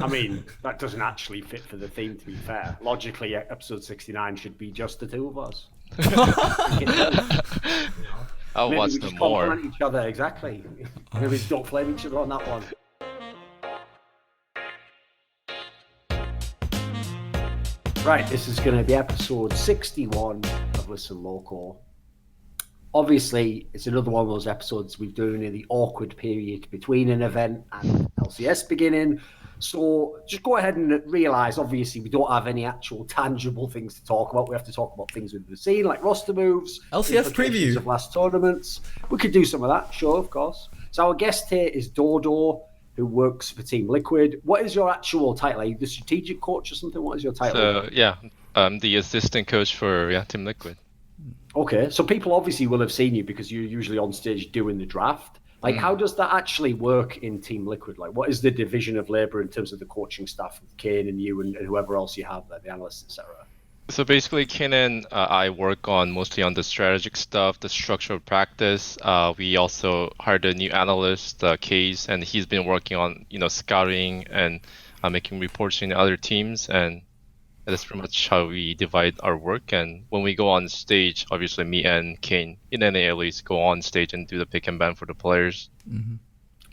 I mean, that doesn't actually fit for the theme, to be fair. Logically, episode 69 should be just the two of us. I think it does. You know? I'll Maybe watch we them just more. compliment each other, exactly. Maybe we just don't flame each other on that one. Right, this is going to be episode 61 of Listen Loco. Obviously, it's another one of those episodes we've done in the awkward period between an event and LCS beginning. So just go ahead and realise, obviously, we don't have any actual tangible things to talk about. We have to talk about things within the scene, like roster moves, LCS preview of last tournaments. We could do some of that, sure, of course. So our guest here is Dodo, who works for Team Liquid. What is your actual title? Are you the strategic coach or something? What is your title? So yeah, I'm the assistant coach for Team Liquid. Okay, so people obviously will have seen you because you're usually on stage doing the draft. Like, how does that actually work in Team Liquid? Like, what is the division of labor in terms of the coaching staff with Kane and you and whoever else you have there, the analysts, etc.? So basically, Ken and I work on mostly on the strategic stuff, the structural practice. We also hired a new analyst, Case, and he's been working on scouting and making reports in other teams, and that's pretty much how we divide our work. And when we go on stage, obviously me and Kane, in NA at least, go on stage and do the pick and ban for the players. Mm-hmm.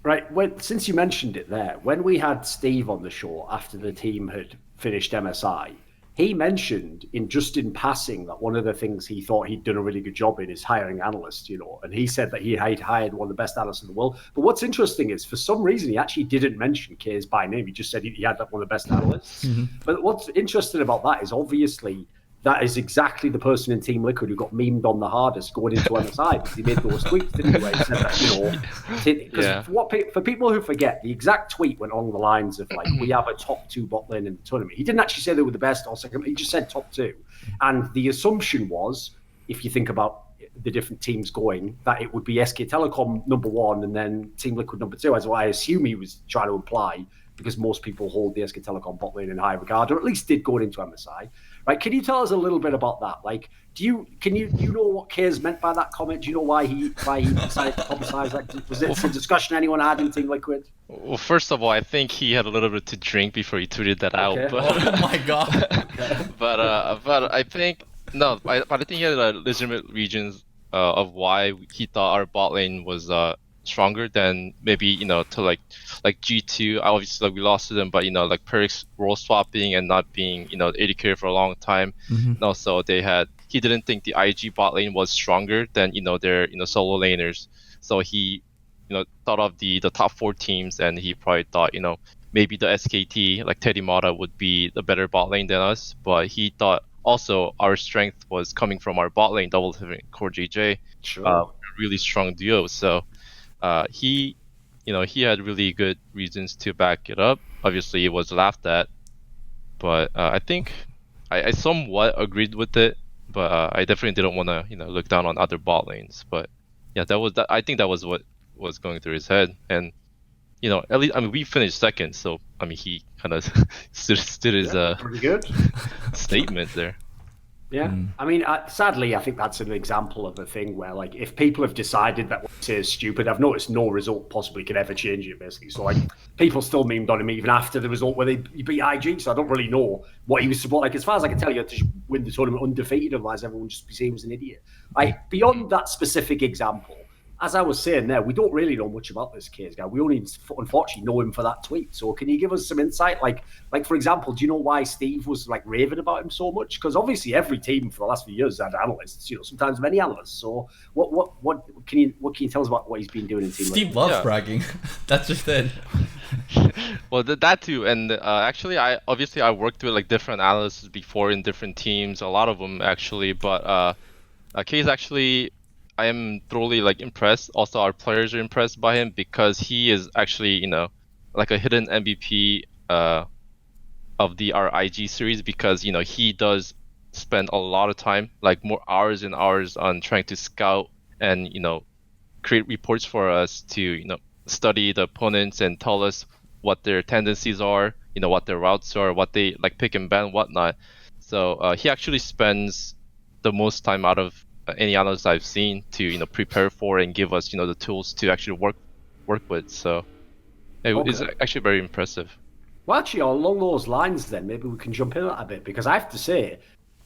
Right. Well, since you mentioned it there, when we had Steve on the show after the team had finished MSI, he mentioned in passing that one of the things he thought he'd done a really good job in is hiring analysts, and he said that he had hired one of the best analysts in the world. But what's interesting is, for some reason, he actually didn't mention Kay's by name. He just said he had one of the best analysts. Mm-hmm. But what's interesting about that is, obviously, that is exactly the person in Team Liquid who got memed on the hardest going into MSI because he made those tweets, didn't he? Where he said that, for people who forget, the exact tweet went along the lines of like, we have a top 2 bot lane in the tournament. He didn't actually say they were the best or second, he just said top 2. And the assumption was, if you think about the different teams going, that it would be SK Telecom number 1 and then Team Liquid number 2, as I assume he was trying to imply, because most people hold the SK Telecom bot lane in high regard, or at least did going into MSI. Right? Can you tell us a little bit about that? Like, do you know what Kay's meant by that comment? Do you know why he decided to publicize that? Was it a discussion anyone had in Team Liquid? Well, first of all, I think he had a little bit to drink before he tweeted that out. But, oh my god! but I think I think he had legitimate reasons of why he thought our bot lane was stronger than maybe to like G2. Obviously, we lost to them, but like Peric's role swapping and not being AD carry for a long time. Mm-hmm. And also he didn't think the IG bot lane was stronger than their solo laners. So he thought of the top 4 teams, and he probably thought maybe the SKT like Teddy Mata would be the better bot lane than us. But he thought also our strength was coming from our bot lane, double core JJ, Sure. really strong duo. So he had really good reasons to back it up. Obviously, it was laughed at, but I think I somewhat agreed with it. But I definitely didn't want to look down on other bot lanes. But yeah, I think that was what was going through his head. And at least we finished second, so he kind of stood his pretty good statement there. Yeah, sadly, I think that's an example of a thing where, like, if people have decided that what they say is stupid, I've noticed no result possibly could ever change it, basically. So, like, people still memed on him even after the result where he beat IG, so I don't really know what he was supposed. Like, as far as I can tell, you had to win the tournament undefeated, otherwise everyone would just be saying he was an idiot. Like, beyond that specific example, as I was saying there, we don't really know much about this Case guy. We only, unfortunately, know him for that tweet. So can you give us some insight? Like for example, do you know why Steve was like raving about him so much? Because obviously every team for the last few years had analysts. Sometimes many analysts. So what can you tell us about what he's been doing in Team Steve Liquid? loves bragging. That's just it. Well, that too, and actually, I worked with like different analysts before in different teams. A lot of them actually, but Case actually. I am thoroughly like impressed. Also, our players are impressed by him because he is actually, like a hidden MVP of our IG series, because he does spend a lot of time, like more hours and hours, on trying to scout and create reports for us to study the opponents and tell us what their tendencies are, what their routes are, what they like pick and ban, whatnot. So he actually spends the most time out of any analyst I've seen to prepare for and give us the tools to actually work with. So it's actually very impressive. Well, actually, along those lines, then maybe we can jump in that a bit because I have to say,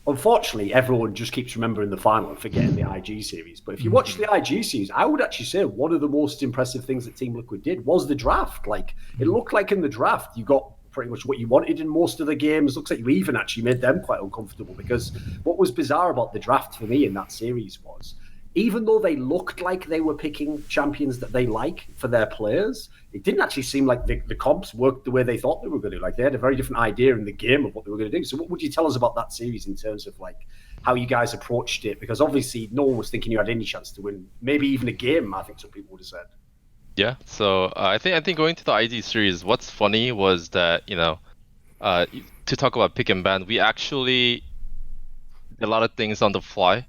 unfortunately, everyone just keeps remembering the final and forgetting the IG series. But if you watch the IG series, I would actually say one of the most impressive things that Team Liquid did was the draft. Like, it looked like in the draft, you got pretty much what you wanted in most of the games. Looks like you even actually made them quite uncomfortable because what was bizarre about the draft for me in that series was even though they looked like they were picking champions that they like for their players, it didn't actually seem like the comps worked the way they thought they were going to. Like they had a very different idea in the game of what they were going to do. So what would you tell us about that series in terms of like how you guys approached it? Because obviously no one was thinking you had any chance to win, maybe even a game, I think some people would have said. Yeah, so I think going to the IG series, what's funny was that, to talk about pick and ban, we actually did a lot of things on the fly.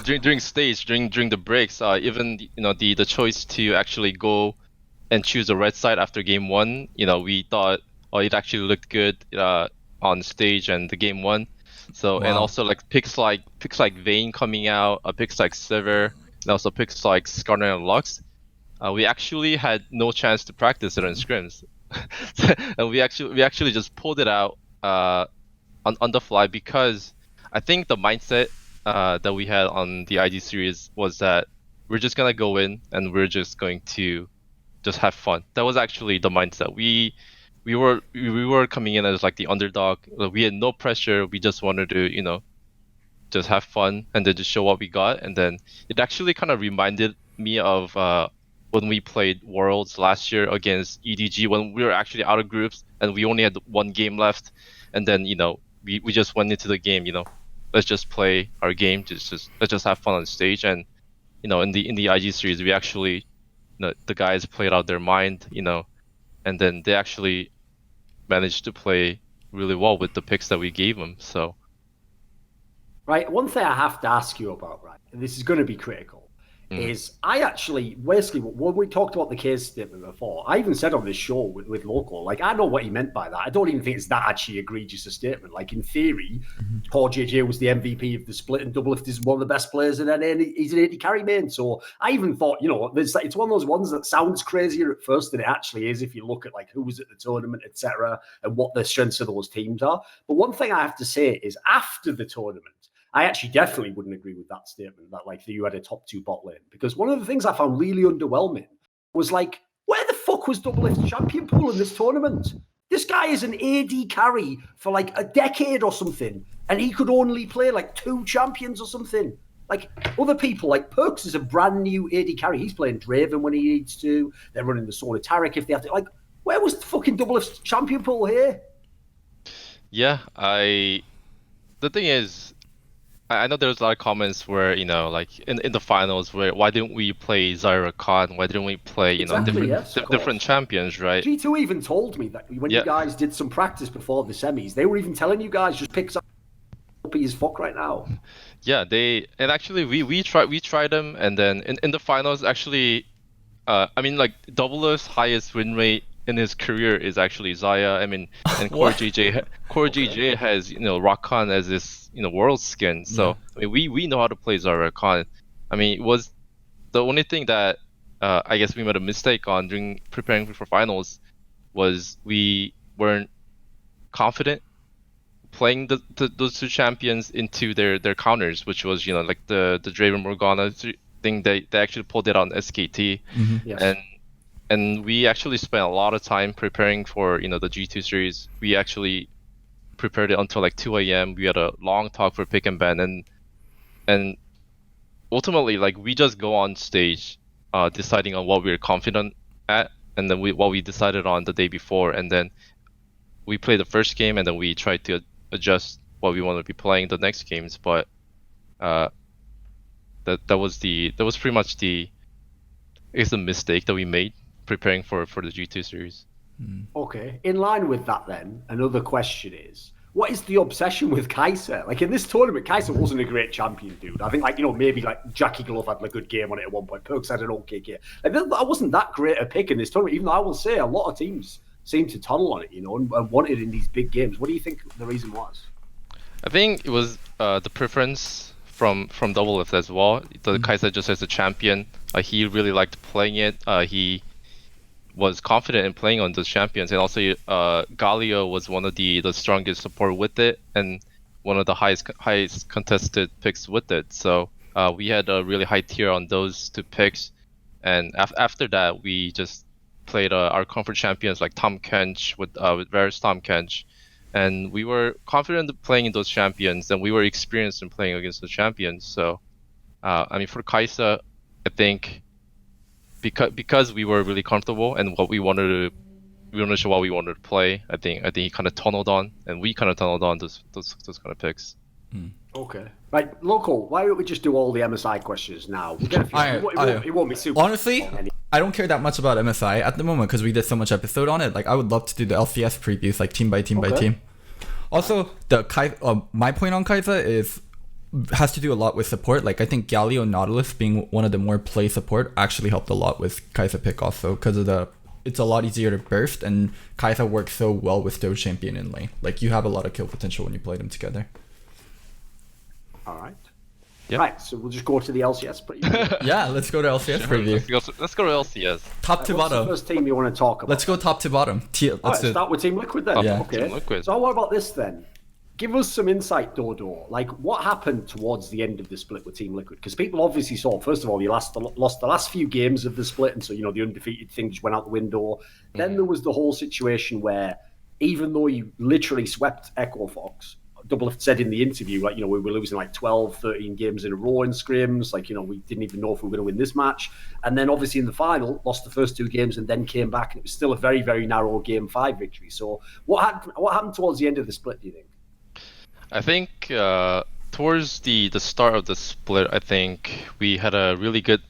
during stage, during the breaks, even the choice to actually go and choose a red side after game one, we thought, oh, it actually looked good on stage and the game one. So and also like picks like Vayne coming out, picks like Sever, and also picks like Skarner and Lux. We actually had no chance to practice it on scrims, and we actually just pulled it out on the fly because I think the mindset that we had on the ID series was that we're just gonna go in and we're just going to just have fun. That was actually the mindset. We were coming in as like the underdog. We had no pressure. We just wanted to just have fun and then just show what we got. And then it actually kind of reminded me of when we played Worlds last year against EDG when we were actually out of groups and we only had one game left. And then we just went into the game. Let's just play our game. Let's just have fun on stage. And in the IG series, we actually the guys played out their mind. And then they actually managed to play really well with the picks that we gave them. So, right, one thing I have to ask you about, right, and this is going to be critical, is I actually, basically, when we talked about the case statement before, I even said on this show with Loco, like, I know what he meant by that. I don't even think it's that actually egregious a statement. Like, in theory, Poor JJ was the MVP of the split and Doublelift is one of the best players in NA and he's an 80 carry main. So I even thought, it's one of those ones that sounds crazier at first than it actually is if you look at, like, who was at the tournament, etc., and what the strengths of those teams are. But one thing I have to say is after the tournament, I actually definitely wouldn't agree with that statement that like you had a top 2 bot lane because one of the things I found really underwhelming was like, where the fuck was Doublelift's champion pool in this tournament? This guy is an AD carry for like a decade or something, and he could only play like 2 champions or something. Like other people, like Perks is a brand new AD carry. He's playing Draven when he needs to. They're running the Sword of Taric if they have to. Like, where was the fucking Doublelift's champion pool here? Yeah, the thing is, I know there was a lot of comments where, like in the finals, where why didn't we play Zyra Khan? Why didn't we play, different champions, right? G2 even told me that when you guys did some practice before the semis, they were even telling you guys just pick something as fuck right now. Yeah, actually we tried them, and then in the finals, actually, like Doublelift's highest win rate in his career is actually Zaya. I mean, and Core GJ has Rakan as this world skin. So I mean, we know how to play Zara Khan. I mean, it was the only thing that I guess we made a mistake on during preparing for finals was we weren't confident playing those 2 champions into their counters, which was like the Draven Morgana thing. They actually pulled it on SKT, yes. and we actually spent a lot of time preparing for the G2 series. We actually prepared it until like 2 a.m. We had a long talk for pick and ban, and ultimately like we just go on stage deciding on what we're confident at, and then what we decided on the day before, and then we play the first game, and then we try to adjust what we want to be playing the next games. But that was pretty much the mistake that we made preparing for the G2 series. Okay. In line with that then, another question is, what is the obsession with Kai'Sa? Like in this tournament, Kai'Sa wasn't a great champion, dude. I think maybe like Jackie Glove had a good game on it at one point. Perks had an okay game. Like, that wasn't that great a pick in this tournament, even though I will say a lot of teams seem to tunnel on it, and want it in these big games. What do you think the reason was? I think it was the preference from Doublelift as well. The Kai'Sa just as a champion, he really liked playing it. was confident in playing on those champions, and also Galio was one of the strongest support with it, and one of the highest contested picks with it. So we had a really high tier on those two picks, and after that we just played our comfort champions like Tom Kench with Varus Tom Kench, and we were confident in playing in those champions, and we were experienced in playing against the champions. So I mean, for Kaisa, I think because we were really comfortable and we wanted to show what we wanted to play. I think he kind of tunneled on, and we kind of tunneled on those kind of picks. Okay. Right, Loco, why don't we just do all the MSI questions now? We'll get a few. It won't be super. Honestly, I don't care that much about MSI at the moment because we did so much episode on it. Like, I would love to do the LCS previews, like team by team by team. Also, my point on Kai'Sa has to do a lot with support. Like, I think Galio Nautilus being one of the more play support actually helped a lot with Kai'Sa pick also because of it's a lot easier to burst, and Kai'Sa works so well with Dodo champion in lane. Like, you have a lot of kill potential when you play them together. All right. Yep. Right, so we'll just go to the LCS preview. Yeah, let's go to LCS preview. Let's go to LCS. Top to What's bottom. the first team you want to talk about? Let's go top to bottom. Let's start with Team Liquid then. Yeah. Okay. Team Liquid. So what about this then? Give us some insight, Dodo. Like, what happened towards the end of the split with Team Liquid? Because people obviously saw, first of all, you lost the last few games of the split, and so, you know, the undefeated thing just went out the window. Then there was the whole situation where, even though you literally swept Echo Fox, Double said in the interview, like, you know, we were losing like 12, 13 games in a row in scrims. Like, you know, we didn't even know if we were going to win this match. And then obviously in the final, lost the first two games and then came back. And it was still a very, very narrow game 5 victory. So what happened towards the end of the split, do you think? I think towards the start of the split, I think we had a really good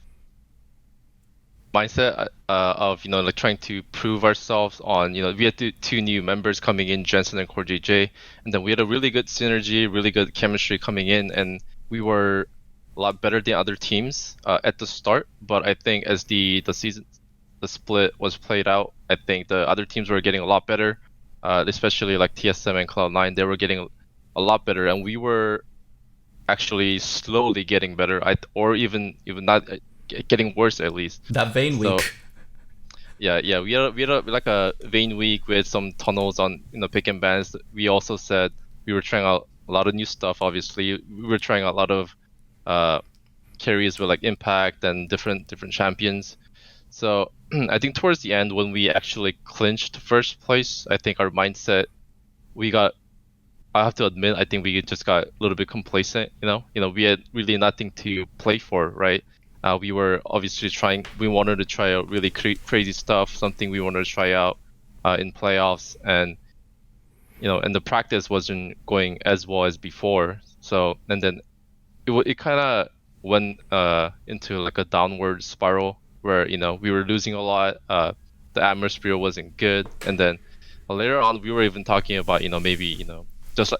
mindset of, you know, like trying to prove ourselves on, you know, we had two new members coming in, Jensen and Core JJ, and then we had a really good synergy, really good chemistry coming in, and we were a lot better than other teams at the start. But I think as the split was played out, I think the other teams were getting a lot better, especially like TSM and Cloud9. They were getting a lot better, and we were actually slowly getting better, or even not getting worse at least. That Vayne week. Yeah, we had like a Vayne week with some tunnels on, you know, pick and bans. We also said we were trying out a lot of new stuff. Obviously, we were trying out a lot of carries with like Impact and different champions. So I think towards the end, when we actually clinched first place, I think our mindset, I have to admit, I think we just got a little bit complacent. You know, we had really nothing to play for, right? We were obviously we wanted to try out really crazy stuff, something we wanted to try out in playoffs, and, you know, and the practice wasn't going as well as before. So, and then it kind of went into like a downward spiral where, you know, we were losing a lot. The atmosphere wasn't good, and then later on we were even talking about, you know, maybe, you know, just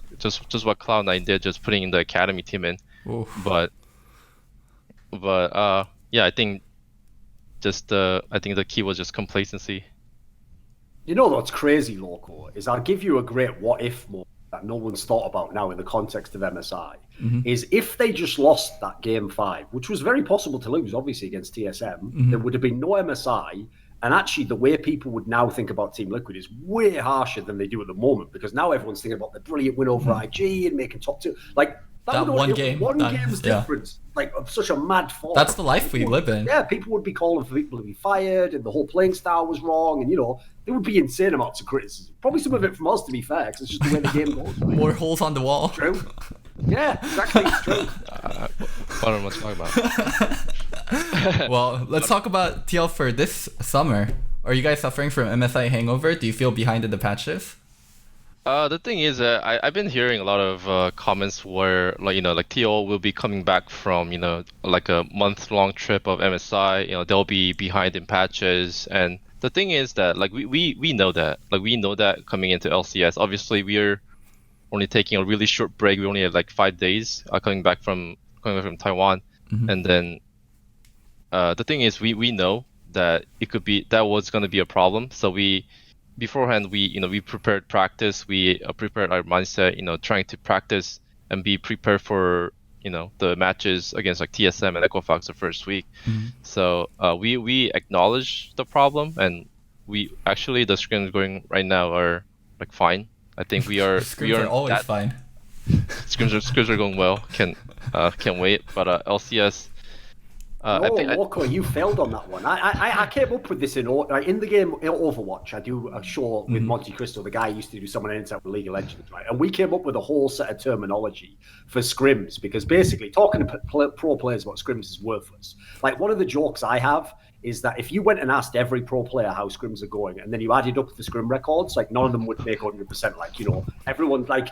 what Cloud9 did, just putting in the academy team in. Oof. But yeah, I think the key was just complacency. You know what's crazy, Loco, is I'll give you a great what if moment that no one's thought about now in the context of MSI. Is if they just lost that game 5, which was very possible to lose, obviously, against TSM, there would have been no MSI. And actually, the way people would now think about Team Liquid is way harsher than they do at the moment, because now everyone's thinking about the brilliant win over IG and making top 2. Like, that one game's difference, like, of such a mad fall. That's the life we live in. Yeah, people would be calling for people to be fired, and the whole playing style was wrong, and, you know, there would be insane amounts of criticism. Probably some of it from us, to be fair, because it's just the way the game goes. Right? More holes on the wall. True. Yeah, exactly. It's true. I don't know what to talk about. Well, let's talk about TL for this summer. Are you guys suffering from MSI hangover? Do you feel behind in the patches? The thing is that I've been hearing a lot of comments where, like, you know, like TL will be coming back from, you know, like a month-long trip of MSI. You know, they'll be behind in patches, and the thing is that, like, we know that, like, we know that coming into LCS. Obviously, we're only taking a really short break. We only had like 5 days coming back from Taiwan, and then the thing is, we know that that was going to be a problem. So beforehand, we prepared practice. We prepared our mindset, you know, trying to practice and be prepared for, you know, the matches against like TSM and Echo Fox the first week. So we acknowledge the problem, and we actually the scrims going right now are like fine. I think we are Scrims are always fine. Scrims are going well. Can't wait. But LCS. Loco, you failed on that one. I came up with this in the game Overwatch. I do a show with Monte Cristo, the guy who used to do Someone Inside with League of Legends, right? And we came up with a whole set of terminology for scrims because basically talking to pro players about scrims is worthless. Like one of the jokes I have is that if you went and asked every pro player how scrims are going, and then you added up the scrim records, like none of them would make 100%. Like everyone's like,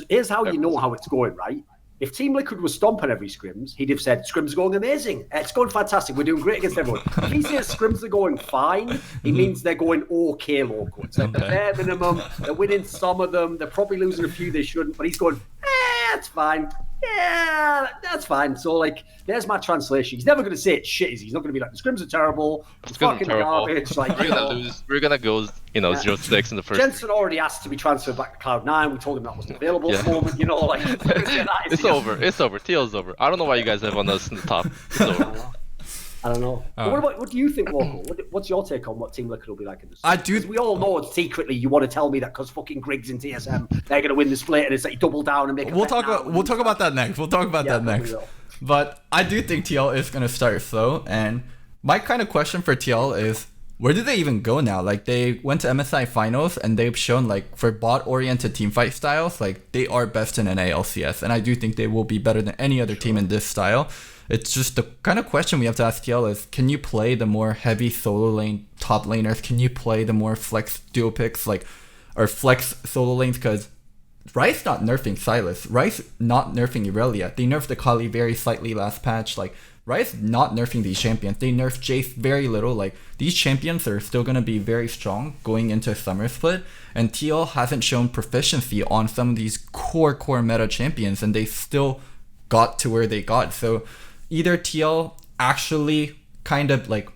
here's how you know how it's going, right? If Team Liquid was stomping every scrims, he'd have said, scrims are going amazing. It's going fantastic. We're doing great against everyone. If he says scrims are going fine, he means they're going okay, Loco. It's like the bare minimum. They're winning some of them. They're probably losing a few they shouldn't. But he's going, it's fine. Yeah, that's fine. So, like, there's my translation. He's never going to say it's shit. He's not going to be like, the scrims are terrible. It's fucking garbage. Like, we're going to lose. We're going to go, 0-6 in the first. Jensen already asked to be transferred back to Cloud9. We told him that wasn't available at the moment. Like, it's over. It's over. TL's over. I don't know why you guys have on us in the top. It's over. I don't know. What do you think, Loco? What's your take on what Team Liquid will be like in this? I do. We all know secretly you want to tell me that because fucking Griggs and TSM they're going to win the split and it's like double down and make. We'll talk about that next. We'll talk about that next. But I do think TL is going to start slow, and my kind of question for TL is, where do they even go now? Like, they went to MSI finals and they've shown, like, for bot-oriented teamfight styles, like, they are best in NA LCS, and I do think they will be better than any other team in this style. It's just the kind of question we have to ask TL is, can you play the more heavy solo lane top laners? Can you play the more flex duo picks, or flex solo lanes? Because Riot's not nerfing Sylas. Riot's not nerfing Irelia. They nerfed the Kali very slightly last patch. Like, Riot's not nerfing these champions. They nerfed Jace very little. Like, these champions are still going to be very strong going into Summer Split. And TL hasn't shown proficiency on some of these core meta champions, and they still got to where they got. So either TL actually kind of like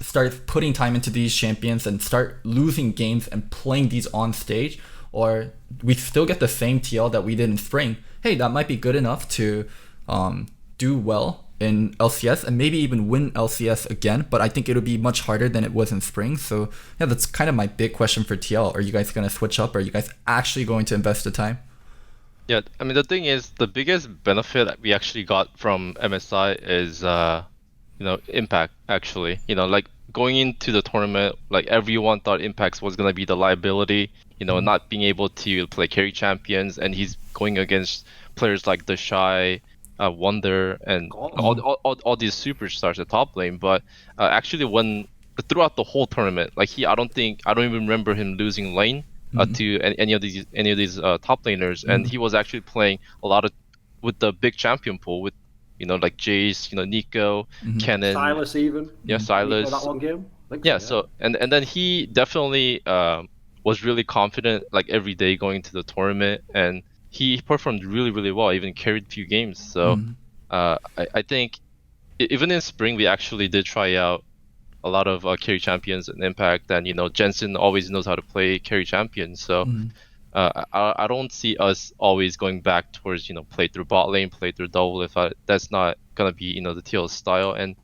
starts putting time into these champions and start losing games and playing these on stage, or we still get the same TL that we did in spring. Hey, that might be good enough to do well in LCS and maybe even win LCS again, but I think it'll be much harder than it was in spring. So yeah, that's kind of my big question for TL. Are you guys going to switch up? Are you guys actually going to invest the time? Yeah, I mean, the thing is, the biggest benefit that we actually got from MSI is, Impact, actually. Like, going into the tournament, like, everyone thought Impact was going to be the liability, not being able to play carry champions, and he's going against players like The Shy, Wonder, and all these superstars at top lane. But actually, throughout the whole tournament, like, I don't even remember him losing lane to any of these top laners, and he was actually playing a lot with the big champion pool with like Jace, Nico, Kennen, Sylas even. Yeah, Sylas. That one game. Yeah. So and then he definitely was really confident like every day going into the tournament, and he performed really, really well, even carried a few games. So I think even in spring we actually did try out a lot of carry champions and Impact, and Jensen always knows how to play carry champions. So I don't see us always going back towards play through bot lane, play through double if that's not gonna be the TL style, and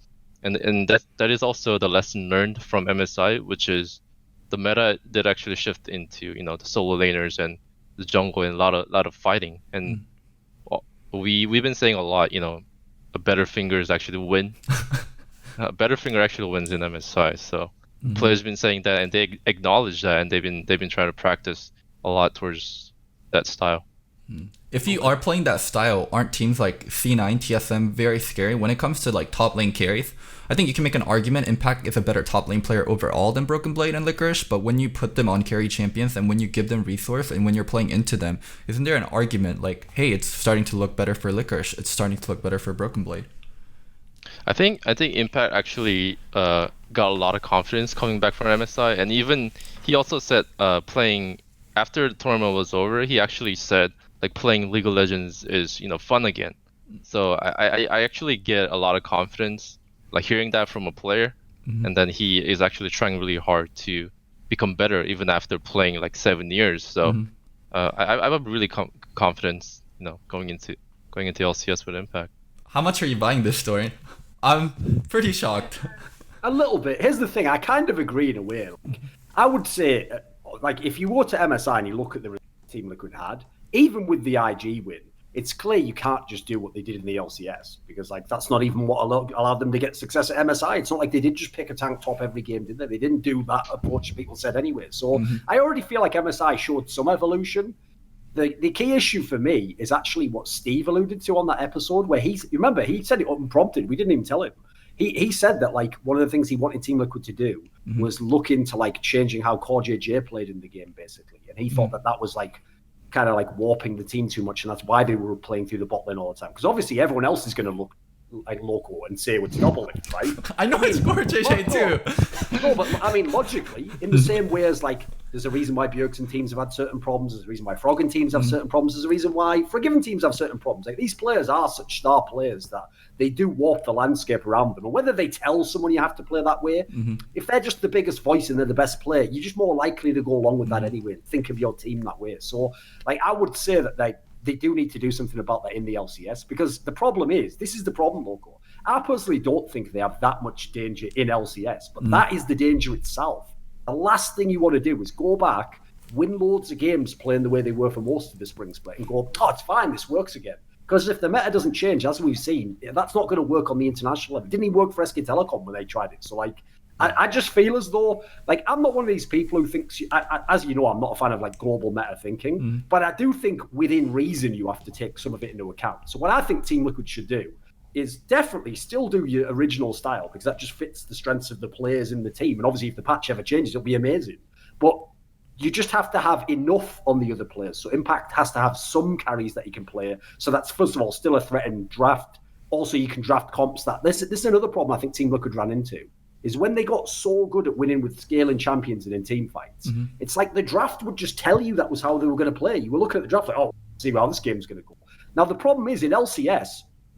that is also the lesson learned from MSI, which is the meta did actually shift into the solo laners and the jungle and a lot of fighting, and we've been saying a lot, a better fingers actually win. Better finger actually wins in MSI, so players been saying that, and they acknowledge that, and they've been trying to practice a lot towards that style. If you are playing that style, aren't teams like C9, TSM very scary when it comes to like top lane carries? I think you can make an argument Impact is a better top lane player overall than Broken Blade and Licorice, but when you put them on carry champions and when you give them resource and when you're playing into them, isn't there an argument like, hey, it's starting to look better for Licorice, it's starting to look better for Broken Blade? I think Impact actually got a lot of confidence coming back from MSI, and even he also said playing after the tournament was over, he actually said like playing League of Legends is fun again. So I actually get a lot of confidence like hearing that from a player, and then he is actually trying really hard to become better even after playing like 7 years. So I have a really confidence going into LCS with Impact. How much are you buying this story? I'm pretty shocked. A little bit. Here's the thing. I kind of agree in a way. I would say, like, if you go to MSI and you look at the Team Liquid had, even with the IG win, it's clear you can't just do what they did in the LCS, because like that's not even what allowed them to get success at MSI. It's not like they did just pick a tank top every game, did they? They didn't do that approach people said anyway. So I already feel like MSI showed some evolution. The key issue for me is actually what Steve alluded to on that episode, where he said it unprompted. We didn't even tell him. He said that like one of the things he wanted Team Liquid to do was look into like changing how Core JJ played in the game, basically. And he thought that was like kind of like warping the team too much, and that's why they were playing through the bot lane all the time. Because obviously everyone else is going to look like Loco and say it's double it, right? I know it's Core JJ too. No, but I mean, logically, in the same way as like there's a reason why Bjergsen teams have had certain problems, there's a reason why Froggen teams have certain problems, there's a reason why Forgiven teams have certain problems. Like these players are such star players that they do warp the landscape around them. And whether they tell someone you have to play that way, if they're just the biggest voice and they're the best player, you're just more likely to go along with that anyway and think of your team that way. So like I would say that they do need to do something about that in the LCS, because the problem is, this is the problem, Loco. I personally don't think they have that much danger in LCS, but that is the danger itself. The last thing you want to do is go back, win loads of games playing the way they were for most of the spring split and go, oh, it's fine, this works again. Because if the meta doesn't change, as we've seen, that's not going to work on the international level. It didn't even work for SK Telecom when they tried it. So, like, I just feel as though, like, I'm not one of these people who thinks, as you know, I'm not a fan of, like, global meta thinking, but I do think within reason you have to take some of it into account. So what I think Team Liquid should do is definitely still do your original style, because that just fits the strengths of the players in the team. And obviously, if the patch ever changes, it'll be amazing. But you just have to have enough on the other players. So Impact has to have some carries that he can play. So that's, first of all, still a threat in draft. Also, you can draft comps that... This is another problem I think Team Liquid ran into, is when they got so good at winning with scaling champions and in team fights, it's like the draft would just tell you that was how they were going to play. You were looking at the draft like, oh, see how this game's going to go. Now, the problem is, in LCS,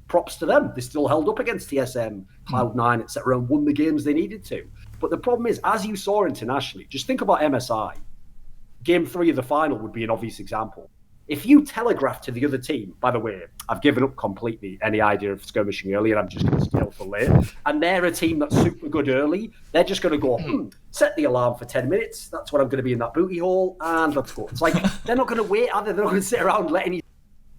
props to them, they still held up against TSM, Cloud9, etc., and won the games they needed to. But the problem is, as you saw internationally, just think about MSI. Game 3 of the final would be an obvious example. If you telegraph to the other team, by the way, I've given up completely any idea of skirmishing early, and I'm just going to scale for late, and they're a team that's super good early, they're just going to go, set the alarm for 10 minutes, that's when I'm going to be in that booty hole, and let's go. It's like, they're not going to wait, are they? They're not going to sit around letting you,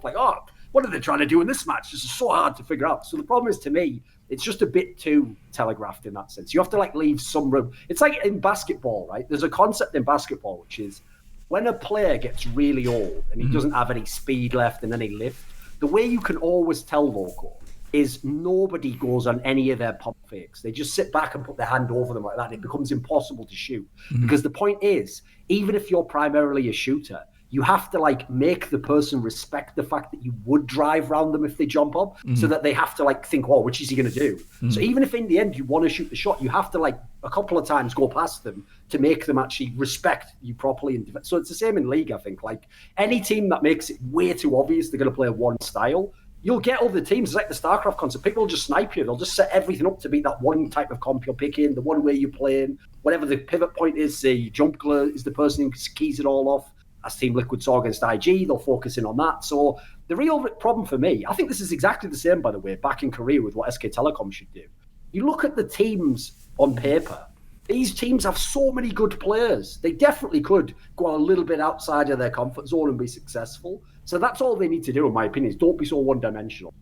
like, oh, what are they trying to do in this match? This is so hard to figure out. So the problem is, to me, it's just a bit too telegraphed in that sense. You have to like leave some room. It's like in basketball, right? There's a concept in basketball, which is when a player gets really old and he doesn't have any speed left and any lift, the way you can always tell Loco is nobody goes on any of their pump fakes. They just sit back and put their hand over them like that, and it becomes impossible to shoot. Because the point is, even if you're primarily a shooter, you have to like make the person respect the fact that you would drive around them if they jump up, so that they have to like think, oh, which is he going to do? So even if in the end you want to shoot the shot, you have to like a couple of times go past them to make them actually respect you properly. And so it's the same in League, I think. Like any team that makes it way too obvious they're going to play one style, you'll get other teams. It's like the StarCraft concept. People will just snipe you. They'll just set everything up to beat that one type of comp you're picking, the one way you're playing, whatever the pivot point is. Say Jumpler is the person who keys it all off. As Team Liquid saw against IG, they'll focus in on that. So the real problem for me, I think this is exactly the same, by the way, back in Korea with what SK Telecom should do. You look at the teams on paper, these teams have so many good players. They definitely could go a little bit outside of their comfort zone and be successful. So that's all they need to do, in my opinion, is don't be so one-dimensional.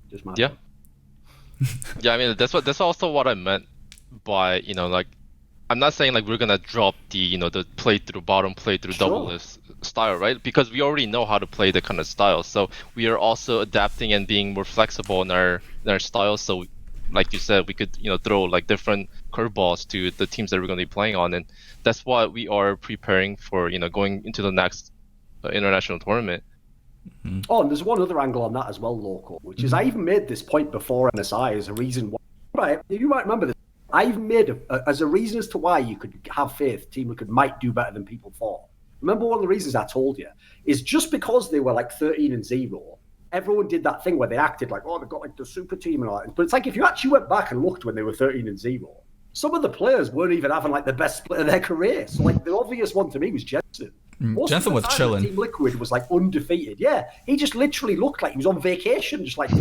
Just my opinion. Yeah, I mean, that's also what I meant by, you know, like, I'm not saying like we're gonna drop the, you know, the play through bottom, play through double list style, right? Because we already know how to play that kind of style. So we are also adapting and being more flexible in our style. So, like you said, we could, you know, throw like different curveballs to the teams that we're gonna be playing on, and that's what we are preparing for, you know, going into the next international tournament. Oh, and there's one other angle on that as well, Loco, which is I even made this point before MSI as a reason why. Right, you might remember this. I even made as a reason as to why you could have faith Team Liquid might do better than people thought. Remember, one of the reasons I told you is just because they were like 13-0, everyone did that thing where they acted like, oh, they've got like the super team and all that. But it's like if you actually went back and looked when they were 13-0, some of the players weren't even having like the best split of their career. So like the obvious one to me was Jensen. Jensen was chilling. Team Liquid was like undefeated. Yeah, he just literally looked like he was on vacation, just like,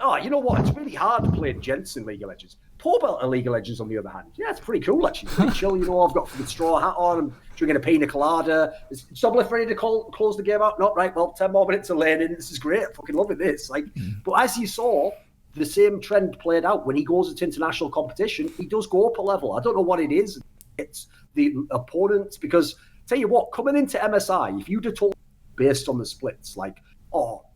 oh, you know what? It's really hard playing Jensen League of Legends. Poor belt at League of Legends, on the other hand, yeah, it's pretty cool actually. It's pretty chill, you know. I've got a straw hat on. I'm drinking a pina colada. Is Sublift ready to close the game out? Not right. Well, 10 more minutes of laning. This is great. I'm fucking loving this. Like, but as you saw, the same trend played out when he goes into international competition. He does go up a level. I don't know what it is. It's the opponents, because tell you what, coming into MSI, if you'd have told based on the splits, like, oh,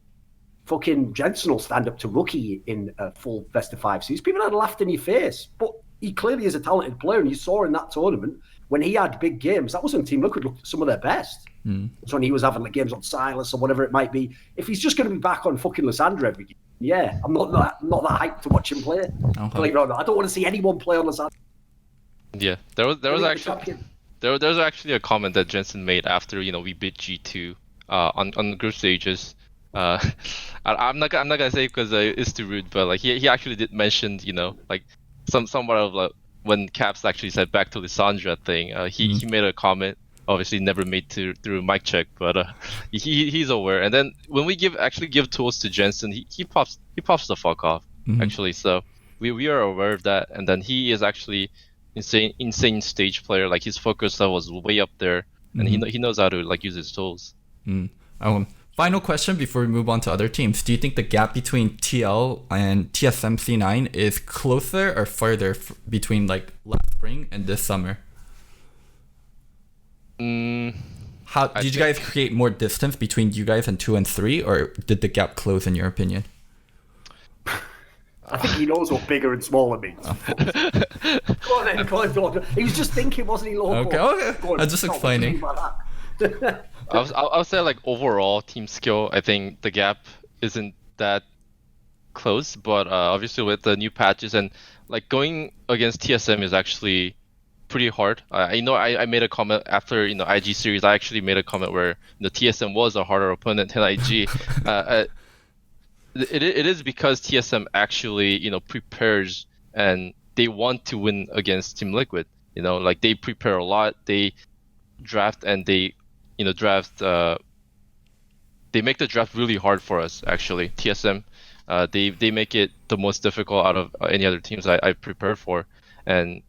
fucking Jensen will stand up to Rookie in a full best of 5 series, people had laughed in your face. But he clearly is a talented player, and you saw in that tournament when he had big games, that was when Team Liquid looked at some of their best. So when he was having like games on Silas or whatever it might be, if he's just going to be back on fucking Lysandra every game, yeah, I'm not that hyped to watch him play. Believe it or not, I don't want to see anyone play on Lysandra. Yeah, there was actually a comment that Jensen made after we beat G2 on the group stages. I'm not gonna say because it's too rude, but like he actually did mention like somewhat of like when Caps actually said back to Lysandra thing. He made a comment. Obviously, never made through mic check, but he's aware. And then when we give tools to Jensen, he pops the fuck off actually. So we are aware of that. And then he is actually insane stage player. Like his focus level is way up there, and he knows how to like use his tools. Final question before we move on to other teams. Do you think the gap between TL and TSM C9 is closer or further between like last spring and this summer? How did you guys create more distance between you guys and 2 and 3, or did the gap close in your opinion? I think he knows what bigger and smaller means. Go on, Dodo. He was just thinking, wasn't he, Loco? Okay. I'm just explaining. I'll say like overall team skill, I think the gap isn't that close, but obviously with the new patches and like going against TSM is actually pretty hard. I made a comment after IG series. I actually made a comment where the TSM was a harder opponent than IG. It is because TSM actually prepares and they want to win against Team Liquid. Like they prepare a lot. They draft and they they make the draft really hard for us actually. TSM they make it the most difficult out of any other teams I prepared for. And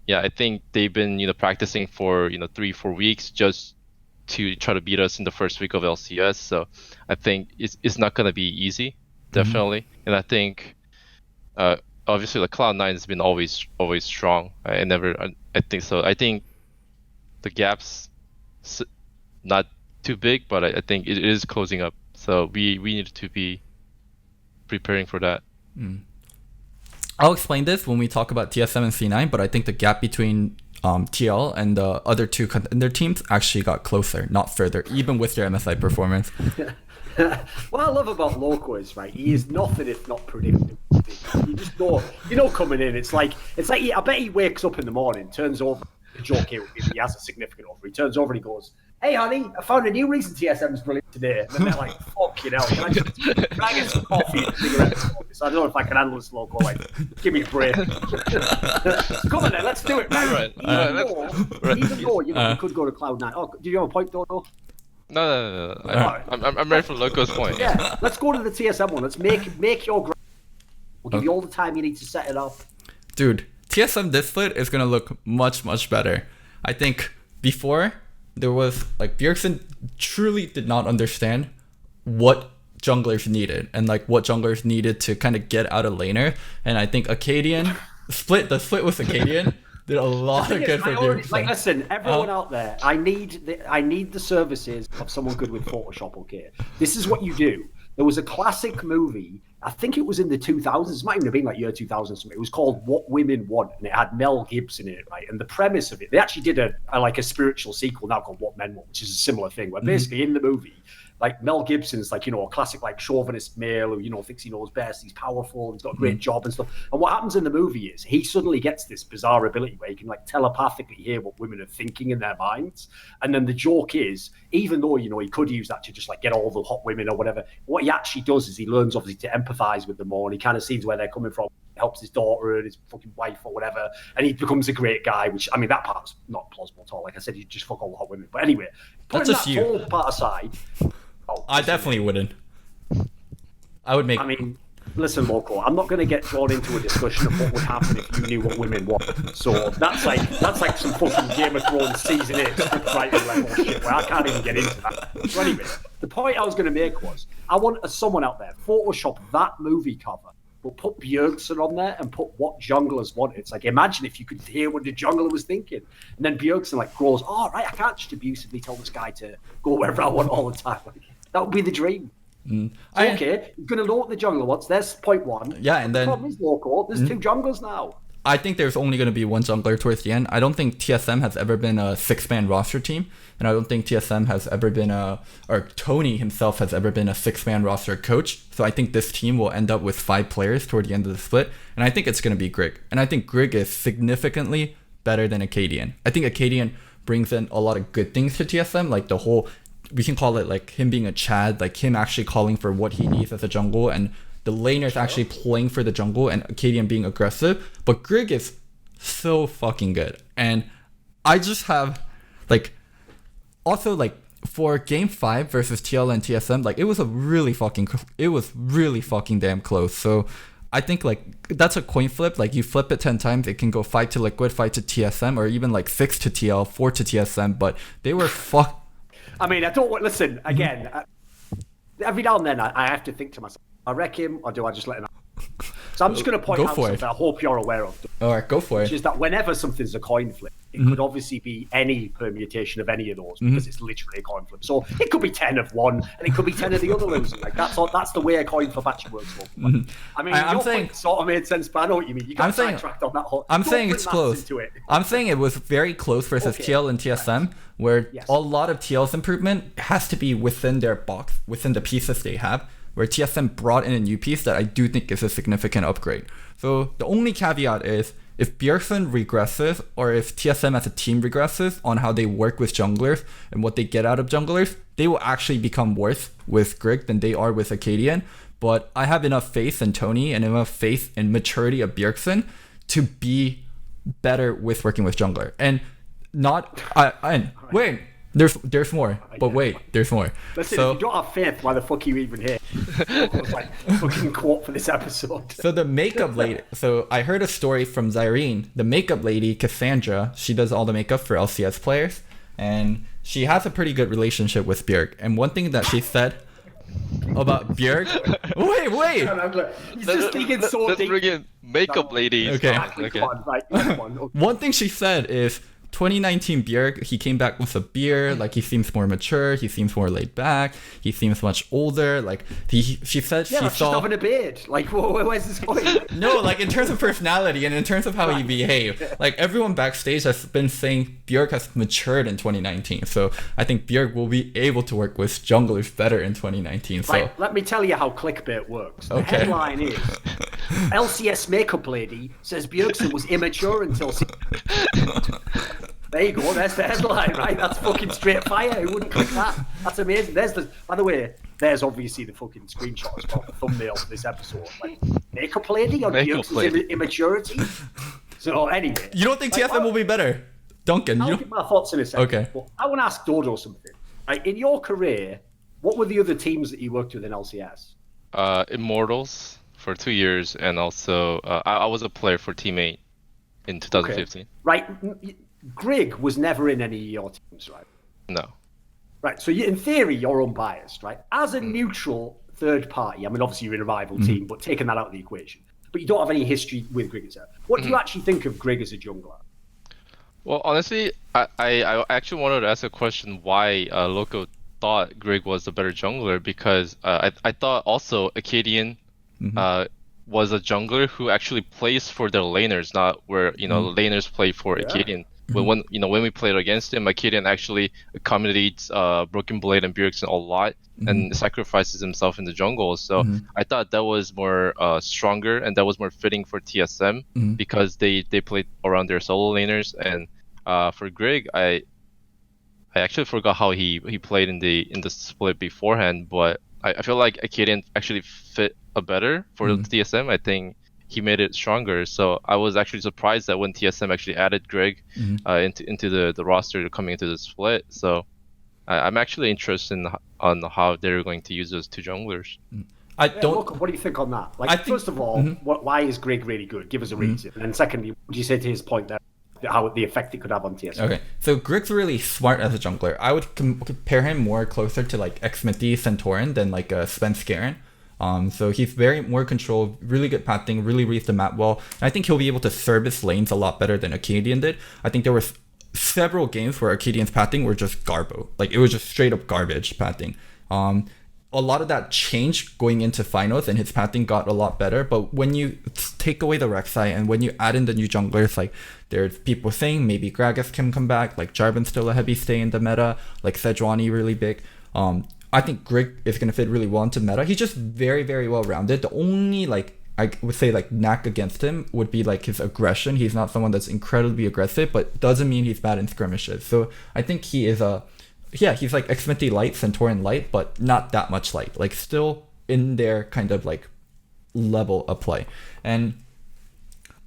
yeah, I think they've been practicing for 3-4 weeks just to try to beat us in the first week of LCS. So I think it's not gonna be easy, definitely. And I think obviously like Cloud9 has been always strong. I think so. I think the gap's not too big, but I think it is closing up. So we need to be preparing for that. I'll explain this when we talk about TSM and C9, but I think the gap between TL and the other two contender teams actually got closer, not further, even with your MSI performance. What I love about Loco is, right, he is nothing if not predictable. You just know coming in, it's like I bet he wakes up in the morning, turns over, the joke here would be he has a significant offer, he turns over and he goes, "Hey honey, I found a new reason TSM's brilliant today." And then they're like, "Fuck you know, can I get some coffee and cigarettes? I don't know if I can handle this, Loco. Like, give me a break." Come on then, let's do it. Right. Even though we could go to Cloud9. Oh, do you have a point, Dodo? No. I'm ready for Loco's point. Yeah, let's go to the TSM one. Let's make your grind. We'll give you all the time you need to set it up. Dude, TSM this split is gonna look much, much better. I think before there was like Bjergsen truly did not understand what junglers needed and like what junglers needed to kind of get out of laner. And I think Acadian the split with Acadian did a lot of good for Bjergsen. Like, listen, everyone out there, I need the services of someone good with Photoshop. Okay, this is what you do. There was a classic movie, I think it was in the 2000s, it might even have been like year 2000 something. It was called What Women Want, and it had Mel Gibson in it, right? And the premise of it, they actually did a spiritual sequel now called What Men Want, which is a similar thing, where basically in the movie, like Mel Gibson's like, a classic like chauvinist male who, thinks he knows best, he's powerful, he's got a great job and stuff. And what happens in the movie is he suddenly gets this bizarre ability where he can like telepathically hear what women are thinking in their minds. And then the joke is, even though, he could use that to just like get all the hot women or whatever, what he actually does is he learns obviously to empathize with them more, and he kind of sees where they're coming from, helps his daughter and his fucking wife or whatever, and he becomes a great guy, which, I mean, that part's not plausible at all. Like I said, you just fuck all the hot women. But anyway, putting that whole part aside, I definitely wouldn't. I would make. I mean, Listen, Loco, I'm not going to get drawn into a discussion of what would happen if you knew what women want. So that's like some fucking Game of Thrones season 8 script writing level shit where I can't even get into that. So anyway, the point I was going to make was I want someone out there Photoshop that movie cover, but put Bjergsen on there and put what junglers want. It's like, imagine if you could hear what the jungler was thinking. And then Bjergsen like grows, right, I can't just abusively tell this guy to go wherever I want all the time. Like, that would be the dream. Okay, you're going to know what the jungler wants. There's point one. Yeah, and then... The problem is, Loco, there's two junglers now. I think there's only going to be one jungler towards the end. I don't think TSM has ever been a 6-man roster team. And I don't think TSM has ever been or Tony himself has ever been a 6-man roster coach. So I think this team will end up with 5 players toward the end of the split. And I think it's going to be Grig. And I think Grig is significantly better than Acadian. I think Acadian brings in a lot of good things to TSM, like the whole... We can call it like him being a Chad, like him actually calling for what he needs as a jungle, and the laners actually playing for the jungle, and Acadian being aggressive. But Grig is so fucking good. And I just have like, also like for game 5 versus TL and TSM, like it was really fucking damn close. So I think like that's a coin flip. Like you flip it 10 times, it can go 5 to Liquid, 5 to TSM, or even like 6 to TL, 4 to TSM. But they were I mean, I don't want... Listen, again, every now and then I have to think to myself, I wreck him or do I just let him out? So I'm just going to point out something I hope you're aware of. All right, go for it. Which is that whenever something's a coin flip, it could obviously be any permutation of any of those because it's literally a coin flip. So it could be 10 of one and it could be 10 of the other losing. Like that's the way a coin flip actually works. I mean, your point sort of made sense, but I know what you mean. You got sidetracked on that whole... I'm saying it's close. I'm saying it was very close versus TL and TSM, where a lot of TL's improvement has to be within their box, within the pieces they have, where TSM brought in a new piece that I do think is a significant upgrade. So the only caveat is if Bjergsen regresses or if TSM as a team regresses on how they work with junglers and what they get out of junglers, they will actually become worse with Grig than they are with Acadian. But I have enough faith in Tony and enough faith in maturity of Bjergsen to be better with working with jungler. And wait, there's more. But wait, there's more. Listen, if you don't have faith, why the fuck are you even here? It's like a fucking quote for this episode. So the makeup lady, so I heard a story from Zyrene. The makeup lady, Cassandra, she does all the makeup for LCS players. And she has a pretty good relationship with Bjerg. And one thing that she said about Bjerg... Wait! He's just thinking so let's bring in makeup ladies. Okay. Come on. One thing she said is 2019 Bjerg, he came back with a beard, like he seems more mature, he seems more laid back, he seems much older, like she said she saw... she's having a beard, like where's this going? No, like in terms of personality and in terms of how he behaved, like everyone backstage has been saying Bjerg has matured in 2019, so I think Bjerg will be able to work with junglers better in 2019. So right, let me tell you how clickbait works. The headline is LCS makeup lady says Bjergsen was immature until... There you go, there's the headline, right? That's fucking straight fire. Who wouldn't click that? That's amazing. By the way, there's obviously the fucking screenshot as well, the thumbnail for this episode. Like, makeup lady on Bjergsen's immaturity? So anyway. You don't think TSM will be better? Duncan, I'll give my thoughts in a second. Okay. But I want to ask Dodo something. Right, in your career, what were the other teams that you worked with in LCS? Immortals for 2 years, and also I was a player for Team 8 in 2015. Okay. Right. Grig was never in any of your teams, right? No. Right, so in theory, you're unbiased, right? As a neutral third party, I mean, obviously you're in a rival team, but taking that out of the equation. But you don't have any history with Grig, itself. What do you actually think of Grig as a jungler? Well, honestly, I actually wanted to ask a question why Loco thought Grig was the better jungler, because I thought also Acadian was a jungler who actually plays for their laners, not where laners play for Acadian. When we played against him, Acadian actually accommodates Broken Blade and Bjergsen a lot and sacrifices himself in the jungle. So I thought that was more stronger and that was more fitting for TSM because they played around their solo laners. And for Grig, I actually forgot how he played in the split beforehand, but I feel like Acadian actually fit a better for TSM. I think he made it stronger. So I was actually surprised that when TSM actually added Grig into the roster coming into the split. So I'm actually interested on how they're going to use those two junglers. I don't. Look, what do you think on that? Like, first of all, why is Grig really good? Give us a reason. And then secondly, what do you say to his point there? How the effect it could have on TSM? Okay, so Grig's really smart as a jungler. I would compare him more closer to like Xmithie Centauran than like Spence Garen. So he's very more controlled, really good pathing, really reads the map well. And I think he'll be able to service lanes a lot better than Acadian did. I think there were several games where Acadian's pathing were just garbo. Like, it was just straight up garbage pathing. A lot of that changed going into finals, and his pathing got a lot better. But when you take away the Rek'Sai and when you add in the new junglers, like, there's people saying maybe Gragas can come back, like Jarvan's still a heavy stay in the meta, like Sejuani really big. I think Grig is going to fit really well into meta. He's just very, very well rounded. The only, like, I would say, like, knack against him would be like his aggression. He's not someone that's incredibly aggressive, but doesn't mean he's bad in skirmishes. So I think he is he's like Xmithie light, Centauran light, but not that much light. Like, still in their kind of like level of play. And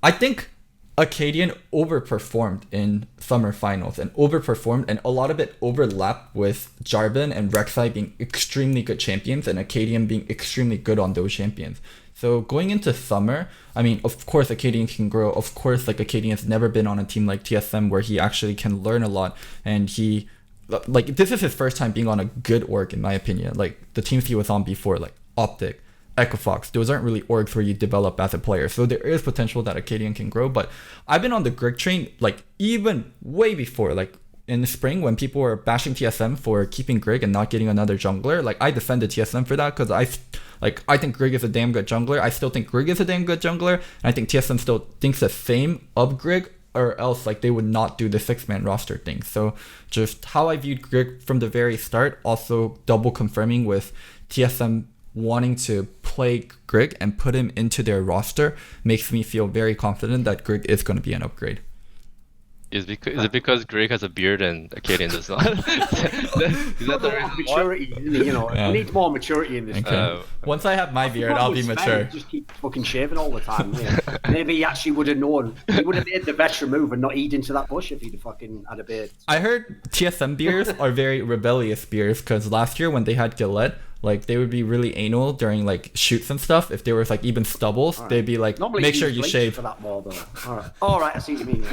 I think Acadian overperformed in summer finals and a lot of it overlapped with Jarvan and Rek'Sai being extremely good champions and Acadian being extremely good on those champions. So going into summer, I mean, of course Acadian can grow. Of course, like, Acadian's never been on a team like TSM where he actually can learn a lot, and this is his first time being on a good org, in my opinion. Like, the teams he was on before, like Optic, Equifox, those aren't really orgs where you develop as a player. So there is potential that Acadian can grow. But I've been on the Grig train, like, even way before, like in the spring when people were bashing TSM for keeping Grig and not getting another jungler. Like, I defended TSM for that because I think Grig is a damn good jungler. I still think Grig is a damn good jungler. And I think TSM still thinks the same of Grig, or else, like, they would not do the 6-man roster thing. So just how I viewed Grig from the very start, also double confirming with TSM wanting to play Grig and put him into their roster, makes me feel very confident that Grig is going to be an upgrade. Is it because Grig has a beard and Acadian does not? Is that the reason? Maturity, you know, we need more maturity in this. Okay. Once I have my beard, I'll be mature. Just keep fucking shaving all the time. Yeah. Maybe he actually would have known. He would have made the veteran move and not eat into that bush if he'd fucking had a beard. I heard TSM beers are very rebellious beers, because last year when they had Gillette, like, they would be really anal during, like, shoots and stuff. If there was, like, even stubbles, right, they'd be like, normally make sure you shave. For that more, though. All right, I see what you mean.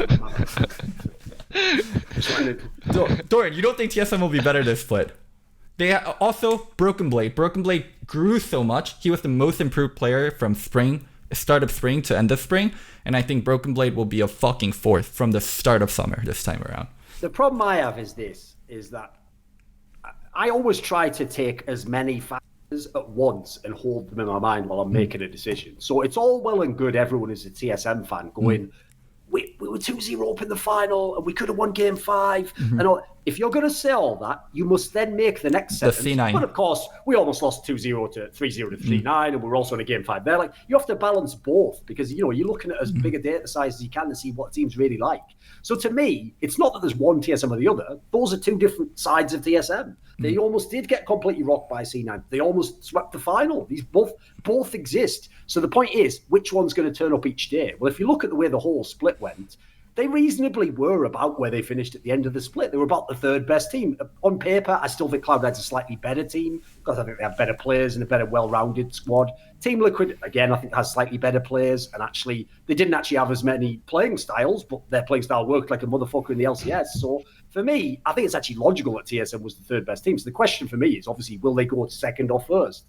Doran, you don't think TSM will be better this split? They also, Broken Blade. Broken Blade grew so much. He was the most improved player from start of spring to end of spring. And I think Broken Blade will be a fucking fourth from the start of summer this time around. The problem I have is that I always try to take as many factors at once and hold them in my mind while I'm making a decision. So it's all well and good, everyone is a TSM fan going, we were 2-0 up in the final and we could have won game 5. And if you're going to say all that, you must then make the next sentence. The C9. But of course, we almost lost 2-0 to 3-0 to 3-9, and we're also in a game 5 there. Like, you have to balance both, because, you know, you're looking at as big a data size as you can to see what teams really like. So to me, it's not that there's one TSM or the other. Those are two different sides of TSM. They almost did get completely rocked by C9. They almost swept the final. These both exist. So the point is, which one's going to turn up each day? Well, if you look at the way the whole split went, they reasonably were about where they finished at the end of the split. They were about the third best team. On paper, I still think Cloud9's a slightly better team, because I think they have better players and a better well-rounded squad. Team Liquid, again, I think has slightly better players, and actually, they didn't actually have as many playing styles, but their playing style worked like a motherfucker in the LCS. So for me, I think it's actually logical that TSM was the third best team. So the question for me is, obviously, will they go to second or first?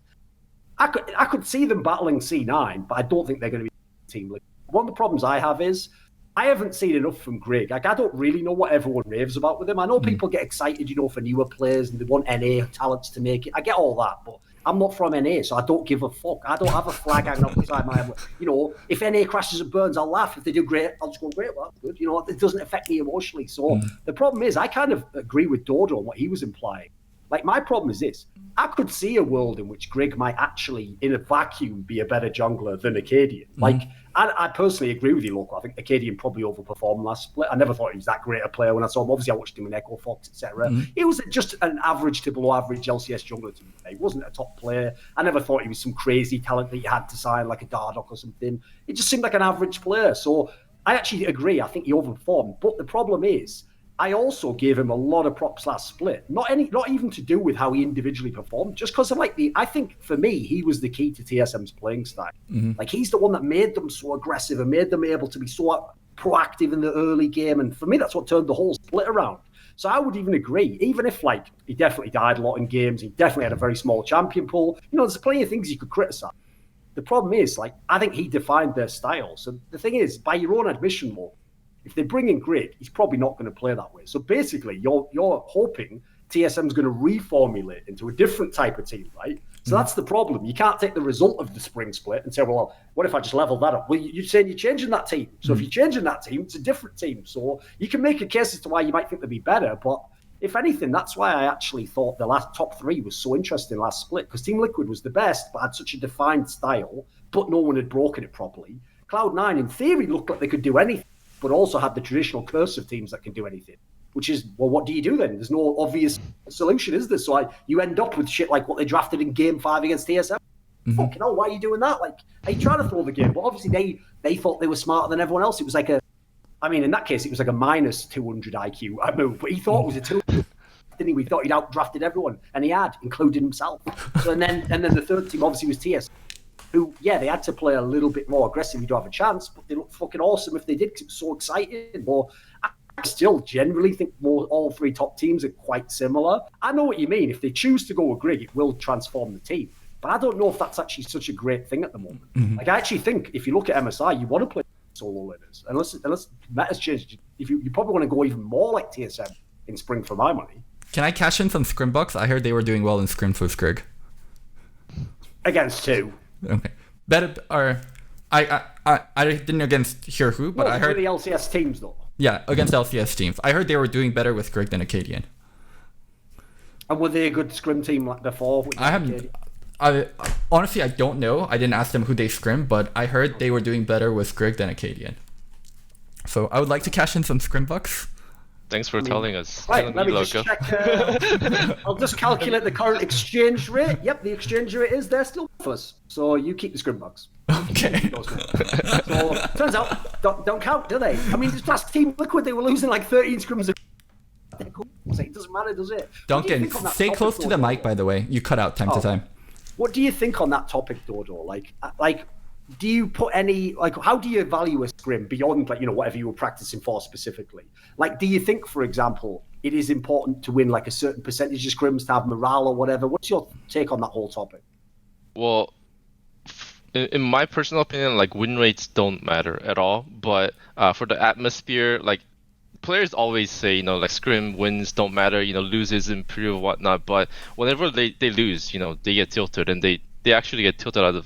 I could see them battling C9, but I don't think they're going to be Team Liquid. One of the problems I have is, I haven't seen enough from Grig. Like, I don't really know what everyone raves about with him. I know people get excited, you know, for newer players and they want NA talents to make it. I get all that, but I'm not from NA, so I don't give a fuck. I don't have a flag hanging up beside my head. You know, if NA crashes and burns, I'll laugh. If they do great, I'll just go, great, well, that's good. You know, it doesn't affect me emotionally. So the problem is, I kind of agree with Dodo on what he was implying. Like, my problem is this. I could see a world in which Grig might actually, in a vacuum, be a better jungler than Acadian. Like, I personally agree with you, Loco. I think Acadian probably overperformed last split. I never thought he was that great a player when I saw him. Obviously, I watched him in Echo Fox, etc. He was just an average to below average LCS jungler to me. He wasn't a top player. I never thought he was some crazy talent that you had to sign, like a Dardock or something. It just seemed like an average player. So I actually agree. I think he overperformed. But the problem is, I also gave him a lot of props last split. Not even to do with how he individually performed, just because of I think for me, he was the key to TSM's playing style. Mm-hmm. Like he's the one that made them so aggressive and made them able to be so proactive in the early game. And for me, that's what turned the whole split around. So I would even agree, even if he definitely died a lot in games, he definitely had a very small champion pool. There's plenty of things you could criticize. The problem is, I think he defined their style. So the thing is, by your own admission, Mo, if they bring in Greg, he's probably not going to play that way. So basically, you're hoping TSM's going to reformulate into a different type of team, right? So that's the problem. You can't take the result of the spring split and say, well, what if I just level that up? Well, you're saying you're changing that team. So if you're changing that team, it's a different team. So you can make a case as to why you might think they'd be better. But if anything, that's why I actually thought the last top three was so interesting last split, because Team Liquid was the best, but had such a defined style, but no one had broken it properly. Cloud9, in theory, looked like they could do anything, but also had the traditional curse of teams that can do anything, which is, well, what do you do then? There's no obvious solution, is there? So you end up with shit like what they drafted in Game 5 against TSM. Fucking hell, why are you doing that? Are you trying to throw the game? But obviously they thought they were smarter than everyone else. It was in that case, it was like a minus 200 IQ move, but he thought it was a 200. Didn't he? We thought he'd outdrafted everyone, and he had, including himself. So and then the third team obviously was TSM, who, they had to play a little bit more aggressively to have a chance, but they looked fucking awesome if they did, because it was so exciting. Or I still generally think all three top teams are quite similar. I know what you mean. If they choose to go with Grig, it will transform the team. But I don't know if that's actually such a great thing at the moment. Mm-hmm. I actually think if you look at MSI, you want to play solo laners. Unless meta's changed, if you probably want to go even more like TSM in spring for my money. Can I cash in some scrim bucks? I heard they were doing well in scrims with Grig. Against two. Okay. I didn't hear who, but I heard the LCS teams though. Yeah, against LCS teams. I heard they were doing better with Grig than Acadian. And were they a good scrim team like before? Honestly, I don't know. I didn't ask them who they scrim, but I heard they were doing better with Grig than Acadian. So I would like to cash in some scrim bucks. Thanks for telling us. Right, let me just check. I'll just calculate the current exchange rate. Yep, the exchange rate is there still with us. So you keep the scrim bucks. Okay. So turns out don't count, do they? I mean, just last Team Liquid, they were losing like 13 scrims. It doesn't matter, does it? Duncan, stay close to the mic, by the way. You cut out time to time. What do you think on that topic, Dodo? Like, do you put any, how do you evaluate a scrim beyond, whatever you were practicing for specifically? Do you think, for example, it is important to win, a certain percentage of scrims to have morale or whatever? What's your take on that whole topic? Well, in my personal opinion, win rates don't matter at all. But for the atmosphere, players always say, scrim wins don't matter, loses improve, whatnot. But whenever they lose, they get tilted, and they actually get tilted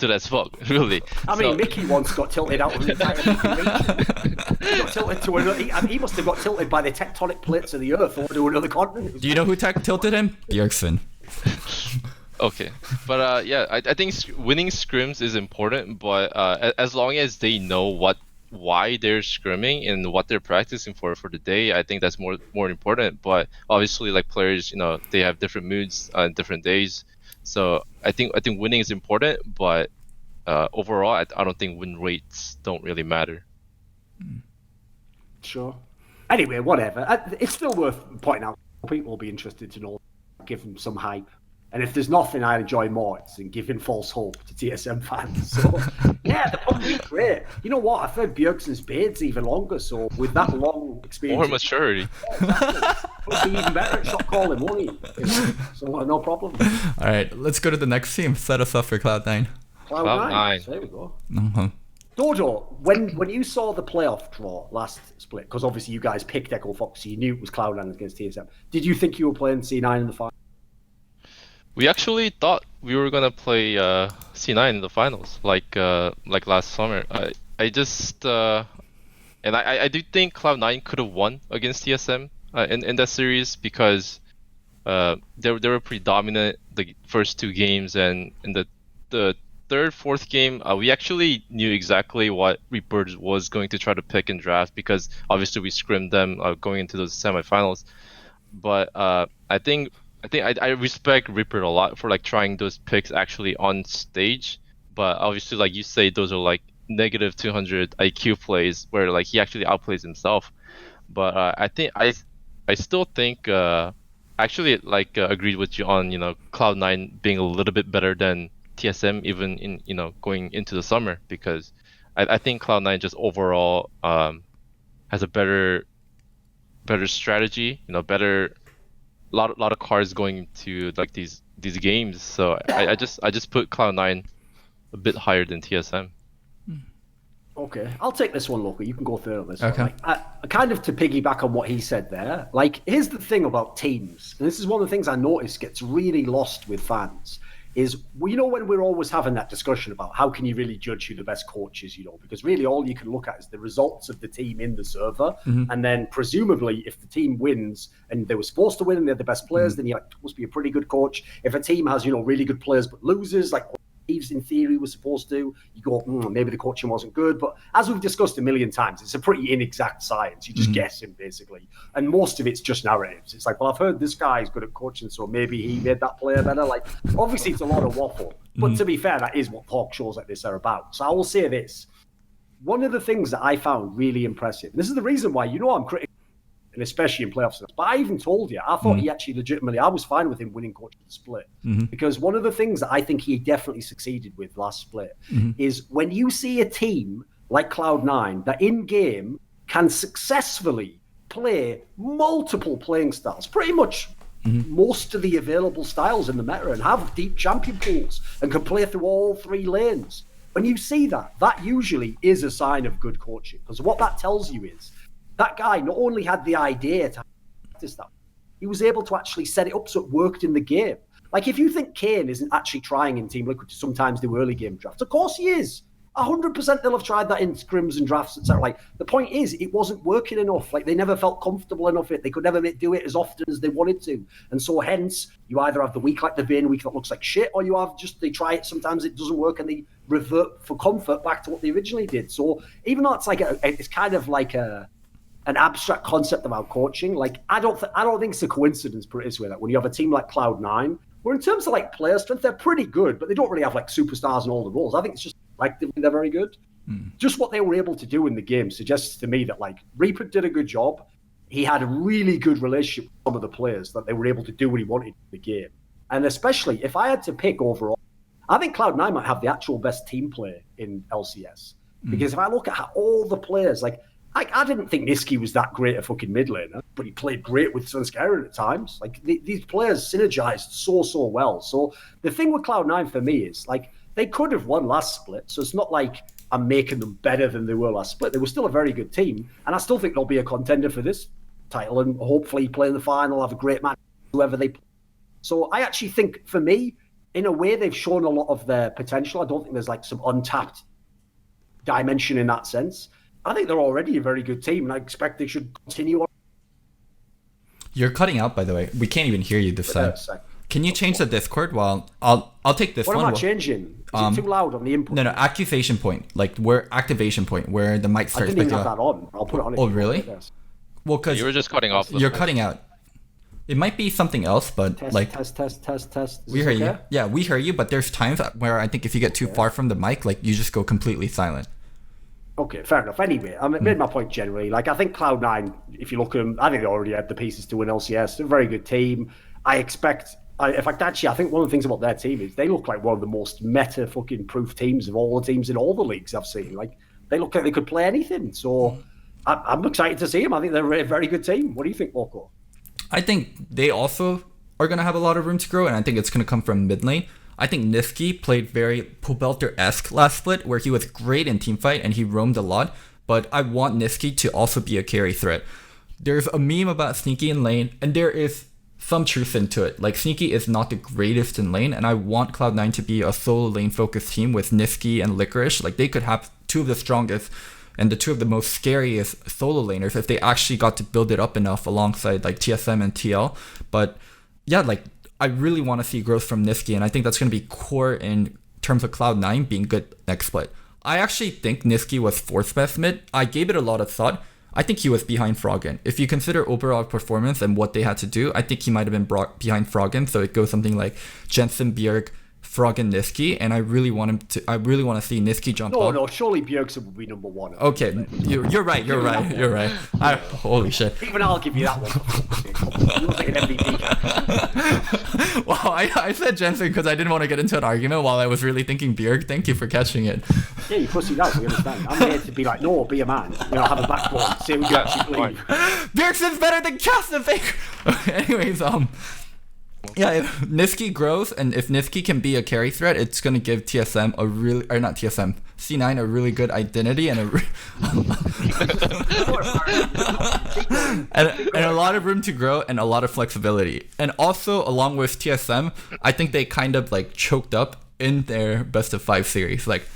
as fuck, really. I mean, Mickey once got tilted out of the entire region. He got tilted to another. He must have got tilted by the tectonic plates of the Earth or to another continent. Do you know who tilted him? Bjergsen. Okay, but I think winning scrims is important, but as long as they know why they're scrimming and what they're practicing for the day, I think that's more important. But obviously, players, they have different moods on different days. So I think winning is important, but overall, I don't think win rates don't really matter. Sure. Anyway, whatever. It's still worth pointing out. People will be interested to know. Give them some hype. And if there's nothing I enjoy more, it's in giving false hope to TSM fans. So, yeah, the pub is great. You know what? I've heard Bjergsen's beard's even longer, so with that long experience... More maturity. It'll be even better at shot calling, won't he? So, no problem. All right, let's go to the next team. Set us up for Cloud9. Cloud9. So there we go. Uh-huh. Dodo, when you saw the playoff draw last split, because obviously you guys picked Echo Fox, so you knew it was Cloud9 against TSM, did you think you were playing C9 in the final? We actually thought we were gonna play C9 in the finals, like last summer. I just and I do think Cloud9 could have won against TSM in that series, because they were pretty dominant the first two games, and in the third, fourth game, we actually knew exactly what Reaper was going to try to pick and draft, because obviously we scrimmed them going into those semifinals. But I think I respect Reaper a lot for trying those picks actually on stage. But obviously, like you say, those are negative 200 IQ plays where he actually outplays himself. But I still think actually like agreed with you on Cloud9 being a little bit better than TSM even in going into the summer, because I think Cloud9 just overall has a better strategy, better lot of cards going to like these games. So I just put Cloud9 a bit higher than TSM. Okay, I'll take this one, Loco. You can go through this okay. one. Kind of to piggyback on what he said there, like, here's the thing about teams, and this is one of the things I notice gets really lost with fans, is, when we're always having that discussion about how can you really judge who the best coach is, because really all you can look at is the results of the team in the server, and then presumably if the team wins and they were supposed to win and they're the best players, then you're like, must be a pretty good coach. If a team has, really good players but loses, like Eves in theory was supposed to, you go, maybe the coaching wasn't good. But as we've discussed a million times, it's a pretty inexact science. You just guessing, basically. And most of it's just narratives. It's like, well, I've heard this guy's good at coaching, so maybe he made that player better. Like, obviously it's a lot of waffle. But to be fair, that is what talk shows like this are about. So I will say this. One of the things that I found really impressive, and this is the reason why, I'm critical, and especially in playoffs. But I even told you, I thought he actually legitimately, I was fine with him winning coach of the split. Because one of the things that I think he definitely succeeded with last split is when you see a team like Cloud9 that in game can successfully play multiple playing styles, pretty much most of the available styles in the meta, and have deep champion pools and can play through all three lanes. When you see that, that usually is a sign of good coaching. Because what that tells you is, that guy not only had the idea to practice that, he was able to actually set it up so it worked in the game. Like, if you think Kane isn't actually trying in Team Liquid to sometimes do early game drafts, of course he is. 100% they'll have tried that in scrims and drafts, etc. Like, the point is, it wasn't working enough. Like, they never felt comfortable enough. They could never do it as often as they wanted to. And so hence, you either have the week like the Vayne week that looks like shit, or you have just, they try it, sometimes it doesn't work, and they revert for comfort back to what they originally did. So even though it's like, it's kind of like an abstract concept about coaching, like, I don't think it's a coincidence, put it this way, that when you have a team like Cloud9, where in terms of like player strength, they're pretty good, but they don't really have like superstars in all the roles. I think it's just collectively they're very good. Just what they were able to do in the game suggests to me that, like, Reaper did a good job. He had a really good relationship with some of the players, that they were able to do what he wanted in the game. And especially if I had to pick overall, I think Cloud9 might have the actual best team play in LCS. Because if I look at how all the players, like, I didn't think Niski was that great a fucking mid laner, but he played great with Svenskeren at times. Like, these players synergized so well. So the thing with Cloud9 for me is, like, they could have won last split. So it's not like I'm making them better than they were last split. They were still a very good team. And I still think they'll be a contender for this title and hopefully play in the final, have a great match, whoever they play. So I actually think, for me, in a way, they've shown a lot of their potential. I don't think there's like some untapped dimension in that sense. I think they're already a very good team, and I expect they should continue on. You're cutting out, by the way. We can't even hear you this time. Can you change the Discord? Well, I'll take this one. What am I changing? Is it too loud on the input? No, accusation point. Like, where activation point, where the mic starts. I didn't even have that on. I'll put it on. Oh, really? Well, because you were just cutting off. You're cutting out. It might be something else, but test. We hear you. Yeah, we hear you, but there's times where I think if you get too far from the mic, like, you just go completely silent. Okay, fair enough. Anyway, I made my point generally. Like, I think Cloud9, if you look at them, I think they already had the pieces to win LCS. They're a very good team. I think one of the things about their team is they look like one of the most meta fucking proof teams of all the teams in all the leagues I've seen. Like, they look like they could play anything. So I'm excited to see them. I think they're a very good team. What do you think, Loco? I think they also are going to have a lot of room to grow, and I think it's going to come from mid lane. I think Niski played very Pobelter-esque last split, where he was great in teamfight and he roamed a lot, but I want Niski to also be a carry threat. There's a meme about Sneaky in lane, and there is some truth into it. Like, Sneaky is not the greatest in lane, and I want Cloud9 to be a solo lane-focused team with Niski and Licorice. Like, they could have two of the strongest and the two of the most scariest solo laners if they actually got to build it up enough alongside, like, TSM and TL. But, yeah, like, I really want to see growth from Niski, and I think that's going to be core in terms of Cloud9 being good next split. I actually think Niski was 4th best mid. I gave it a lot of thought. I think he was behind Froggen. If you consider overall performance and what they had to do, I think he might have been brought behind Froggen, so it goes something like Jensen, Bjerg, Frog and Niski, and I really want him to. I really want to see Niski jump up. No, surely Bjergsen would be number one. Okay, you're right. You're right. Holy shit. Even I'll give you that one. You look like an MVP. Wow, I said Jensen because I didn't want to get into an argument while I was really thinking Bjerg. Thank you for catching it. Yeah, you pussied out. We understand. I'm here to be like, no, be a man. Have a backbone. See who you actually believe. Bjergsen's better than Kassenbeck. Anyways, yeah, if Niski grows and if Niski can be a carry threat, it's gonna give TSM a really, or not TSM, C9 a really good identity and and a lot of room to grow and a lot of flexibility. And also, along with TSM, I think they kind of like choked up in their best of 5 series. Like,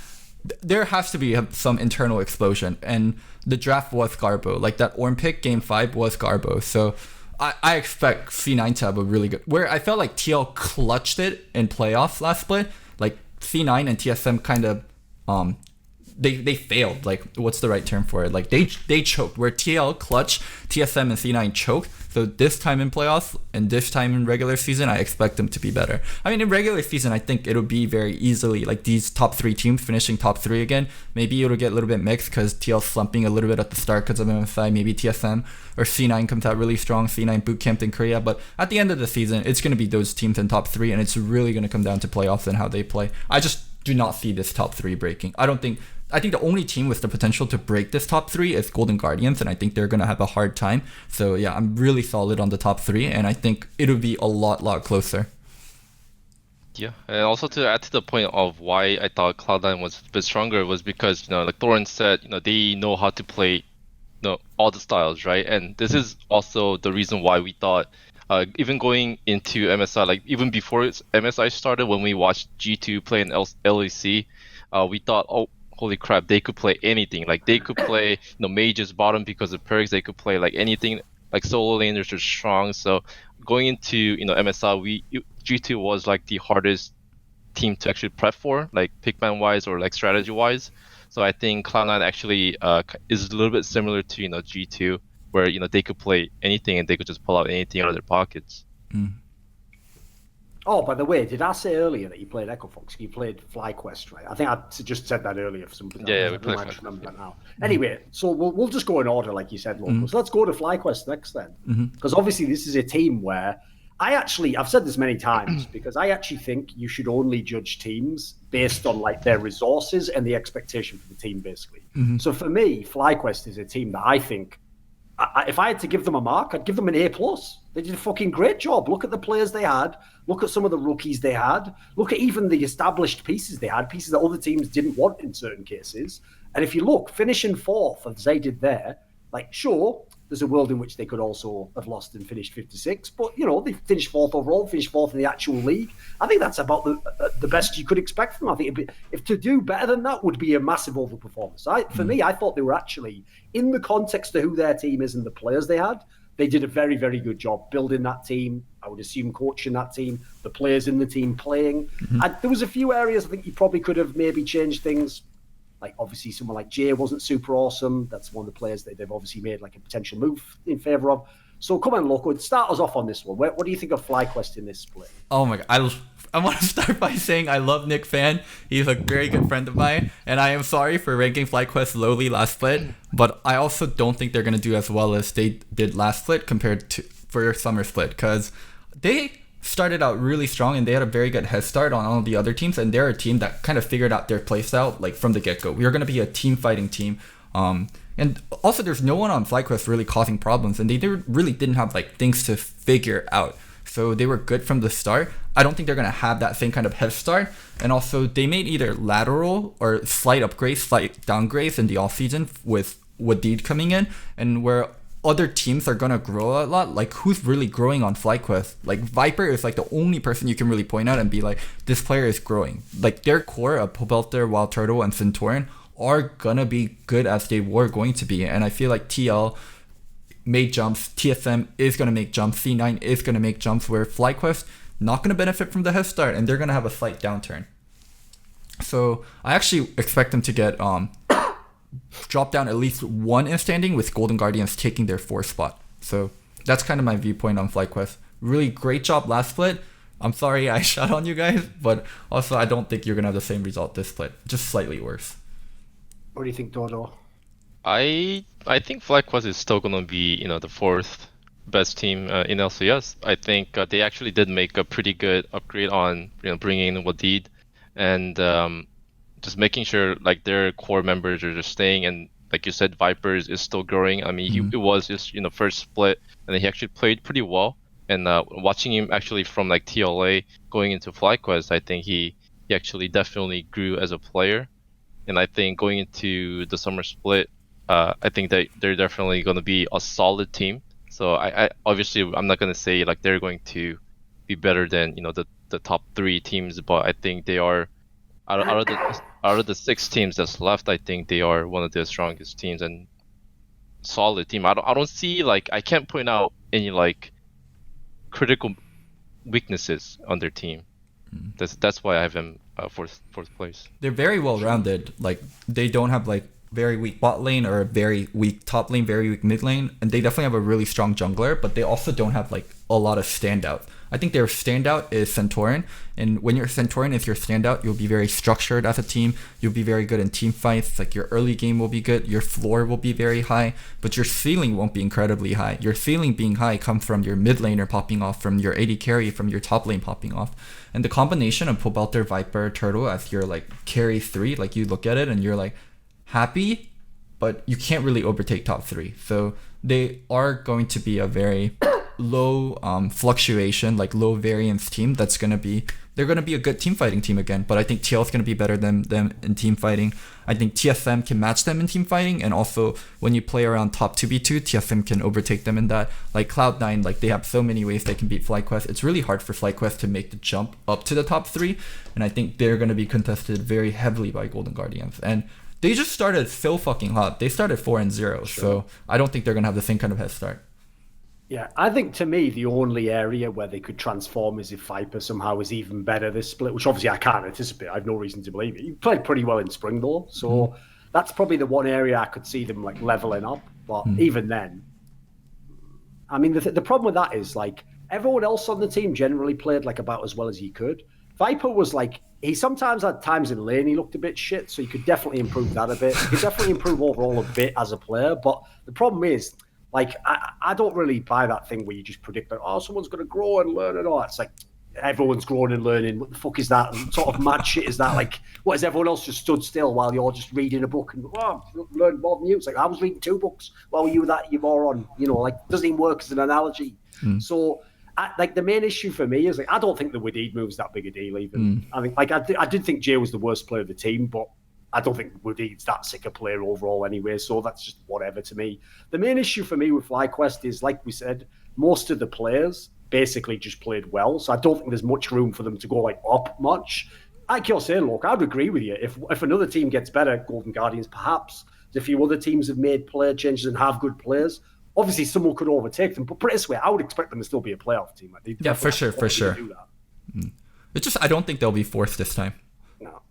there has to be some internal explosion, and the draft was Garbo. Like, that Orm pick game 5 was Garbo. So I expect C9 to have a really good, where I felt like TL clutched it in playoffs last split. Like, C9 and TSM kind of they failed. Like, what's the right term for it? Like, they choked. Where TL clutched, TSM and C9 choked. So this time in playoffs and this time in regular season, I expect them to be better. I mean, in regular season, I think it'll be very easily like these top 3 teams finishing top 3 again. Maybe it'll get a little bit mixed because TL slumping a little bit at the start because of MSI. Maybe TSM or C9 comes out really strong. C9 bootcamped in Korea. But at the end of the season, it's going to be those teams in top 3, and it's really going to come down to playoffs and how they play. I just do not see this top 3 breaking. I think the only team with the potential to break this top 3 is Golden Guardians, and I think they're going to have a hard time. So yeah, I'm really solid on the top 3, and I think it'll be a lot closer. Yeah, and also to add to the point of why I thought Cloud9 was a bit stronger was because, like Thorin said, they know how to play, all the styles, right? And this is also the reason why we thought, even going into MSI, like even before MSI started, when we watched G2 play in LEC, we thought, oh, holy crap, they could play anything. Like, they could play, mages bottom because of perks. They could play like anything. Like, solo laners are strong. So going into MSI, G2 was like the hardest team to actually prep for, like pickman wise or like strategy wise. So I think Cloud9 actually is a little bit similar to G2, where they could play anything and they could just pull out anything out of their pockets. Mm. Oh, by the way, did I say earlier that you played Echo Fox? You played FlyQuest, right? I think I just said that earlier for something. Yeah, we played FlyQuest. I just remember that now. Anyway, so we'll just go in order, like you said, Loco. So let's go to FlyQuest next then. Because obviously this is a team where I've said this many times, because I actually think you should only judge teams based on like their resources and the expectation for the team, basically. So for me, FlyQuest is a team that I think, if I had to give them a mark, I'd give them an A+. They did a fucking great job. Look at the players they had. Look at some of the rookies they had. Look at even the established pieces they had, pieces that other teams didn't want in certain cases. And if you look, finishing 4th, as they did there, like, sure, there's a world in which they could also have lost and finished 56, but, they finished 4th overall, finished 4th in the actual league. I think that's about the best you could expect from them. I think if to do better than that would be a massive overperformance. For me, I thought they were actually, in the context of who their team is and the players they had, they did a very, very good job building that team. I would assume coaching that team, the players in the team playing. And there was a few areas I think you probably could have maybe changed things. Like, obviously, someone like Jay wasn't super awesome. That's one of the players that they've obviously made like a potential move in favor of. So come on, Loco, start us off on this one. What do you think of FlyQuest in this split? Oh my god, I want to start by saying I love Nick Fan. He's a very good friend of mine, and I am sorry for ranking FlyQuest lowly last split, but I also don't think they're going to do as well as they did last split compared to for Summer Split, because they started out really strong and they had a very good head start on all the other teams, and they're a team that kind of figured out their playstyle like from the get-go. We are going to be a team fighting team. And also there's no one on FlyQuest really causing problems, and they really didn't have like things to figure out. So they were good from the start. I don't think they're going to have that same kind of head start. And also they made either lateral or slight upgrades, slight downgrades in the offseason with Wadid coming in, and where other teams are going to grow a lot. Like, who's really growing on FlyQuest? Like, Viper is like the only person you can really point out and be like, this player is growing. Like, their core of Pobelter, Wild Turtle, and Centauran are going to be good as they were going to be. And I feel like TL made jumps, TSM is going to make jumps, C9 is going to make jumps, where FlyQuest not going to benefit from the head start, and they're going to have a slight downturn. So I actually expect them to get drop down at least one in standing, with Golden Guardians taking their 4th spot. So that's kind of my viewpoint on FlyQuest. Really great job last split. I'm sorry I shot on you guys, but also I don't think you're gonna have the same result this split. Just slightly worse. What do you think, Dodo? I think FlyQuest is still gonna be the fourth best team in LCS. I think they actually did make a pretty good upgrade on bringing in Wadid and just making sure like their core members are just staying, and like you said, Vipers is still growing. I mean, it was his first split, and he actually played pretty well. And watching him actually from like TLA going into FlyQuest, I think he actually definitely grew as a player. And I think going into the summer split, I think that they're definitely going to be a solid team. So I obviously I'm not going to say like they're going to be better than the top 3 teams, but I think they are out of the 6 teams that's left. I think they are one of the strongest teams and solid team. I don't see I can't point out any critical weaknesses on their team. That's why I have them fourth place. They're very well rounded. Like they don't have very weak bot lane or a very weak top lane, very weak mid lane, and they definitely have a really strong jungler, but they also don't have a lot of standout. I think their standout is Centauran, and when your Centauran is your standout, you'll be very structured as a team. You'll be very good in team fights. Like your early game will be good, your floor will be very high, but your ceiling won't be incredibly high. Your ceiling being high comes from your mid laner popping off, from your AD carry, from your top lane popping off. And the combination of Pobelter, Viper, Turtle as your carry 3, you look at it and you're happy, but you can't really overtake top 3. So they are going to be a very low fluctuation, low variance team. They're going to be a good team fighting team again, but I think TL is going to be better than them in team fighting. I think TSM can match them in team fighting, and also when you play around top 2v2, TSM can overtake them in that. Cloud9, they have so many ways they can beat FlyQuest. It's really hard for FlyQuest to make the jump up to the top 3, and I think they're going to be contested very heavily by Golden Guardians. And they just started so fucking hot. They started 4-0, sure. So I don't think they're going to have the same kind of head start. Yeah, I think to me, the only area where they could transform is if Viper somehow is even better this split, which obviously I can't anticipate. I have no reason to believe it. You played pretty well in spring though, so that's probably the one area I could see them leveling up. But even then, I mean, the problem with that is everyone else on the team generally played about as well as he could. Viper was he sometimes had times in lane he looked a bit shit, so you could definitely improve that a bit. You could definitely improve overall a bit as a player, but the problem is, I don't really buy that thing where you just predict that, someone's going to grow and learn and all. It's everyone's growing and learning. What the fuck is that? What sort of mad shit is that? What is everyone else just stood still while you're just reading a book and learn more than you? It's I was reading 2 books while you were that, you moron. Doesn't even work as an analogy. So the main issue for me is I don't think the Wadid move's that big a deal even. I think I did think Jay was the worst player of the team, but I don't think Wadid's that sick a player overall anyway, so that's just whatever to me. The main issue for me with FlyQuest is, like we said, most of the players basically just played well, so I don't think there's much room for them to go up much. Like you're saying, look, I'd agree with you. If another team gets better, Golden Guardians perhaps, if a few other teams have made player changes and have good players, obviously someone could overtake them, but put it this way, I would expect them to still be a playoff team. Yeah, for sure. It's just I don't think they'll be fourth this time. No.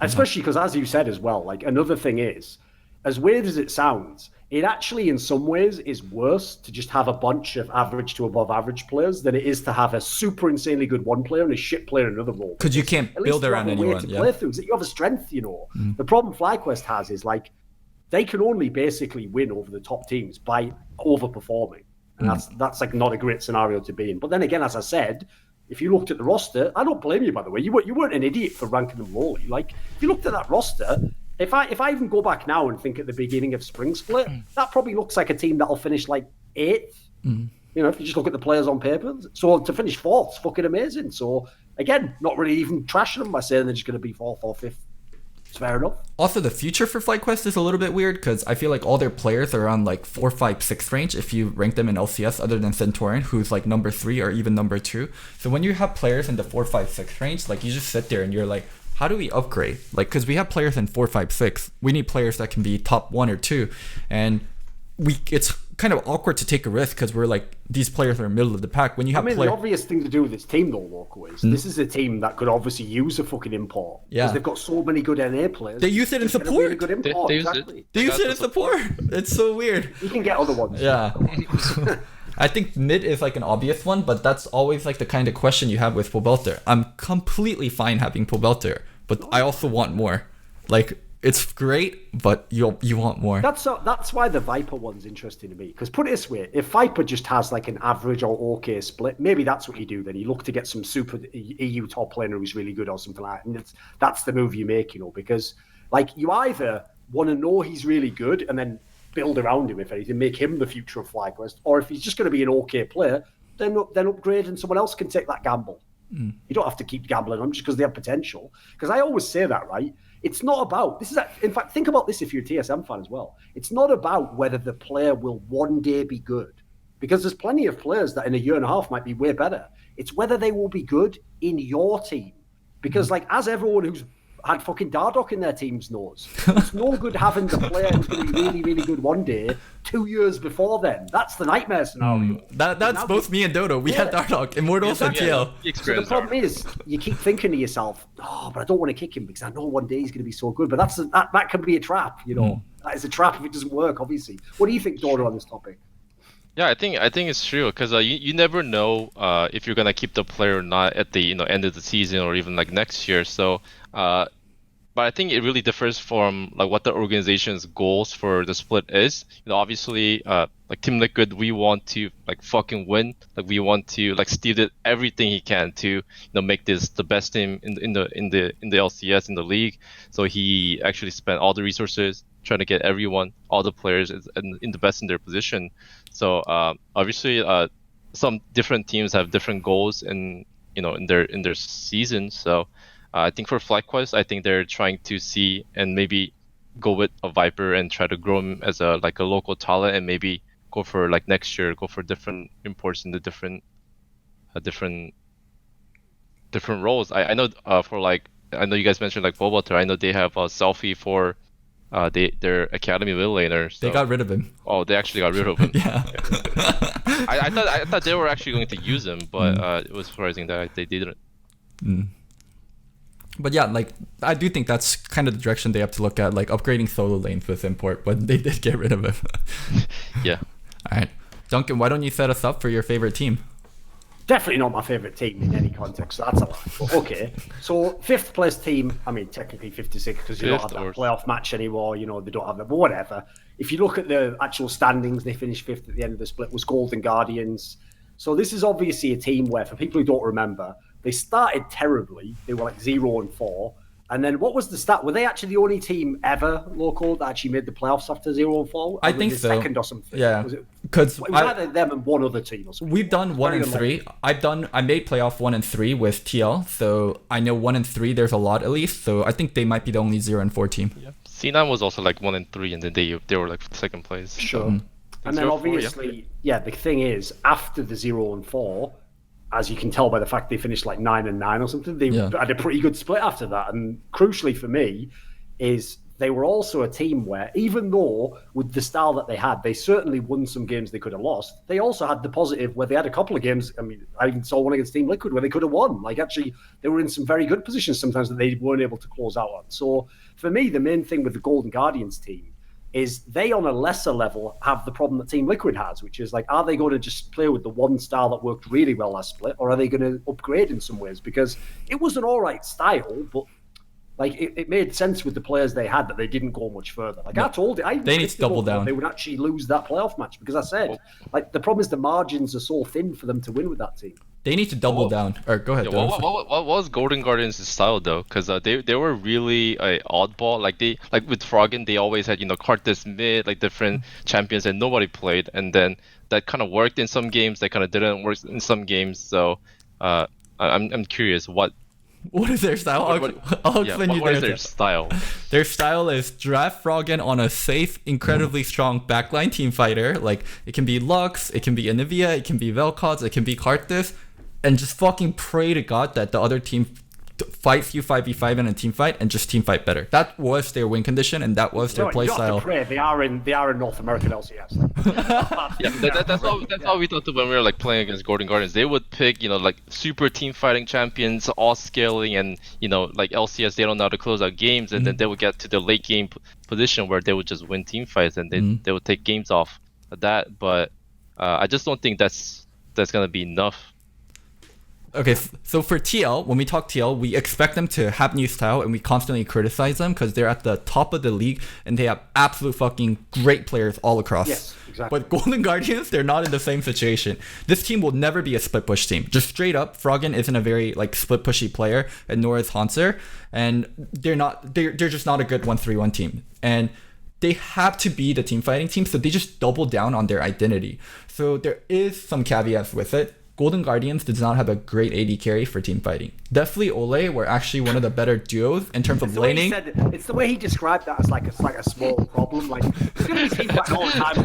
Especially because, as you said as well, another thing is, as weird as it sounds, it actually in some ways is worse to just have a bunch of average to above average players than it is to have a super insanely good one player and a shit player in another role. Because you can't build around anyone. Play through. You have a strength, The problem FlyQuest has is they can only basically win over the top teams by overperforming. And that's not a great scenario to be in. But then again, as I said, if you looked at the roster, I don't blame you, by the way. You weren't an idiot for ranking them lowly. If you looked at that roster, if I even go back now and think at the beginning of Spring Split, that probably looks like a team that'll finish 8th. If you just look at the players on paper. So to finish 4th is fucking amazing. So again, not really even trashing them by saying they're just going to be 4th or 5th. It's fair enough. Also, the future for FlyQuest is a little bit weird because I feel all their players are on 4, 5, 6 range if you rank them in LCS, other than Centauran, who's number 3 or even number 2. So when you have players in the 4, 5, 6 range, you just sit there and you're how do we upgrade? Because we have players in 4, 5, 6. We need players that can be top 1 or 2, and it's kind of awkward to take a risk because we're these players are middle of the pack. When you have the obvious thing to do with this team though, Loco, is this is a team that could obviously use a fucking import. Yeah. Because they've got so many good NA players. They use it in support. Really good import. They exactly. They use it in support. It's so weird. You can get other ones. Yeah. I think mid is like an obvious one, but that's always like the kind of question you have with Pobelter. I'm completely fine having Pobelter, but I also want more. Like, it's great, but you want more. That's why the Viper one's interesting to me. Because put it this way, if Viper just has like an average or okay split, maybe that's what you do then. You look to get some super EU top laner who's really good or something like that. And that's the move you make, because like you either want to know he's really good and then build around him, if anything, make him the future of FlyQuest, or if he's just going to be an okay player, then upgrade and someone else can take that gamble. You don't have to keep gambling on them just because they have potential. Because I always say that, right? It's not about in fact, think about this if you're a TSM fan as well. It's not about whether the player will one day be good, because there's plenty of players that in a year and a half might be way better. It's whether they will be good in your team. Because like, as everyone who's had fucking Dardock in their teams knows, it's no good having the player who's going to be really, really good one day 2 years before then. That's the nightmare scenario. That's both me and Dodo. We had Dardock, Immortals, and TL. So the problem is, you keep thinking to yourself, but I don't want to kick him because I know one day he's going to be so good. But that can be a trap, That is a trap if it doesn't work, obviously. What do you think, Dodo, on this topic? Yeah, I think it's true because you never know if you're gonna keep the player or not at the end of the season or even like next year. So, but I think it really differs from like what the organization's goals for the split is. Obviously, like Team Liquid, we want to like fucking win. Like we want to like steal everything he can to make this the best team in the LCS in the league. So he actually spent all the resources trying to get all the players in the best in their position. So obviously, some different teams have different goals in their season. So I think for FlyQuest, I think they're trying to see and maybe go with a Viper and try to grow him as a local talent, and maybe go for like next year, go for different imports in the different roles. I know I know you guys mentioned like Boboter. I know they have a Selfie for their academy middle laner. So. They got rid of him. Oh, they actually got rid of him. Yeah. I thought they were actually going to use him, but it was surprising that they didn't. But yeah, like I do think that's kind of the direction they have to look at, like upgrading solo lanes with import, but they did get rid of him. Yeah. All right, Duncan, why don't you set us up for your favorite team? Definitely not my favorite team in any context, so that's a lie. But okay, so 5th place team, I mean technically 56 because you don't have that playoff match anymore, they don't have that, but whatever. If you look at the actual standings, they finished 5th at the end of the split, was Golden Guardians. So this is obviously a team where, for people who don't remember, they started terribly. They were like 0-4. And then what was the stat? Were they actually the only team ever, Loco, that actually made the playoffs after 0-4? I think so. Second or something. Yeah. Because it was either them and one other team or something. We've done 1 and 3. I made playoff 1 and 3 with TL, so I know 1 and 3 there's a lot at least. So I think they might be the only 0-4 team. Yeah. C9 was also like 1 and 3, and then they were like 2nd place. Sure. And then obviously, the thing is, after the 0-4, as you can tell by the fact they finished like 9-9 or something, they had a pretty good split after that. And crucially for me is they were also a team where, even though with the style that they had, they certainly won some games they could have lost. They also had the positive where they had a couple of games. I mean, I even saw one against Team Liquid where they could have won. Like actually, they were in some very good positions sometimes that they weren't able to close out on. So for me, the main thing with the Golden Guardians team is they on a lesser level have the problem that Team Liquid has, which is like, are they going to just play with the one style that worked really well last split, or are they going to upgrade in some ways? Because it was an all right style, but like it made sense with the players they had that they didn't go much further. Like I told you, they need to double down. They would actually lose that playoff match because I said, like the problem is the margins are so thin for them to win with that team. They need to double down. Or go ahead. Yeah, what was Golden Guardians' style though? Because they were really oddball. Like with Froggen, they always had Karthus mid, like different champions, and nobody played. And then that kind of worked in some games. That kind of didn't work in some games. So I'm curious what is their style? I'll explain you. What is their style? Their style is draft Froggen on a safe, incredibly strong backline team fighter. Like it can be Lux, it can be Anivia, it can be Vel'Koz, it can be Karthus. And just fucking pray to God that the other team fights you 5v5 in a team fight and just team fight better. That was their win condition and that was their play style. To pray. They are in North American LCS. That's all we thought when we were like playing against Golden Guardians. They would pick like super team fighting champions, all scaling, and like LCS they don't know how to close out games, and then they would get to the late game position where they would just win team fights and they would take games off of that. But I just don't think that's gonna be enough. Okay, so for TL, when we talk TL, we expect them to have new style, and we constantly criticize them because they're at the top of the league and they have absolute fucking great players all across. Yes, exactly. But Golden Guardians, they're not in the same situation. This team will never be a split push team. Just straight up, Froggen isn't a very like split pushy player, and nor is Hanser, and they're just not a good 1-3-1 team. And they have to be the team fighting team, so they just double down on their identity. So there is some caveats with it. Golden Guardians does not have a great AD carry for team fighting. Definitely Ole were actually one of the better duos in terms of laning. It's the way he described that as like a small problem. Like it's going to be team fighting all the time.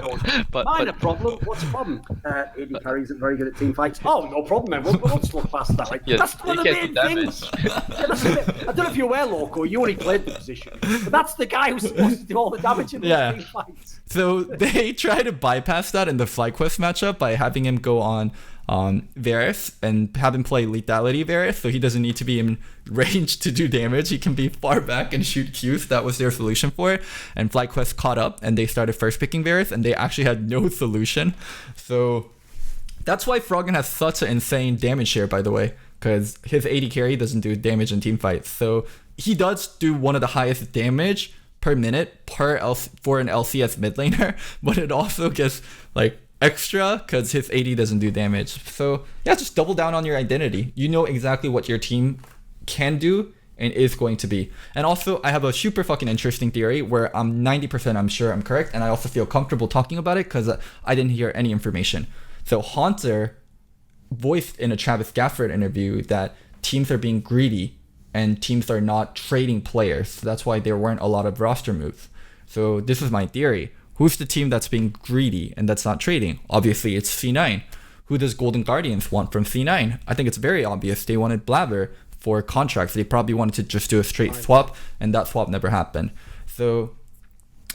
Going, minor problem. What's the problem? AD carry isn't very good at team fights. Oh, no problem, man. We'll just look past that. Like that's one of the main things. I don't know if you're aware, Loco. You only played the position, but that's the guy who's supposed to do all the damage in the team fights. So they try to bypass that in the FlyQuest matchup by having him go on Varus and have him play lethality Varus, so he doesn't need to be in range to do damage. He can be far back and shoot Qs. That was their solution for it. And FlyQuest caught up and they started first picking Varus, and they actually had no solution. So that's why Froggen has such an insane damage share, by the way, because his AD carry doesn't do damage in team fights. So he does do one of the highest damage per minute for an LCS mid laner, but it also gets like extra because his AD doesn't do damage. So yeah, just double down on your identity. You know exactly what your team can do and is going to be. And also, I have a super fucking interesting theory where I'm 90% I'm sure I'm correct, and I also feel comfortable talking about it because I didn't hear any information. So Haunter voiced in a Travis Gafford interview that teams are being greedy and teams are not trading players. So that's why there weren't a lot of roster moves. So this is my theory. Who's the team that's being greedy and that's not trading? Obviously, it's C9. Who does Golden Guardians want from C9? I think it's very obvious. They wanted Blabber for contracts. They probably wanted to just do a straight swap, and that swap never happened. So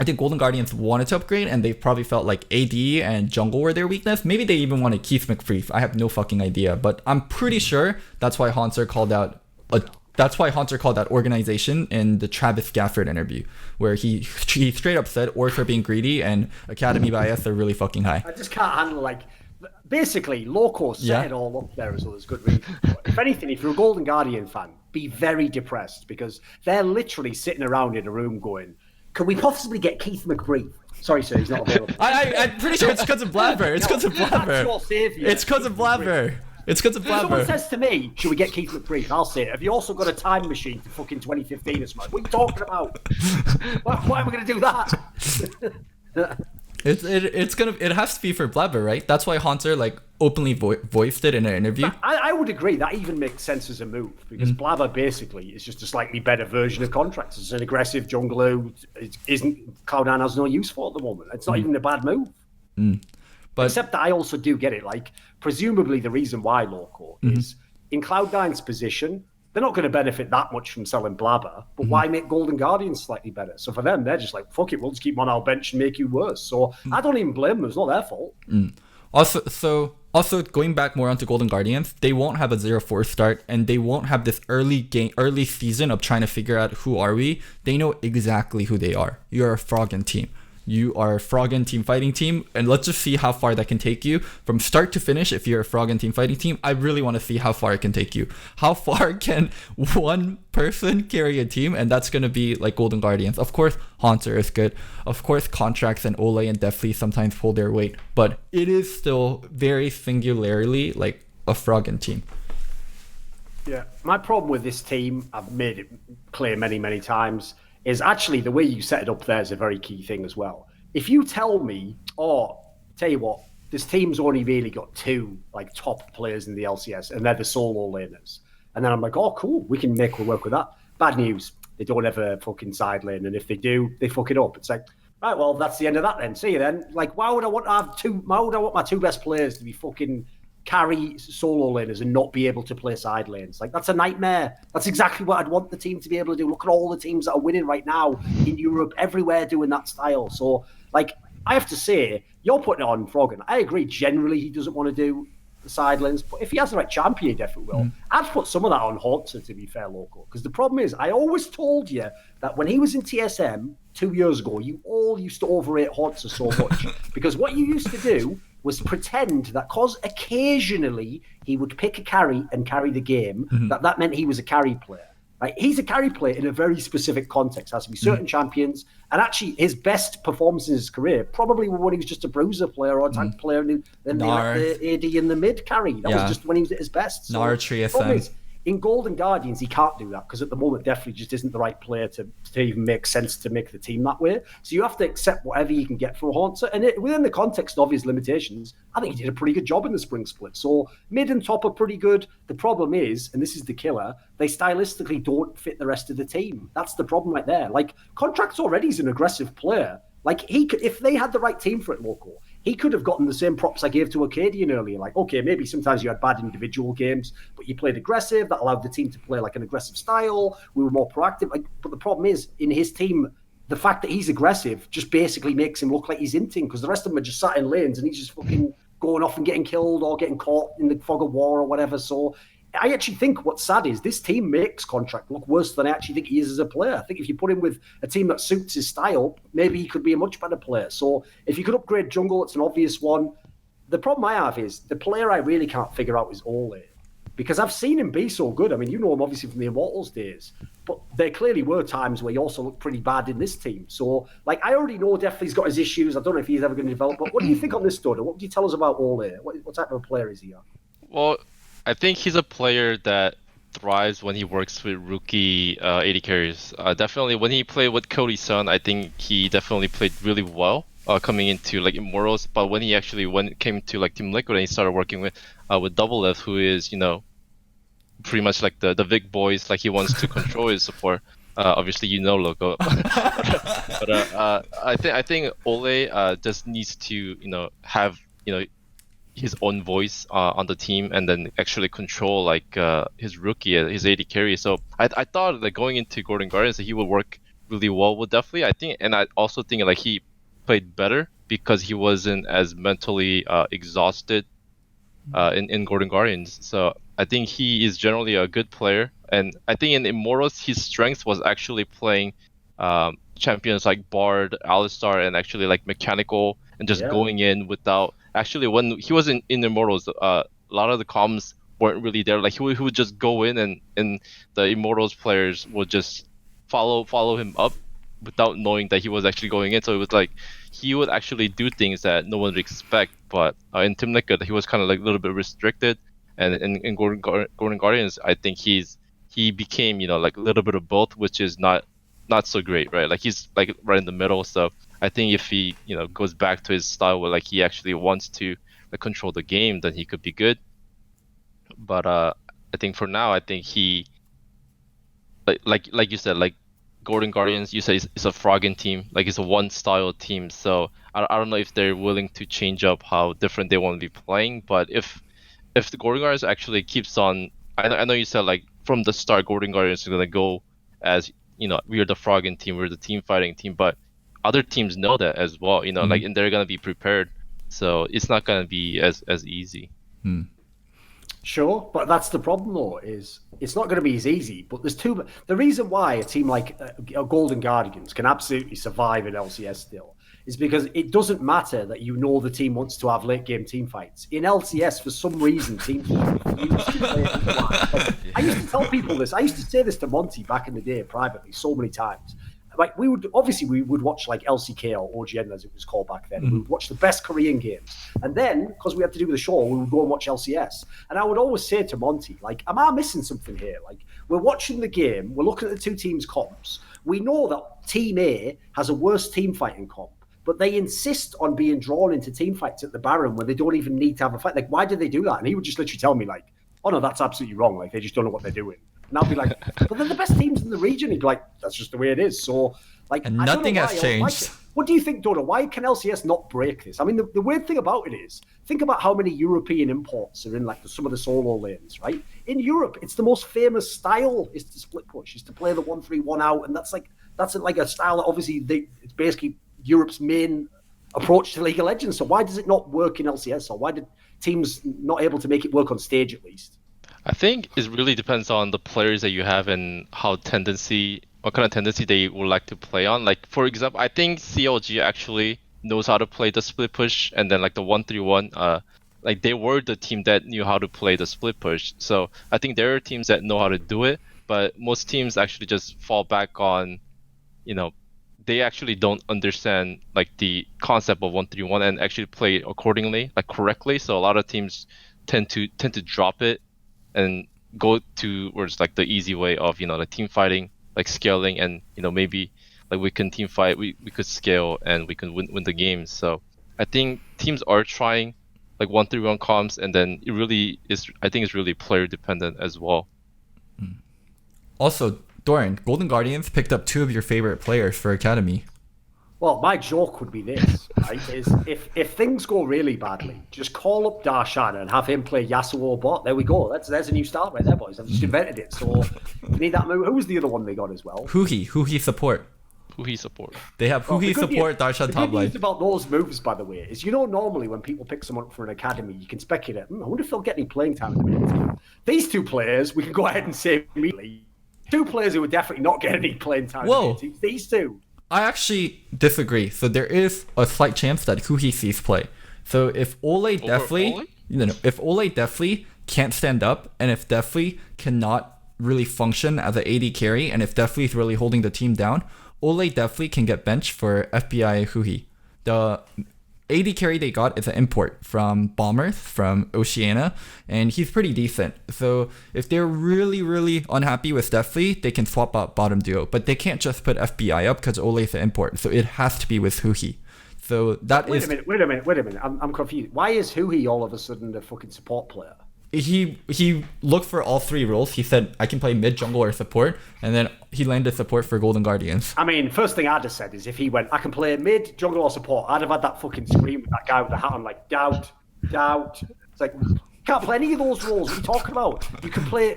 I think Golden Guardians wanted to upgrade, and they probably felt like AD and jungle were their weakness. Maybe they even wanted Keith McBrief. I have no fucking idea, but I'm pretty sure that's why Hanser called out that organization in the Travis Gafford interview, where he straight up said orcs are being greedy and academy bias are really fucking high. I just can't handle, like, basically, Loco set it all up there as well as good reason. If anything, if you're a Golden Guardian fan, be very depressed because they're literally sitting around in a room going, can we possibly get Keith McBrief? Sorry, sir, he's not available. I'm pretty sure it's because of Blabber. It's because of Blabber. It's because of Blabber. It's because of Blabber. If someone says to me, should we get Keith McBrief? I'll say it. Have you also got a time machine to fucking 2015 or something? What are you talking about? Why am I going to do that? It has to be for Blabber, right? That's why Haunter like openly voiced it in an interview. I would agree. That even makes sense as a move because Blabber basically is just a slightly better version of Contracts. It's an aggressive jungler who Cloud9 has no use for at the moment. It's not even a bad move. But except that I also do get it. Like, presumably the reason why Loco is in Cloud9's position, they're not going to benefit that much from selling Blabber, but why make Golden Guardians slightly better? So for them, they're just like, fuck it, we'll just keep them on our bench and make you worse. So I don't even blame them. It's not their fault. Also, going back more onto Golden Guardians, they won't have a 0-4 start, and they won't have this early season of trying to figure out who are we. They know exactly who they are. You're a Froggen team. You are a Froggen team fighting team, and let's just see how far that can take you from start to finish. If you're a Froggen team fighting team, I really want to see how far it can take you. How far can one person carry a team? And that's going to be like Golden Guardians. Of course, Haunter is good. Of course, Contracts and Ole and Deathly sometimes pull their weight, but it is still very singularly like a Froggen team. Yeah, my problem with this team, I've made it clear many, many times, is actually the way you set it up there is a very key thing as well. If you tell me, tell you what, this team's only really got two like top players in the LCS and they're the solo laners. And then I'm like, oh, cool, we can make work with that. Bad news, they don't have a fucking side lane. And if they do, they fuck it up. It's like, right, well, that's the end of that then. See you then. Like, why would I want my two best players to be fucking carry solo laners and not be able to play side lanes? Like, that's a nightmare. That's exactly what I'd want the team to be able to do. Look at all the teams that are winning right now in Europe, everywhere doing that style. So, like, I have to say, you're putting it on Froggen. I agree, generally he doesn't want to do the side lanes, but if he has the right champion, he definitely will. I'd put some of that on Haunter, to be fair, Loco, because the problem is, I always told you that when he was in TSM 2 years ago, you all used to overrate Haunter so much, because what you used to do was pretend that because occasionally he would pick a carry and carry the game, that meant he was a carry player. Right? He's a carry player in a very specific context. There has to be certain champions. And actually, his best performances in his career probably were when he was just a bruiser player or a tank player, and then the AD in the mid carry. That was just when he was at his best. So the problem is, in Golden Guardians, he can't do that because at the moment, definitely just isn't the right player to even make sense to make the team that way. So you have to accept whatever you can get from Haunter. And within the context of his limitations, I think he did a pretty good job in the spring split. So mid and top are pretty good. The problem is, and this is the killer, they stylistically don't fit the rest of the team. That's the problem right there. Like, Contract's already is an aggressive player. Like, he could, if they had the right team for it, Loco, he could have gotten the same props I gave to Arcadian earlier. Like, okay, maybe sometimes you had bad individual games, but you played aggressive. That allowed the team to play like an aggressive style. We were more proactive. Like, but the problem is, in his team, the fact that he's aggressive just basically makes him look like he's inting, because the rest of them are just sat in lanes and he's just fucking going off and getting killed or getting caught in the fog of war or whatever. So I actually think what's sad is this team makes Contract look worse than I actually think he is as a player. I think if you put him with a team that suits his style, maybe he could be a much better player. So if you could upgrade jungle, it's an obvious one. The problem I have is the player I really can't figure out is Ole, because I've seen him be so good. I mean, you know him obviously from the Immortals days, but there clearly were times where he also looked pretty bad in this team. So, like, I already know definitely he's got his issues. I don't know if he's ever going to develop, but what do you think on this, Dodo? What would you tell us about Ole? What type of a player is he? Well, I think he's a player that thrives when he works with rookie AD carries. Definitely when he played with Cody Sun, I think he definitely played really well coming into like Immortals. But when it came to like Team Liquid and he started working with Double F, who is, you know, pretty much like the big boys, like he wants to control his support. Obviously, you know Loco. But I think Ole just needs to, you know, have, you know, his own voice on the team, and then actually control like his rookie, his AD carry. So I thought like going into Golden Guardians that he would work really well with definitely. I think, and I also think like he played better because he wasn't as mentally exhausted in Golden Guardians. So I think he is generally a good player, and I think in Immortals his strength was actually playing champions like Bard, Alistar, and actually like Mechanical, and just going in without. Actually, when he was in Immortals, a lot of the comms weren't really there. Like he would just go in, and the Immortals players would just follow him up without knowing that he was actually going in. So it was like he would actually do things that no one would expect. But in Team Liquid, he was kind of like a little bit restricted. And in Golden Guardians, I think he became, you know, like a little bit of both, which is not so great, right? Like he's like right in the middle. So I think if he, you know, goes back to his style where like he actually wants to like, control the game, then he could be good. But I think for now, I think he like you said, like Golden Guardians, you say it's a frogging team, like it's a one style team. So I don't know if they're willing to change up how different they want to be playing. But if the Golden Guardians actually keeps on, I know you said like from the start Golden Guardians is gonna go as, you know, we are the frogging team, we're the team fighting team, but other teams know that as well, you know, like, and they're gonna be prepared, so it's not gonna be as easy. Sure, but that's the problem though, is it's not going to be as easy. But there's the reason why a team like Golden Guardians can absolutely survive in LCS still is because it doesn't matter that you know the team wants to have late game team fights. In LCS, for some reason, teams refuse to play it. Like, I used to tell people this. I used to say this to Monty back in the day privately so many times. Like we would watch like LCK or OGN as it was called back then. We would watch the best Korean games, and then because we had to do the show, we would go and watch LCS. And I would always say to Monty, like, "Am I missing something here? Like, we're watching the game, we're looking at the two teams' comps. We know that Team A has a worse team fighting comp, but they insist on being drawn into team fights at the Baron when they don't even need to have a fight. Like, why do they do that?" And he would just literally tell me, like, "Oh no, that's absolutely wrong. Like, they just don't know what they're doing." And I'll be like, "But they're the best teams in the region." He'd be like, "That's just the way it is." So, like, and nothing has changed. What do you think, Dodo? Why can LCS not break this? I mean, the weird thing about it is, think about how many European imports are in like some of the solo lanes, right? In Europe, it's the most famous style is to split push, is to play the 1-3-1 out, and that's like a style that obviously it's basically Europe's main approach to League of Legends. So why does it not work in LCS? Or why did teams not able to make it work on stage at least? I think it really depends on the players that you have and what kind of tendency they would like to play on. Like, for example, I think CLG actually knows how to play the split push, and then like the 1-3-1, like they were the team that knew how to play the split push. So I think there are teams that know how to do it, but most teams actually just fall back on, they actually don't understand like the concept of 1-3-1 and actually play it accordingly, like correctly. So a lot of teams tend to drop it and go towards like the easy way of the team fighting, like scaling, and maybe like we can team fight, we could scale and we can win the games. So I think teams are trying like 1-3-1 comps, and then it really is, I think it's really player dependent as well. Also, Doran, Golden Guardians picked up 2 of your favorite players for Academy. Well, my joke would be this, right? Is if things go really badly, just call up Darshan and have him play Yasuo bot. There we go. There's a new start right there, boys. I've just invented it. So you need that move. Who was the other one they got as well? Huhi support. Huhi support. They have Huhi support, Darshan top lane. The good news about those moves, by the way, is normally when people pick someone up for an academy, you can speculate, I wonder if they'll get any playing time in the main team. These 2 players, we can go ahead and say immediately, 2 players who would definitely not get any playing time in the main team. These 2. I actually disagree. So there is a slight chance that Huhi sees play. So if Ole definitely, if Ole definitely can't stand up, and if definitely cannot really function as an AD carry, and if definitely is really holding the team down, Ole definitely can get benched for FBI Huhi. The AD carry they got is an import from Bombers, from Oceania, and he's pretty decent. So if they're really, really unhappy with Deathly, they can swap out bottom duo. But they can't just put FBI up because Ole is an import. So it has to be with Huhi. So that Wait a minute. I'm confused. Why is Huhi all of a sudden a fucking support player? He looked for all 3 roles. He said, I can play mid, jungle, or support. And then he landed support for Golden Guardians. I mean, first thing I'd have said is if he went, I can play mid, jungle, or support, I'd have had that fucking scream with that guy with the hat on, like, doubt. It's like, you can't play any of those roles. What are you talking about? You could play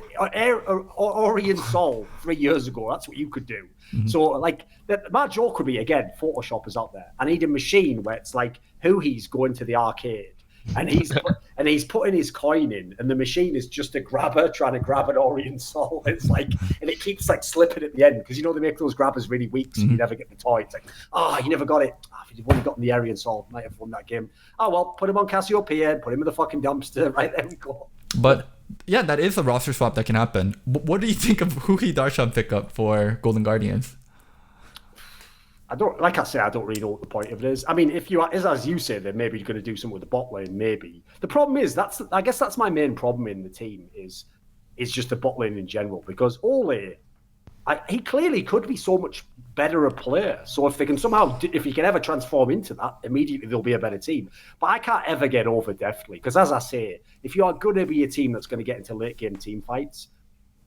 Ori and Sol 3 years ago. That's what you could do. Mm-hmm. So, like, my joke would be, again, Photoshoppers out there. I need a machine where it's like, Huhi's going to the arcade. And he's putting his coin in, and the machine is just a grabber trying to grab an Orient Soul. It's like, and it keeps like slipping at the end because they make those grabbers really weak, so you never get the toy. It's like, you never got it. If you'd only gotten the Orient Soul, might have won that game. Oh well, put him on Cassiopeia, put him in the fucking dumpster. Right, there we go. But yeah, that is a roster swap that can happen. What do you think of Huhi Darshan pickup for Golden Guardians? I don't really know what the point of it is. I mean, if you as you say, then maybe you're going to do something with the bot lane. Maybe the problem is I guess that's my main problem in the team is just the bot lane in general, because Ole, he clearly could be so much better a player. So if he can ever transform into that, immediately they'll be a better team. But I can't ever get over Deathly, because as I say, if you are going to be a team that's going to get into late game team fights,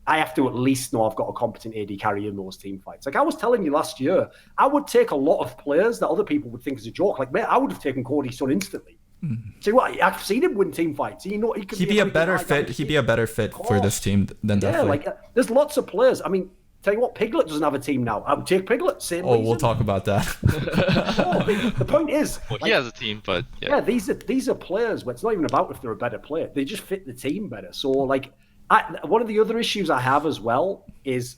I have to at least know I've got a competent AD carry in those team fights. Like I was telling you last year, I would take a lot of players that other people would think is a joke. Like, mate, I would have taken Cody Sun instantly. See what? I've seen him win team fights. He'd be a better fit. He'd be a better fit for this team than Deathly. Yeah, like there's lots of players. I mean, tell you what, Piglet doesn't have a team now. I would take Piglet. Same reason. We'll talk about that. The point is, he has a team, but yeah, these are players. But it's not even about if they're a better player. They just fit the team better. So like. One of the other issues I have as well is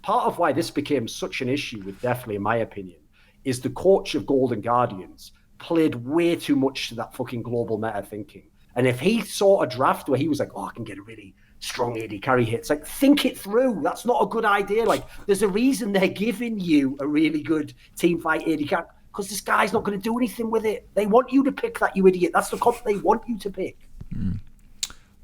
part of why this became such an issue with Deathly, in my opinion, is the coach of Golden Guardians played way too much to that fucking global meta thinking. And if he saw a draft where he was like, I can get a really strong AD carry hit, it's like, think it through. That's not a good idea. Like, there's a reason they're giving you a really good team fight AD carry, because this guy's not going to do anything with it. They want you to pick that, you idiot. That's the comp they want you to pick.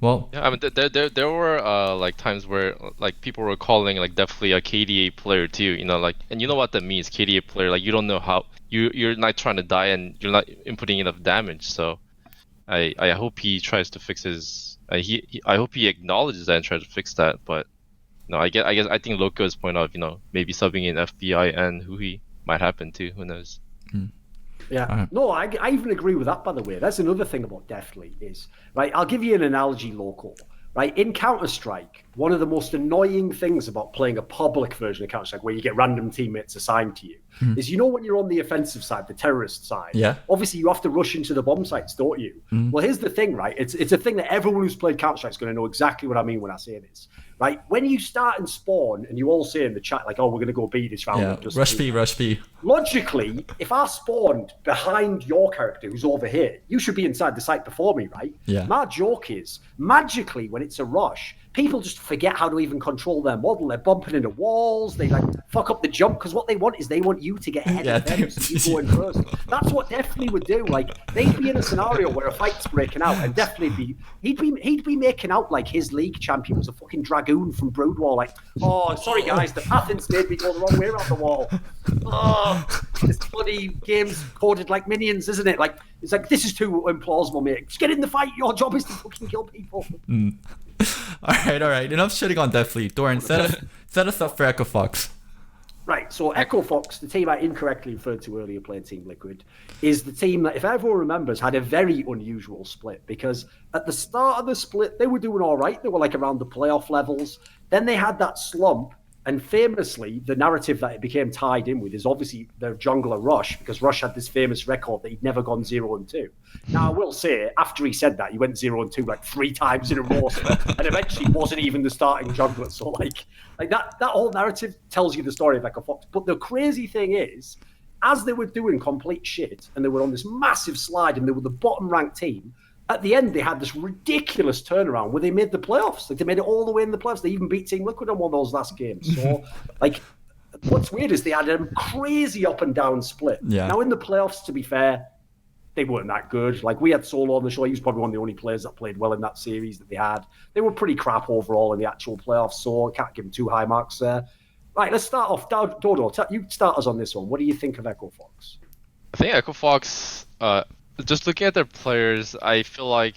Well, yeah, I mean, there were like times where like people were calling like definitely a KDA player too, like, and you know what that means, KDA player, like you don't know how you're not trying to die and you're not inputting enough damage. So I hope he tries to fix his. I hope he acknowledges that and tries to fix that. But no, I think Loco's point of maybe subbing in FBI and Huhi might happen too. Who knows? Yeah. No, I even agree with that, by the way. That's another thing about Deathly is, right, I'll give you an analogy, Loco. Right, in Counter-Strike, one of the most annoying things about playing a public version of Counter-Strike where you get random teammates assigned to you is, you know, when you're on the offensive side, the terrorist side, obviously you have to rush into the bomb sites, don't you? Well, here's the thing, right? It's a thing that everyone who's played Counter-Strike is going to know exactly what I mean when I say this, right? When you start and spawn and you all say in the chat, like, oh, we're going to go B this round. Rush B. Logically, if I spawned behind your character who's over here, you should be inside the site before me, right? Yeah. My joke is, magically, when it's a rush, people just forget how to even control their model. They're bumping into walls. They like fuck up the jump because what they want is they want you to get ahead of them, so you go in first. That's what definitely would do. Like they'd be in a scenario where a fight's breaking out, and definitely he'd be making out like his league champion was a fucking dragoon from Broodwar. Like, oh, sorry guys, the pathins made me go the wrong way around the wall. Oh, this bloody game's coded like minions, isn't it? Like it's like this is too implausible, mate. Just get in the fight. Your job is to fucking kill people. All right. Enough shitting on Deathfleet. Doran, set us up for Echo Fox. Right, so Echo Fox, the team I incorrectly referred to earlier playing Team Liquid, is the team that, if everyone remembers, had a very unusual split because at the start of the split, they were doing all right. They were like around the playoff levels. Then they had that slump. And famously, the narrative that it became tied in with is obviously their jungler Rush, because Rush had this famous record that he'd never gone 0-2. Now, I will say, after he said that, he went 0-2 like 3 times in a row, and eventually wasn't even the starting jungler. So, like that whole narrative tells you the story of Echo Fox. But the crazy thing is, as they were doing complete shit, and they were on this massive slide, and they were the bottom-ranked team, at the end, they had this ridiculous turnaround where they made the playoffs. Like they made it all the way in the playoffs. They even beat Team Liquid on one of those last games. So, like, what's weird is they had a crazy up and down split. Yeah. Now in the playoffs, to be fair, they weren't that good. Like we had Solo on the show. He was probably one of the only players that played well in that series that they had. They were pretty crap overall in the actual playoffs. So I can't give them too high marks there. Right, let's start off. Dodo, you start us on this one. What do you think of Echo Fox? I think Echo Fox. Just looking at their players, I feel like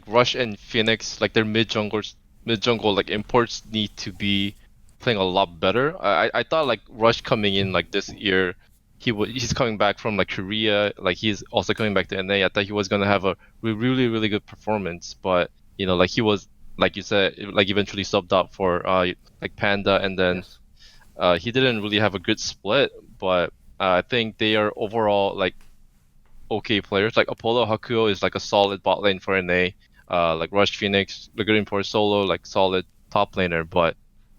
Rush and Phoenix, like their mid jungle like imports need to be playing a lot better. I thought like Rush coming in like this year, he's coming back from like Korea, like he's also coming back to NA. I thought he was gonna have a really good performance, but you know, like he was, like you said, like eventually subbed out for like Panda, and then he didn't really have a good split. But I think they are overall like okay players. Like Apollo Hakuo is like a solid bot lane for NA. Like Rush Phoenix, they're good for solo, like solid top laner. But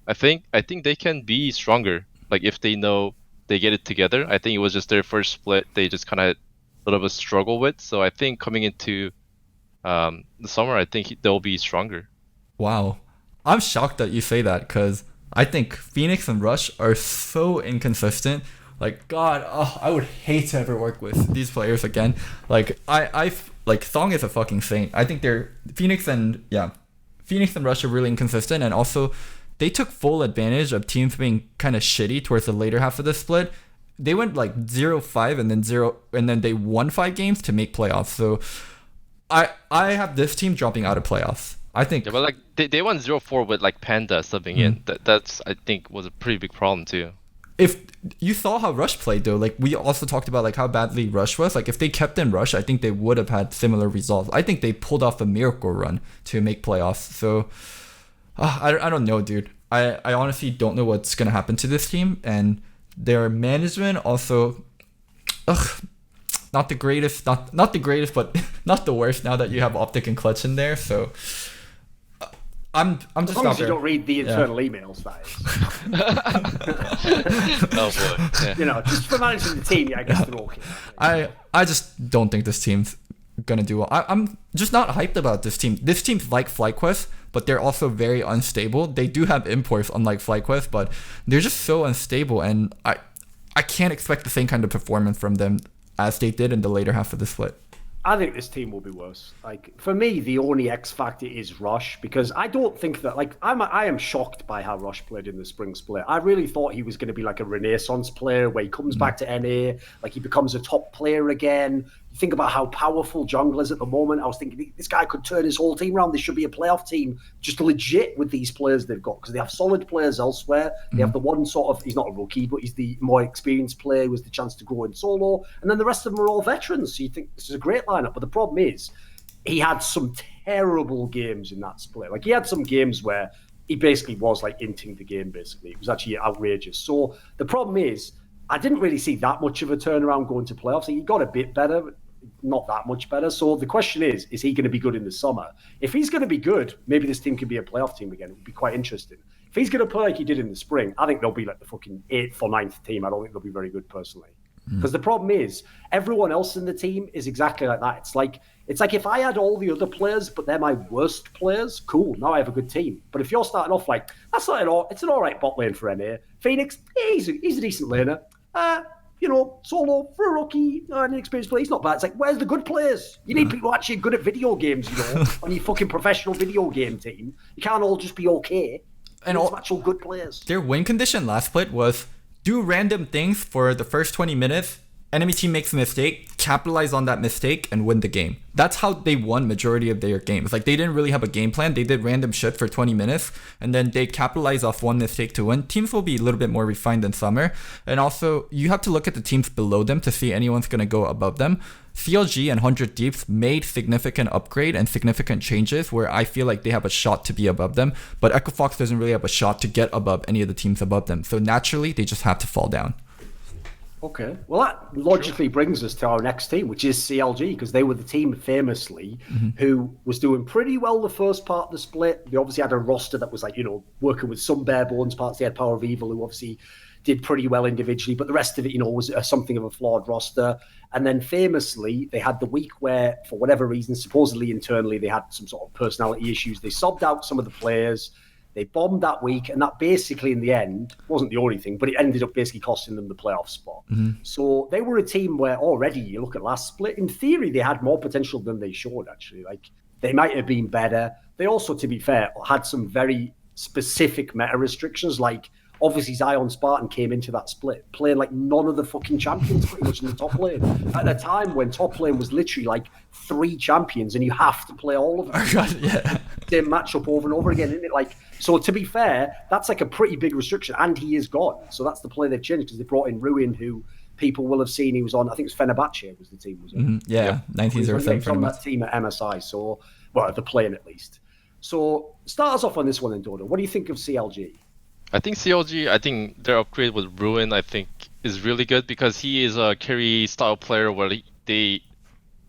I think they can be stronger. Like if they know they get it together. I think it was just their first split. They just kind of a little bit struggle with. So I think coming into the summer, I think they'll be stronger. Wow, I'm shocked that you say that because I think Phoenix and Rush are so inconsistent. Like, God, I would hate to ever work with these players again. Like, like, Song is a fucking saint. I think Phoenix and Rush are really inconsistent, and also they took full advantage of teams being kind of shitty towards the later half of the split. They went like 0-5 and then they won 5 games to make playoffs. So I have this team dropping out of playoffs. I think. Yeah, but like they won 0-4 with like Panda subbing in. That's I think was a pretty big problem too. If you saw how Rush played though, like we also talked about like how badly Rush was. Like if they kept in Rush, I think they would have had similar results. I think they pulled off a miracle run to make playoffs. So I don't know, dude. I honestly don't know what's gonna happen to this team, and their management also, not the greatest, not the greatest, but not the worst. Now that you have Optic and Clutch in there, so. I'm just as long as you don't read the internal emails, that is. Oh boy. Yeah. You know, just for managing the team, I guess they're okay. I just don't think this team's gonna do well. I'm just not hyped about this team. This team's like FlyQuest, but they're also very unstable. They do have imports, unlike FlyQuest, but they're just so unstable, and I can't expect the same kind of performance from them as they did in the later half of the split. I think this team will be worse. Like for me, the only X factor is Rush, because I don't think that I am shocked by how Rush played in the spring split. I really thought he was going to be like a renaissance player where he comes back to NA, like he becomes a top player again. You think about how powerful jungle is at the moment. I was thinking this guy could turn his whole team around. This should be a playoff team, just legit with these players they've got, because they have solid players elsewhere. They have the one sort of, he's not a rookie, but he's the more experienced player who has the chance to grow in solo. And then the rest of them are all veterans. So you think this is a great lineup. But the problem is he had some terrible games in that split. Like he had some games where he basically was like inting the game, basically. It was actually outrageous. So the problem is, I didn't really see that much of a turnaround going to playoffs. He got a bit better, but not that much better. So the question is he going to be good in the summer? If he's going to be good, maybe this team could be a playoff team again. It would be quite interesting. If he's going to play like he did in the spring, I think they'll be like the fucking 8th or 9th team. I don't think they'll be very good personally. Because the problem is, everyone else in the team is exactly like that. It's like if I had all the other players, but they're my worst players, cool, now I have a good team. But if you're starting off like, that's not at all, it's an all right bot lane for NA. Phoenix, he's a decent laner. Solo, for a rookie, an experienced player, he's not bad. It's like, where's the good players? You need people actually good at video games, on your fucking professional video game team. You can't all just be okay. And all actual good players. Their win condition last split was do random things for the first 20 minutes. Enemy team makes a mistake, capitalize on that mistake, and win the game. That's how they won majority of their games. Like, they didn't really have a game plan. They did random shit for 20 minutes, and then they capitalize off one mistake to win. Teams will be a little bit more refined than Summer. And also, you have to look at the teams below them to see anyone's going to go above them. CLG and 100 Deeps made significant upgrade and significant changes where I feel like they have a shot to be above them, but Echo Fox doesn't really have a shot to get above any of the teams above them. So naturally, they just have to fall down. Okay. Well, that logically brings us to our next team, which is CLG, because they were the team famously who was doing pretty well the first part of the split. They obviously had a roster that was like, working with some bare bones parts. They had Power of Evil, who obviously did pretty well individually, but the rest of it, was something of a flawed roster. And then famously, they had the week where, for whatever reason, supposedly internally, they had some sort of personality issues. They subbed out some of the players. They bombed that week, and that basically, in the end, wasn't the only thing, but it ended up basically costing them the playoff spot. So they were a team where already, you look at last split, in theory, they had more potential than they showed, actually. Like, they might have been better. They also, to be fair, had some very specific meta restrictions, like, obviously Zion Spartan came into that split playing like none of the fucking champions pretty much in the top lane. At a time when top lane was literally like 3 champions and you have to play all of them. Same matchup over and over again, isn't it? Like, so to be fair, that's like a pretty big restriction, and he is gone. So that's the play they've changed, because they brought in Ruin, who people will have seen he was on, I think it was Fenerbahce was the team, was it? Yeah, 1907 from that team at MSI, so, well, the playing at least. So start us off on this one then, Dodo. What do you think of CLG? I think CLG, their upgrade with Ruin, is really good, because he is a carry style player where they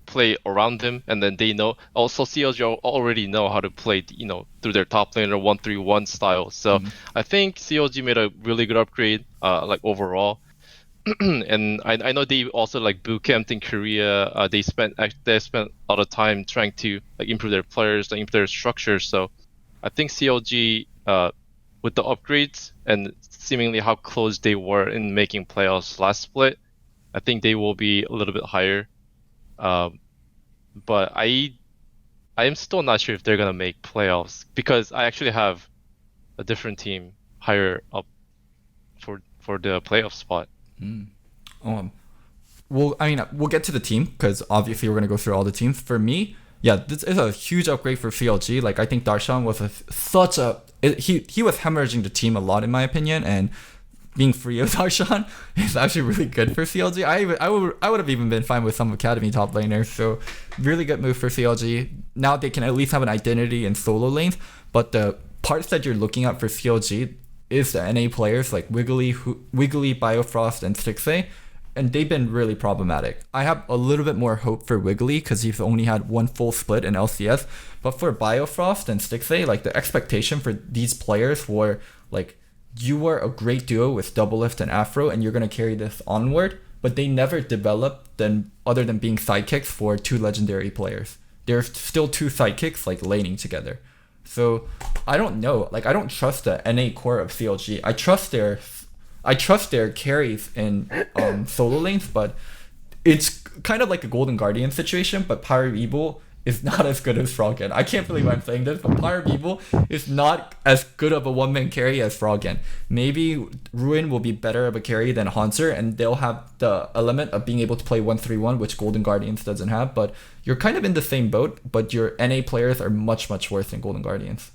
play around him, and then they know. Also, CLG already know how to play, through their top laner 1-3-1 style. So I think CLG made a really good upgrade, overall. And I know they also boot camped in Korea. They spent a lot of time trying to improve their players, improve their structure. So I think CLG, with the upgrades and seemingly how close they were in making playoffs last split, I think they will be a little bit higher. But I am still not sure if they're gonna make playoffs, because I actually have a different team higher up for the playoff spot. We'll get to the team, because obviously we're gonna go through all the teams. For me, yeah, this is a huge upgrade for CLG. Like, I think Darshan was he was hemorrhaging the team a lot, in my opinion, and being free of Darshan is actually really good for CLG. I would have even been fine with some Academy top laners. So really good move for CLG. Now they can at least have an identity in solo lanes. But the parts that you're looking at for CLG is the NA players like Wiggly, Biofrost, and Stixxay. And they've been really problematic. I have a little bit more hope for Wiggly, because he's only had one full split in LCS. But for Biofrost and Stixxay, the expectation for these players were you were a great duo with Doublelift and Afro, and you're gonna carry this onward. But they never developed other than being sidekicks for 2 legendary players. They're still 2 sidekicks laning together. So I don't know. I don't trust the NA core of CLG. I trust their carries in solo lanes, but it's kind of like a Golden Guardian situation, but Power of Evil is not as good as Froggen. I can't believe I'm saying this, but Power of Evil is not as good of a one-man carry as Froggen. Maybe Ruin will be better of a carry than Hanser, and they'll have the element of being able to play 1-3-1, which Golden Guardians doesn't have, but you're kind of in the same boat, but your NA players are much, much worse than Golden Guardians.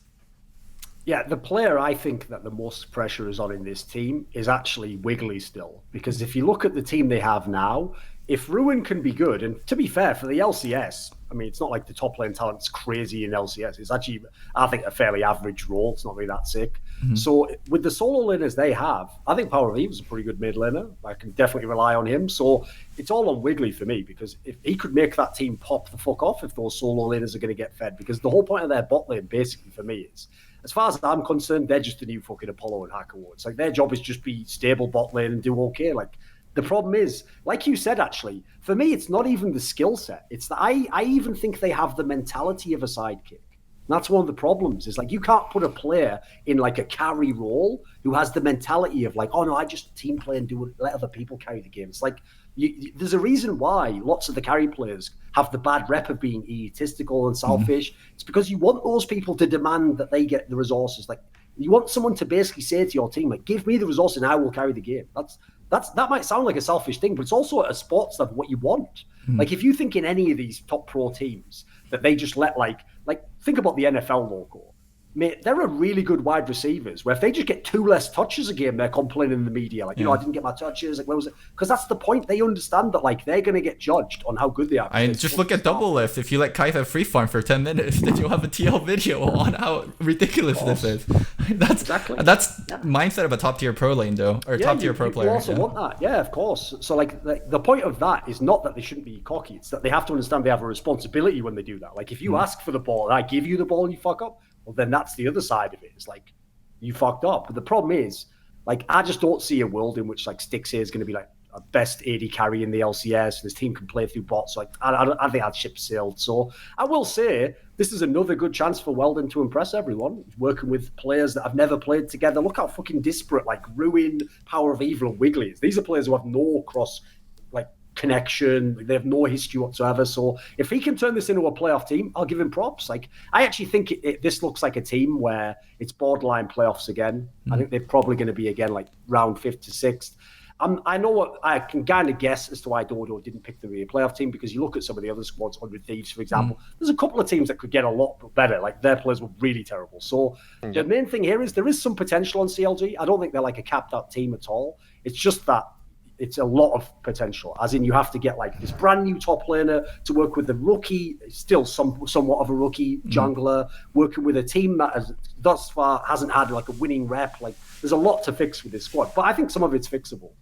Yeah, the player I think that the most pressure is on in this team is actually Wiggly still. Because if you look at the team they have now, if Ruin can be good, and to be fair, for the LCS, I mean, it's not like the top lane talent's crazy in LCS. It's actually, I think, a fairly average role. It's not really that sick. So with the solo laners they have, I think Power of Eve's a pretty good mid laner. I can definitely rely on him. So it's all on Wiggly for me, because if he could make that team pop the fuck off if those solo laners are going to get fed, because the whole point of their bot lane basically for me is, as far as I'm concerned, they're just the new fucking Apollo and Hacker War. It's like their job is just be stable bot lane and do okay. Like, the problem is, like you said, actually, for me, it's not even the skill set. It's that I even think they have the mentality of a sidekick. And that's one of the problems. Is like, you can't put a player in like a carry role who has the mentality of like, oh no, I just team play and do it, let other people carry the game. It's like, there's a reason why lots of the carry players have the bad rep of being egotistical and selfish. It's because you want those people to demand that they get the resources. Like, you want someone to basically say to your team, like, give me the resource and I will carry the game. That might sound like a selfish thing, but it's also at a sports level what you want. Like, if you think in any of these top pro teams that they just let like think about the NFL, Loco. Mate, there are really good wide receivers where if they just get 2 less touches a game, they're complaining in the media. Like, you know, I didn't get my touches. Like, where was it? Because that's the point. They understand that, like, they're going to get judged on how good they are. I mean, just look at Double Lift. If you let Kai'Sa free farm for 10 minutes, then you'll have a TL video on how ridiculous this is. That's mindset of a top tier pro lane, though, or top tier pro player. You also want that, yeah, of course. So, like, the point of that is not that they shouldn't be cocky. It's that they have to understand they have a responsibility when they do that. Like, if you ask for the ball and I give you the ball and you fuck up, well, then that's the other side of it. It's like, you fucked up. But the problem is, like, I just don't see a world in which, like, Stixxay is going to be, like, a best AD carry in the LCS, and his team can play through bots. Like, I think I'd ship sailed. So I will say, this is another good chance for Weldon to impress everyone, working with players that have never played together. Look how fucking disparate, like, Ruin, Power of Evil, and Wiggly is. These are players who have no cross, like, connection. They have no history whatsoever. So if he can turn this into a playoff team, I'll give him props. Like, I actually think this looks like a team where it's borderline playoffs again. I think they're probably going to be again like round 5th to 6th. I know what I can kind of guess as to why Dodo didn't pick the real playoff team, because you look at some of the other squads, 100 Thieves, for example. There's a couple of teams that could get a lot better. Like, their players were really terrible. So the main thing here is there is some potential on CLG. I don't think they're like a capped out team at all. It's just that it's a lot of potential, as in you have to get like this brand new top laner to work with the rookie, still somewhat of a rookie jungler, working with a team that has thus far hasn't had like a winning rep. Like, there's a lot to fix with this squad, but I think some of it's fixable.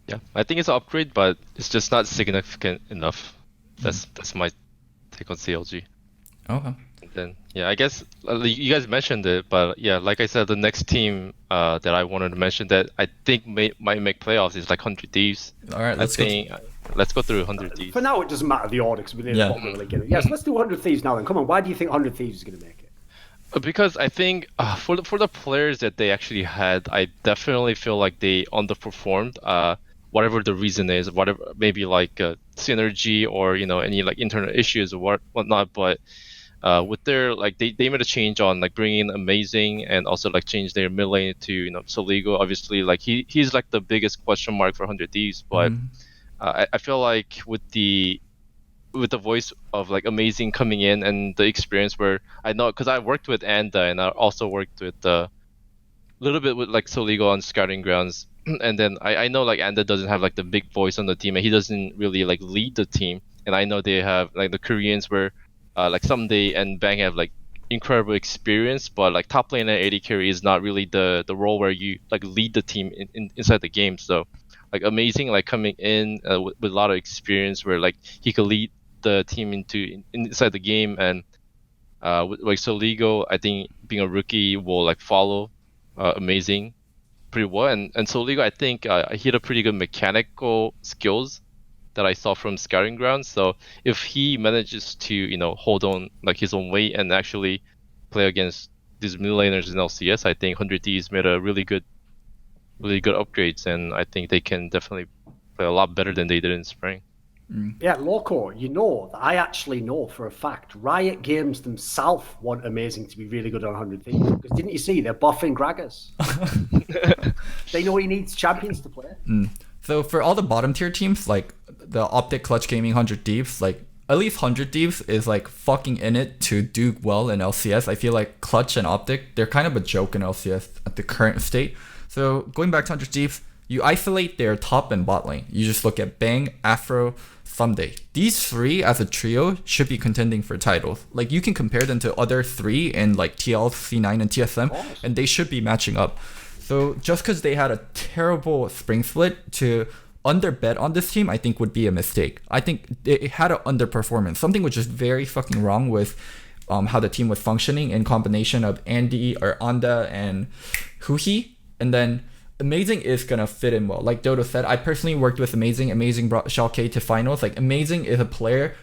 Yeah, I think it's an upgrade, but it's just not significant enough. That's my take on CLG. Okay. Then yeah, I guess you guys mentioned it, but yeah, like I said, the next team that I wanted to mention that I think might make playoffs is like 100 Thieves. All right, let's go through 100 Thieves. For now, it doesn't matter the order because we didn't really get it. Yes, let's do 100 Thieves now. Then come on, why do you think 100 Thieves is going to make it? Because I think for the players that they actually had, I definitely feel like they underperformed. Whatever the reason is, whatever, maybe like synergy or any like internal issues or whatnot, but. With their like they made a change on like bringing Amazing and also like change their mid lane to Soligo. Obviously, like he's like the biggest question mark for 100 Thieves, but I feel like with the voice of like Amazing coming in and the experience where I know, because I worked with Anda and I also worked with a little bit with like Soligo on Scouting Grounds, and then I know like Anda doesn't have like the big voice on the team and he doesn't really like lead the team, and I know they have like the Koreans where. Like Someday and Bang have like incredible experience, but like top lane and AD carry is not really the role where you like lead the team inside the game. So like Amazing like coming in with a lot of experience where like he could lead the team inside the game, and with like Soligo, I think being a rookie will like follow Amazing pretty well, and Soligo I think he had a pretty good mechanical skills that I saw from Scouting Grounds. So if he manages to, hold on like his own weight and actually play against these mid laners in LCS, I think 100 Thieves made a really good upgrades, and I think they can definitely play a lot better than they did in spring. Yeah, Loco, I actually know for a fact Riot Games themselves want Amazing to be really good on 100 Thieves. Because didn't you see they're buffing Gragas? They know he needs champions to play. So for all the bottom tier teams, like the Optic, Clutch Gaming, 100 Thieves, like at least 100 Thieves is like fucking in it to do well in LCS. I feel like Clutch and Optic, they're kind of a joke in LCS at the current state. So going back to 100 Thieves, You isolate their top and bot lane. You just look at Bang, Afro, Someday. These three as a trio should be contending for titles. Like, you can compare them to other three in like TL, C9, and TSM, and they should be matching up. So just because they had a terrible spring split, to underbet on this team, I think would be a mistake. I think it had an underperformance. Something was just very fucking wrong with how the team was functioning in combination of Andy or Anda and Huhi. And then Amazing is going to fit in well. Like Dodo said, I personally worked with Amazing. Amazing brought Schalke to finals. Like, Amazing is a player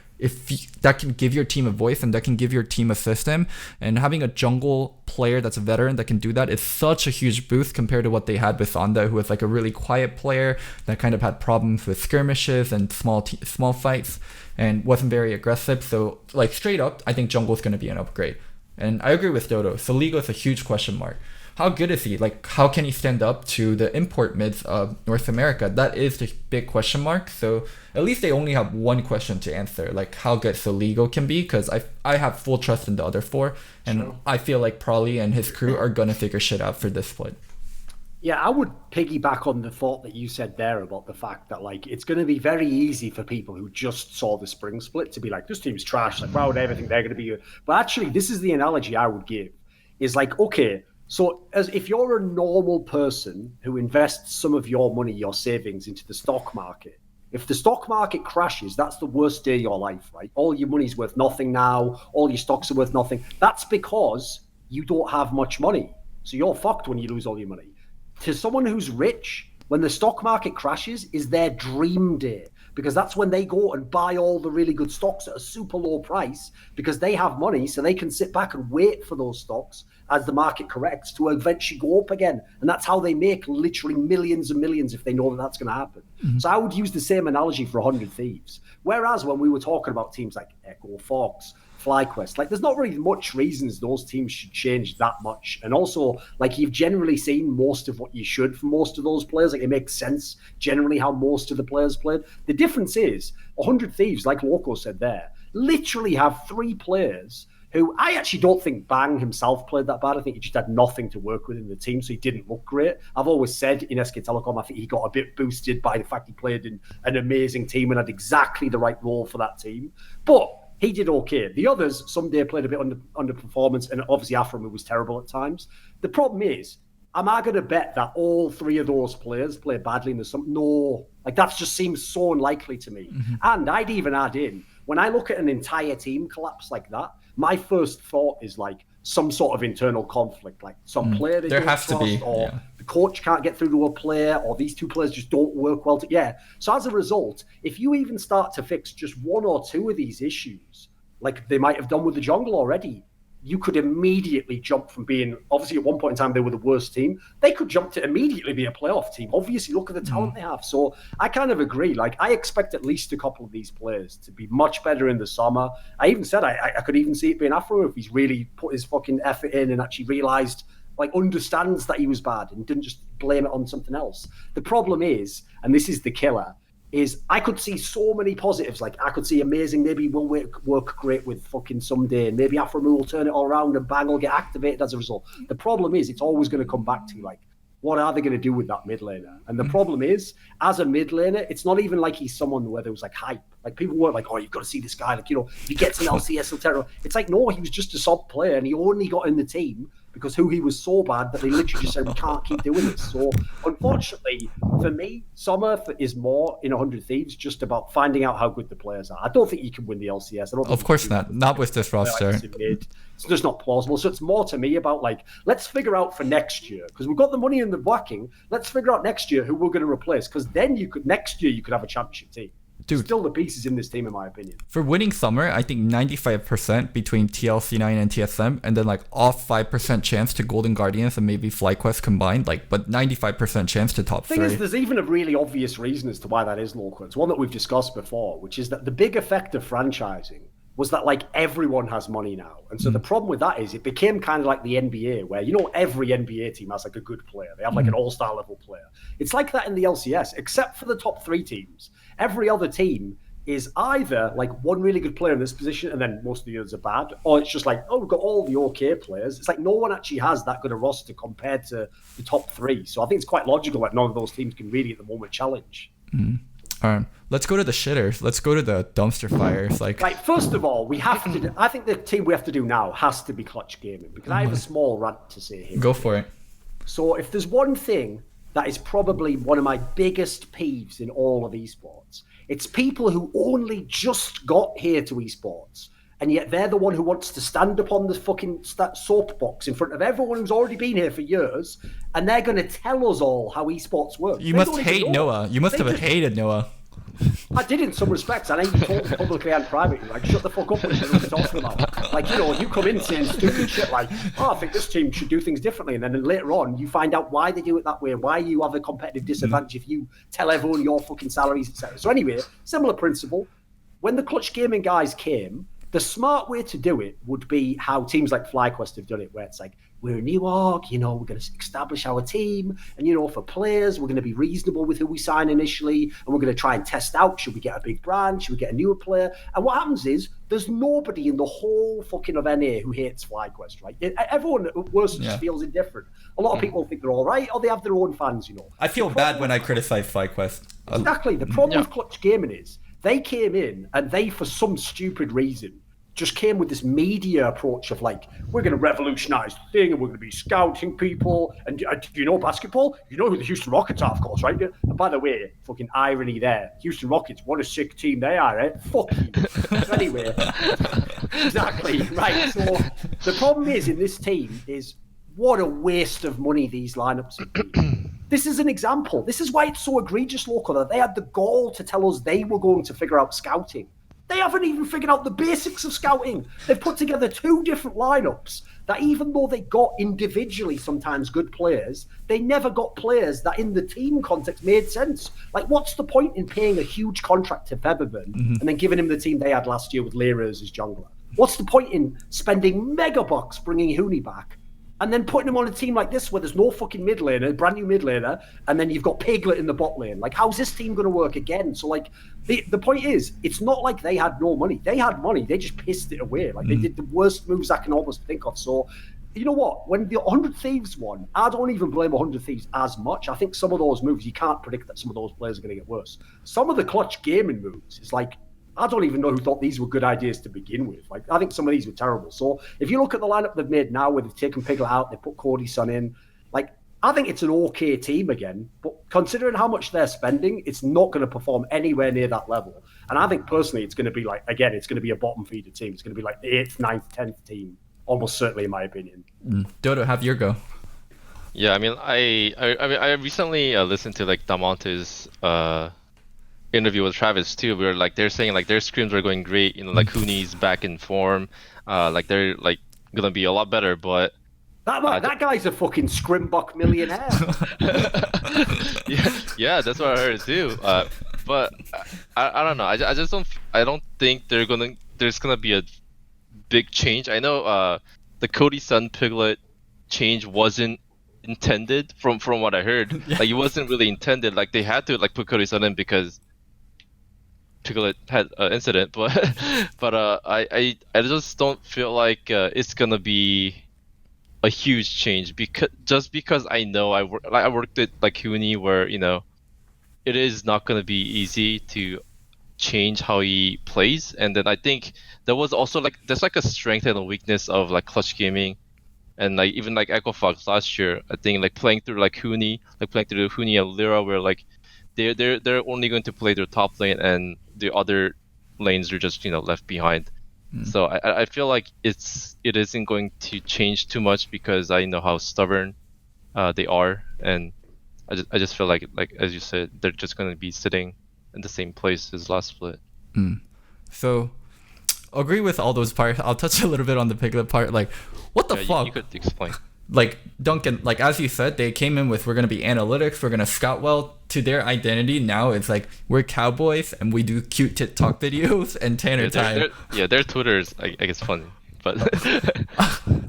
that can give your team a voice and that can give your team a system. And having a jungle player that's a veteran that can do that is such a huge boost compared to what they had with Anda, who was like a really quiet player that kind of had problems with skirmishes and small fights and wasn't very aggressive. So, like, straight up, I think jungle is going to be an upgrade. And I agree with Dodo. Soligo is a huge question mark. How good is he? Like, how can he stand up to the import mids of North America? That is the big question mark. So at least they only have one question to answer, like how good Soligo can be, because I have full trust in the other four, and sure. I feel like Prolly and his crew are gonna figure shit out for this split. Yeah, I would piggyback on the thought that you said there about the fact that, like, it's going to be very easy for people who just saw the spring split to be like, this team's trash, like, wow, everything they're going to be. But actually, this is the analogy I would give, is like, okay, so as if you're a normal person who invests some of your money, your savings into the stock market, if the stock market crashes, that's the worst day of your life, right? All your money's worth nothing now. All your stocks are worth nothing. That's because you don't have much money. So you're fucked when you lose all your money. To someone who's rich, when the stock market crashes, is their dream day, because that's when they go and buy all the really good stocks at a super low price because they have money, so they can sit back and wait for those stocks as the market corrects to eventually go up again. And that's how they make literally millions and millions if they know that that's going to happen. Mm-hmm. So I would use the same analogy for 100 Thieves. Whereas when we were talking about teams like Echo, Fox, FlyQuest, like, there's not really much reasons those teams should change that much. And also, like, you've generally seen most of what you should from most of those players. Like, it makes sense generally how most of the players played. The difference is 100 Thieves, like Loco said there, literally have three players who I actually don't think Bang himself played that bad. I think he just had nothing to work with in the team, so he didn't look great. I've always said in SK Telecom, I think he got a bit boosted by the fact he played in an amazing team and had exactly the right role for that team. But he did okay. The others, someday played a bit underperformance, and obviously Afromu was terrible at times. The problem is, am I going to bet that all three of those players play badly in the summer? No. Like, that just seems so unlikely to me. Mm-hmm. And I'd even add in, when I look at an entire team collapse like that, my first thought is like some sort of internal conflict, like some player they don't trust, or the coach can't get through to a player, or these two players just don't work well together. So as a result, if you even start to fix just one or two of these issues, like they might have done with the jungle already, you could immediately jump from being, obviously at one point in time they were the worst team, they could jump to immediately be a playoff team. Obviously, look at the talent they have. So I kind of agree. Like, I expect at least a couple of these players to be much better in the summer. I even said I could even see it being Afro if he's really put his fucking effort in and actually realised, like, understands that he was bad and didn't just blame it on something else. The problem is, and this is the killer, is I could see so many positives. Like, I could see Amazing maybe will work great with fucking Someday, and maybe Afromu will turn it all around and Bang will get activated as a result. The problem is, it's always going to come back to, like, what are they going to do with that mid laner? And the problem is, as a mid laner, it's not even like he's someone where there was like hype. Like, people weren't like, oh, you've got to see this guy. Like, you know, if he gets an LCS, he'll terrible. It's like, no, he was just a sub player, and he only got in the team because he was so bad that they literally just said, we can't keep doing this. So, unfortunately, for me, Summer is more in 100 Thieves just about finding out how good the players are. I don't think you can win the LCS. I don't think of course not. Not with this roster. It's just not plausible. So it's more to me about, like, let's figure out for next year, because we've got the money in the backing. Let's figure out next year who we're going to replace, because then next year you could have a championship team. Dude, still the pieces in this team, in my opinion. For winning Summer, I think 95% between TLC9 and TSM, and then like off 5% chance to Golden Guardians and maybe FlyQuest combined, like, but 95% chance to top 3. The thing is, there's even a really obvious reason as to why that is, Loco. It's one that we've discussed before, which is that the big effect of franchising was that, like, everyone has money now. And so the problem with that is it became kind of like the NBA, where, you know, every NBA team has like a good player. They have like an all-star level player. It's like that in the LCS, except for the top 3 teams. Every other team is either like one really good player in this position and then most of the others are bad, or it's just like, oh, we've got all the okay players. It's like no one actually has that good a roster compared to the top three. So I think it's quite logical that none of those teams can really at the moment challenge. Let's go to the shitters. Let's go to the dumpster fires. Right, first of all, we have to. I think the team we have to do now has to be Clutch Gaming, because I have a small rant to say here. Go for it. So if there's one thing that is probably one of my biggest peeves in all of esports, it's people who only just got here to esports, and yet they're the one who wants to stand upon the fucking soapbox in front of everyone who's already been here for years, and they're going to tell us all how esports works. You must hate Noah. You must have hated Noah. I did in some respects. I know you talk publicly and privately. Like, shut the fuck up when you know what you're talking about. Like, you come in saying stupid shit like, oh, I think this team should do things differently. And then later on, you find out why they do it that way, why you have a competitive disadvantage if you tell everyone your fucking salaries, etc. So anyway, similar principle. When the Clutch Gaming guys came, the smart way to do it would be how teams like FlyQuest have done it, where it's like, we're a new org, we're going to establish our team, and, for players, we're going to be reasonable with who we sign initially, and we're going to try and test out, should we get a big brand, should we get a newer player? And what happens is, there's nobody in the whole fucking of NA who hates FlyQuest, right? Everyone at worst just feels indifferent. A lot of people think they're all right, or they have their own fans, I feel bad when I criticize FlyQuest. Exactly. The problem with Clutch Gaming is, they came in, and they, for some stupid reason, just came with this media approach of like, we're going to revolutionize the thing and we're going to be scouting people. And do you know basketball? You know who the Houston Rockets are, of course, right? And by the way, fucking irony there. Houston Rockets, what a sick team they are, eh? Fuck you. So anyway, exactly, right. So the problem is in this team is what a waste of money these lineups have been. This is an example. This is why it's so egregious, Loco, that they had the gall to tell us they were going to figure out scouting. They haven't even figured out the basics of scouting. They've put together two different lineups that, even though they got individually sometimes good players, they never got players that in the team context made sense. Like, what's the point in paying a huge contract to Featherburn and then giving him the team they had last year with Lera as his jungler? What's the point in spending mega bucks bringing Huni back and then putting him on a team like this where there's no fucking mid laner, brand new mid laner, and then you've got Piglet in the bot lane? Like, how's this team going to work again? So, like, the point is, it's not like they had no money. They had money. They just pissed it away. Like, they did the worst moves I can almost think of. So, you know what? When the 100 Thieves won, I don't even blame 100 Thieves as much. I think some of those moves, you can't predict that some of those players are going to get worse. Some of the Clutch Gaming moves, it's like, I don't even know who thought these were good ideas to begin with. Like, I think some of these were terrible. So if you look at the lineup they've made now, where they've taken Piglet out, they put Cody Sun in, like, I think it's an okay team again. But considering how much they're spending, it's not going to perform anywhere near that level. And I think personally, it's going to be like, again, it's going to be a bottom feeder team. It's going to be like the 8th, 9th, 10th team, almost certainly in my opinion. Dodo, have your go. Yeah, I mean, I recently listened to like Damonte's interview with Travis too, where like they're saying like their scrims are going great, like Huni's back in form, like they're like gonna be a lot better, but that guy's a fucking scrimbuck millionaire. yeah, that's what I heard too. But I don't know. I don't think there's gonna be a big change. I know the Cody Sun Piglet change wasn't intended from what I heard. Like, it wasn't really intended. Like, they had to like put Cody Sun in because Piglet had an incident, but I just don't feel like it's gonna be a huge change, because I know I worked at like Huni, where it is not gonna be easy to change how he plays. And then I think there was also like there's like a strength and a weakness of like Clutch Gaming, and like even like Echo Fox last year. I think like playing through Huni and Lyra, where like they're only going to play their top lane, and the other lanes are just left behind. So I feel like it isn't going to change too much, because I know how stubborn they are, and I just feel like as you said, they're just going to be sitting in the same place as last split. So agree with all those parts. I'll touch a little bit on the Piglet part. Like, what the fuck? You could explain. Like, Duncan, like as you said, they came in with, we're going to be analytics, we're going to scout well. To their identity now, it's like, we're cowboys and we do cute TikTok videos and Tanner time. Their Twitter is, I guess, funny. But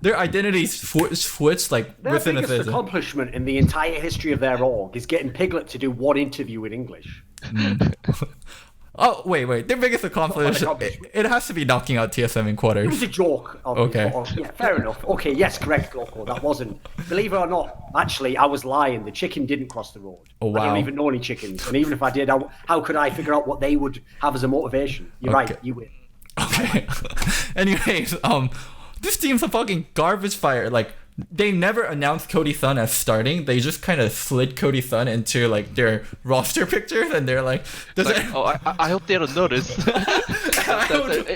their identities switched like their within a season. Their biggest accomplishment in the entire history of their org is getting Piglet to do one interview in English. Oh, wait. Their biggest accomplishment, it has to be knocking out TSM in quarters. It was a joke. Okay. Yeah, fair enough. Okay, yes, correct, Loco. That wasn't. Believe it or not, actually, I was lying. The chicken didn't cross the road. Oh, wow. I don't even know any chickens. And even if I did, how could I figure out what they would have as a motivation? You're right, you win. Okay. Anyways, this team's a fucking garbage fire. Like, they never announced Cody Sun as starting. They just kind of slid Cody Sun into like their roster pictures, and they're like, I hope they don't notice.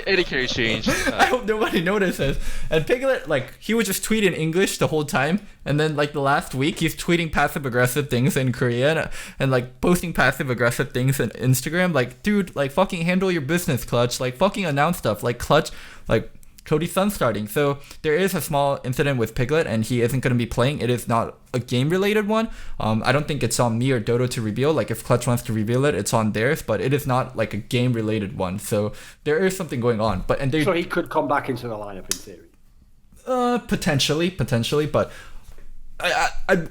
Any carry change. I hope nobody notices. And Piglet, like, he would just tweet in English the whole time, and then like the last week, he's tweeting passive aggressive things in Korean and like posting passive aggressive things in Instagram. Like, dude, like fucking handle your business, Clutch. Like, fucking announce stuff. Like, Clutch, like. Cody Sun starting. So there is a small incident with Piglet, and he isn't going to be playing. It is not a game-related one. I don't think it's on me or Dodo to reveal. Like, if Clutch wants to reveal it, it's on theirs, but it is not like a game-related one. So there is something going on. So he could come back into the lineup in theory. Potentially, but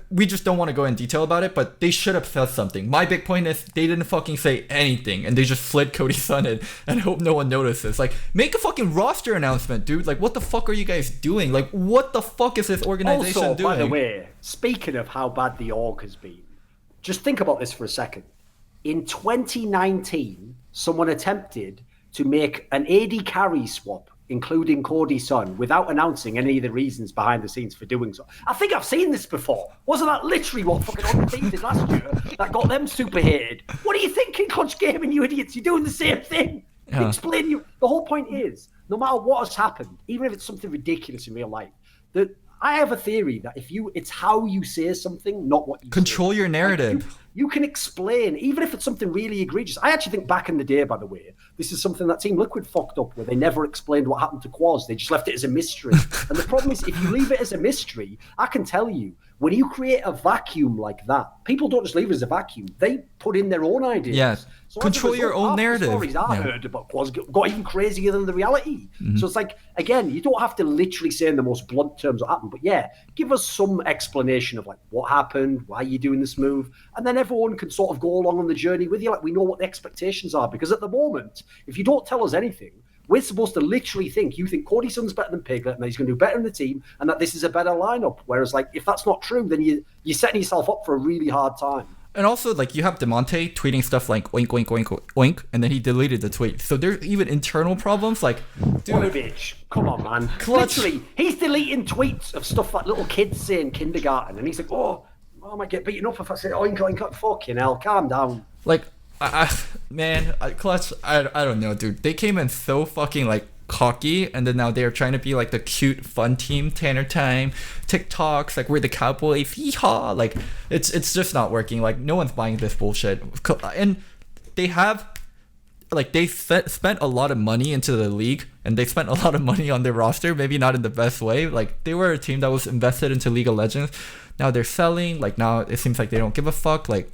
we just don't want to go in detail about it, but they should have said something. My big point is they didn't fucking say anything, and they just slid Cody Sun in and hope no one notices. Like, make a fucking roster announcement, dude. Like, what the fuck are you guys doing? Like, what the fuck is this organization doing? By the way, speaking of how bad the org has been, just think about this for a second. In 2019, someone attempted to make an AD carry swap, including Cody Sun, without announcing any of the reasons behind the scenes for doing so. I think I've seen this before. Wasn't that literally what fucking other team did last year that got them super hated? What are you thinking, Clutch Gaming, you idiots? You're doing the same thing. Yeah. Explain you. The whole point is, no matter what has happened, even if it's something ridiculous in real life, that I have a theory that it's how you say something, not what you control say. Your narrative. Like you can explain, even if it's something really egregious. I actually think back in the day, by the way, this is something that Team Liquid fucked up, where they never explained what happened to Quaz. They just left it as a mystery. And the problem is, if you leave it as a mystery, I can tell you, when you create a vacuum like that, people don't just leave it as a vacuum. They put in their own ideas. Yes. So control your own narrative. The stories I heard about Quaz got even crazier than the reality. Mm-hmm. So it's like, again, you don't have to literally say in the most blunt terms what happened, but yeah, give us some explanation of like what happened, why you're doing this move, and then everyone can sort of go along on the journey with you. Like, we know what the expectations are, because at the moment, if you don't tell us anything, we're supposed to literally think you think Cody Sun's better than Piglet and that he's going to do better in the team and that this is a better lineup. Whereas, like, if that's not true, then you're setting yourself up for a really hard time. And also, like, you have DeMonte tweeting stuff like oink, oink, oink, oink, and then he deleted the tweet. So there's even internal problems. Like, dude, what a bitch. Come on, man. Clutch. Literally, he's deleting tweets of stuff that little kids say in kindergarten. And he's like, I might get beaten up if I say oink, oink, oink. Fucking hell, calm down. Like, Clutch, I don't know, dude. They came in so fucking, like, cocky, and then now they're trying to be, like, the cute, fun team, Tanner Time, TikToks, like, we're the Cowboys, hee-haw. Like, it's just not working. Like, no one's buying this bullshit. And they have, like, they spent a lot of money into the league, and they spent a lot of money on their roster, maybe not in the best way. Like, they were a team that was invested into League of Legends. Now they're selling. Like, now it seems like they don't give a fuck. Like,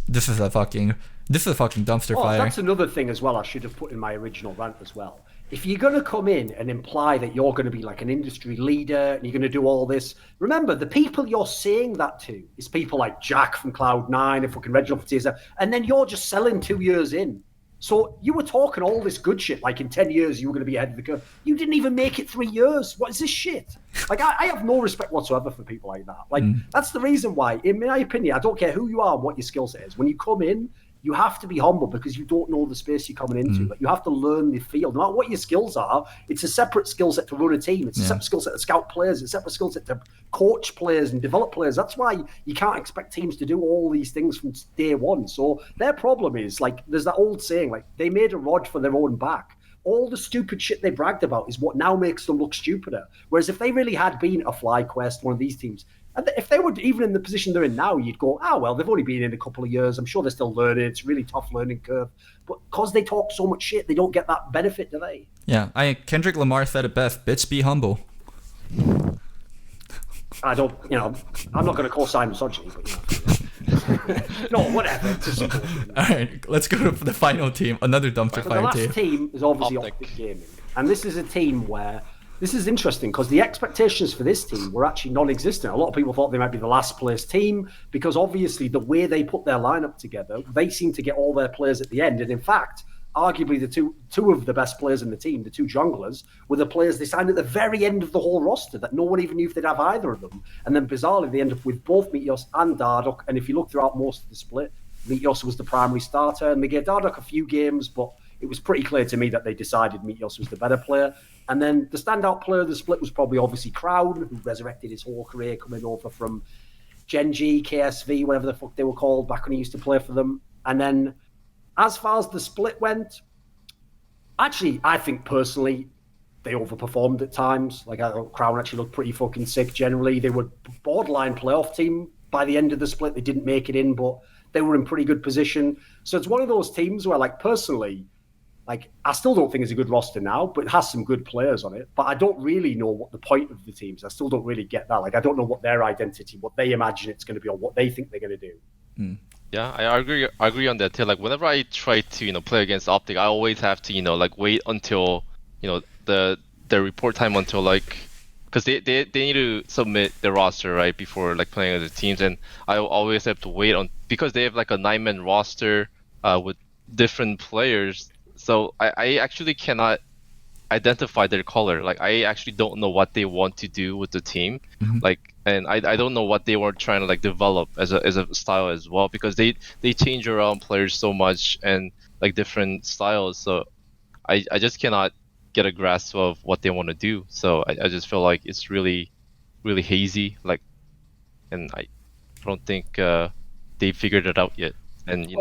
this is a fucking dumpster fire. That's another thing as well I should have put in my original rant as well. If you're going to come in and imply that you're going to be like an industry leader and you're going to do all this, remember, the people you're saying that to is people like Jack from Cloud9 and fucking Reginald Fatisa, and then you're just selling 2 years in. So you were talking all this good shit, like in 10 years you were going to be ahead of the curve. You didn't even make it 3 years. What is this shit? Like, I have no respect whatsoever for people like that. Like, that's the reason why, in my opinion, I don't care who you are and what your skill set is. When you come in, you have to be humble because you don't know the space you're coming into. Like, you have to learn the field. No matter what your skills are, it's a separate skill set to run a team. It's a separate skill set to scout players. It's a separate skill set to coach players and develop players. That's why you can't expect teams to do all these things from day one. So their problem is, like, there's that old saying, like, they made a rod for their own back. All the stupid shit they bragged about is what now makes them look stupider. Whereas if they really had been a FlyQuest, one of these teams, and if they were even in the position they're in now, you'd go, well, they've only been in a couple of years. I'm sure they're still learning. It's a really tough learning curve. But because they talk so much shit, they don't get that benefit, do they? Yeah, Kendrick Lamar said it best, bitch, be humble. I don't, I'm not going to call Simon misogyny, but, no, whatever. All right, let's go to the final team, another dumpster fire team. The last team is obviously Optic Gaming. And this is a team where, this is interesting because the expectations for this team were actually non-existent. A lot of people thought they might be the last place team because obviously the way they put their lineup together, they seem to get all their players at the end. And in fact, arguably the two of the best players in the team, the two junglers, were the players they signed at the very end of the whole roster that no one even knew if they'd have either of them. And then bizarrely, they end up with both Meteos and Dardoch. And if you look throughout most of the split, Meteos was the primary starter, and they gave Dardoch a few games, but it was pretty clear to me that they decided Meteos was the better player. And then the standout player of the split was probably obviously Crown, who resurrected his whole career coming over from Genji, KSV, whatever the fuck they were called back when he used to play for them. And then as far as the split went, actually, I think personally, they overperformed at times. Like, I thought Crown actually looked pretty fucking sick generally. They were borderline playoff team by the end of the split. They didn't make it in, but they were in pretty good position. So it's one of those teams where, like, personally, like, I still don't think it's a good roster now, but it has some good players on it. But I don't really know what the point of the teams. I still don't really get that. Like, I don't know what their identity, what they imagine it's going to be, or what they think they're going to do. Yeah, I agree on that too. Like, whenever I try to play against Optic, I always have to like wait until the report time until like, because they need to submit their roster right before like playing other teams, and I always have to wait on because they have like a 9-man roster with different players. So I actually cannot identify their color. Like, I actually don't know what they want to do with the team. Like, and I don't know what they were trying to like develop as a style as well, because they change around players so much and like different styles. So I just cannot get a grasp of what they want to do. So I just feel like it's really, really hazy. Like, and I don't think they figured it out yet. And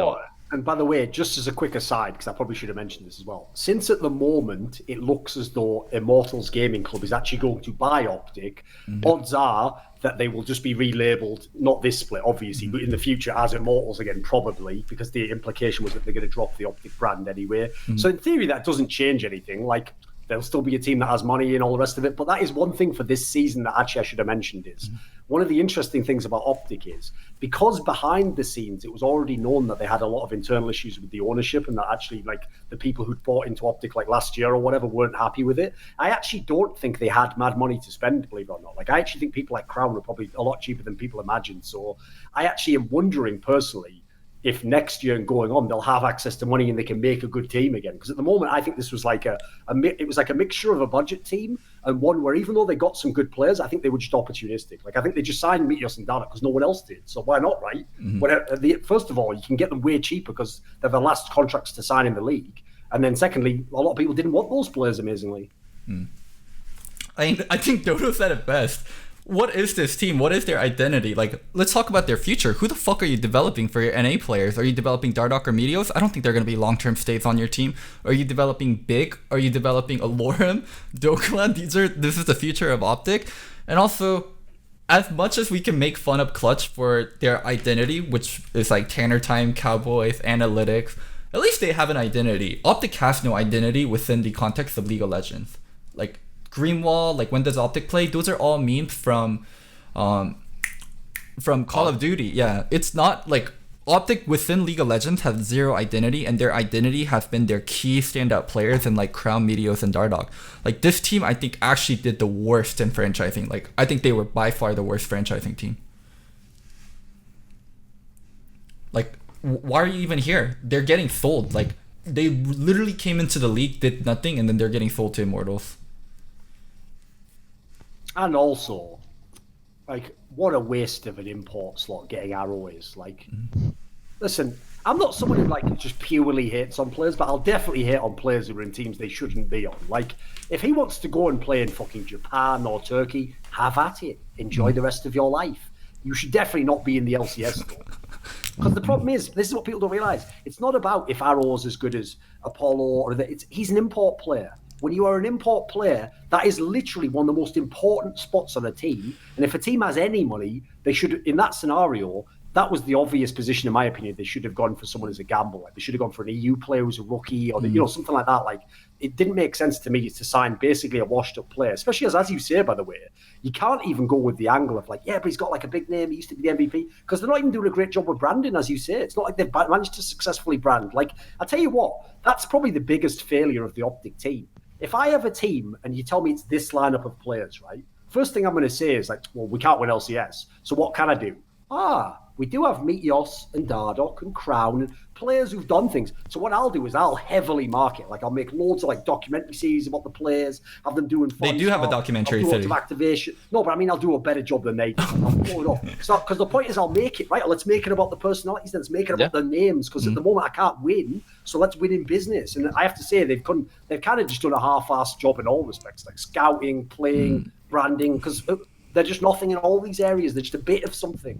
And by the way, just as a quick aside, because I probably should have mentioned this as well, since at the moment it looks as though Immortals Gaming Club is actually going to buy Optic, odds are that they will just be relabeled, not this split, obviously, but in the future as Immortals again, probably, because the implication was that they're going to drop the Optic brand anyway. So in theory, that doesn't change anything. Like, there'll still be a team that has money and all the rest of it. But that is one thing for this season that actually I should have mentioned is one of the interesting things about Optic is because behind the scenes, it was already known that they had a lot of internal issues with the ownership and that actually like the people who'd bought into Optic like last year or whatever weren't happy with it. I actually don't think they had mad money to spend, believe it or not. Like, I actually think people like Crown are probably a lot cheaper than people imagine. So I actually am wondering personally if next year and going on, they'll have access to money and they can make a good team again. Because at the moment, I think this was like a mixture of a budget team and one where even though they got some good players, I think they were just opportunistic. Like, I think they just signed Meteos and Dardoch because no one else did. So why not, right? First of all, you can get them way cheaper because they're the last contracts to sign in the league. And then secondly, a lot of people didn't want those players, amazingly. I think Dodo said it best. What is this team? What is their identity? Like, let's talk about their future. Who the fuck are you developing for your NA players? Are you developing Dardoch or Meteos? I don't think they're going to be long-term stays on your team. Are you developing Big? Are you developing Alorum? Dokla? This is the future of Optic. And also, as much as we can make fun of Clutch for their identity, which is like Tanner Time, Cowboys, Analytics, at least they have an identity. Optic has no identity within the context of League of Legends. Like, Greenwall, like when does Optic play? Those are all memes from Call of Duty. Yeah, it's not like Optic within League of Legends has zero identity, and their identity has been their key standout players in like Crown, Meteos, and Dardoch. Like, this team, I think actually did the worst in franchising. Like, I think they were by far the worst franchising team. Like, why are you even here? They're getting sold. Like, they literally came into the league, did nothing, and then they're getting sold to Immortals. And also, like, what a waste of an import slot getting Arrow is. Like, listen, I'm not someone who, like, just purely hates on players, but I'll definitely hate on players who are in teams they shouldn't be on. Like, if he wants to go and play in fucking Japan or Turkey, have at it. Enjoy the rest of your life. You should definitely not be in the LCS store. Because the problem is, this is what people don't realise. It's not about if Arrow's as good as Apollo or he's an import player. When you are an import player, that is literally one of the most important spots on a team. And if a team has any money, they should, in that scenario, that was the obvious position, in my opinion. They should have gone for someone as a gamble. Like, they should have gone for an EU player who's a rookie or, something like that. Like, it didn't make sense to me to sign basically a washed-up player, especially as you say, by the way. You can't even go with the angle of, like, yeah, but he's got, like, a big name. He used to be the MVP. Because they're not even doing a great job with branding, as you say. It's not like they've managed to successfully brand. Like, I tell you what, that's probably the biggest failure of the Optic team. If I have a team and you tell me it's this lineup of players, right? First thing I'm going to say is like, well, we can't win LCS. So what can I do? we do have Meteos and Dardoc and Crown and players who've done things. So what I'll do is I'll heavily market. Like I'll make loads of like documentary series about the players, have them doing fun They do stuff, have a documentary I'll do series. lots of activation. No, but I mean I'll do a better job than they do. I'll blow it up. Because the point is I'll make it, right? Let's make it about the personalities, then let's make it about the names. Because at the moment I can't win, so let's win in business. And I have to say they've kind of just done a half-assed job in all respects, like scouting, playing, branding, because they're just nothing in all these areas. They're just a bit of something.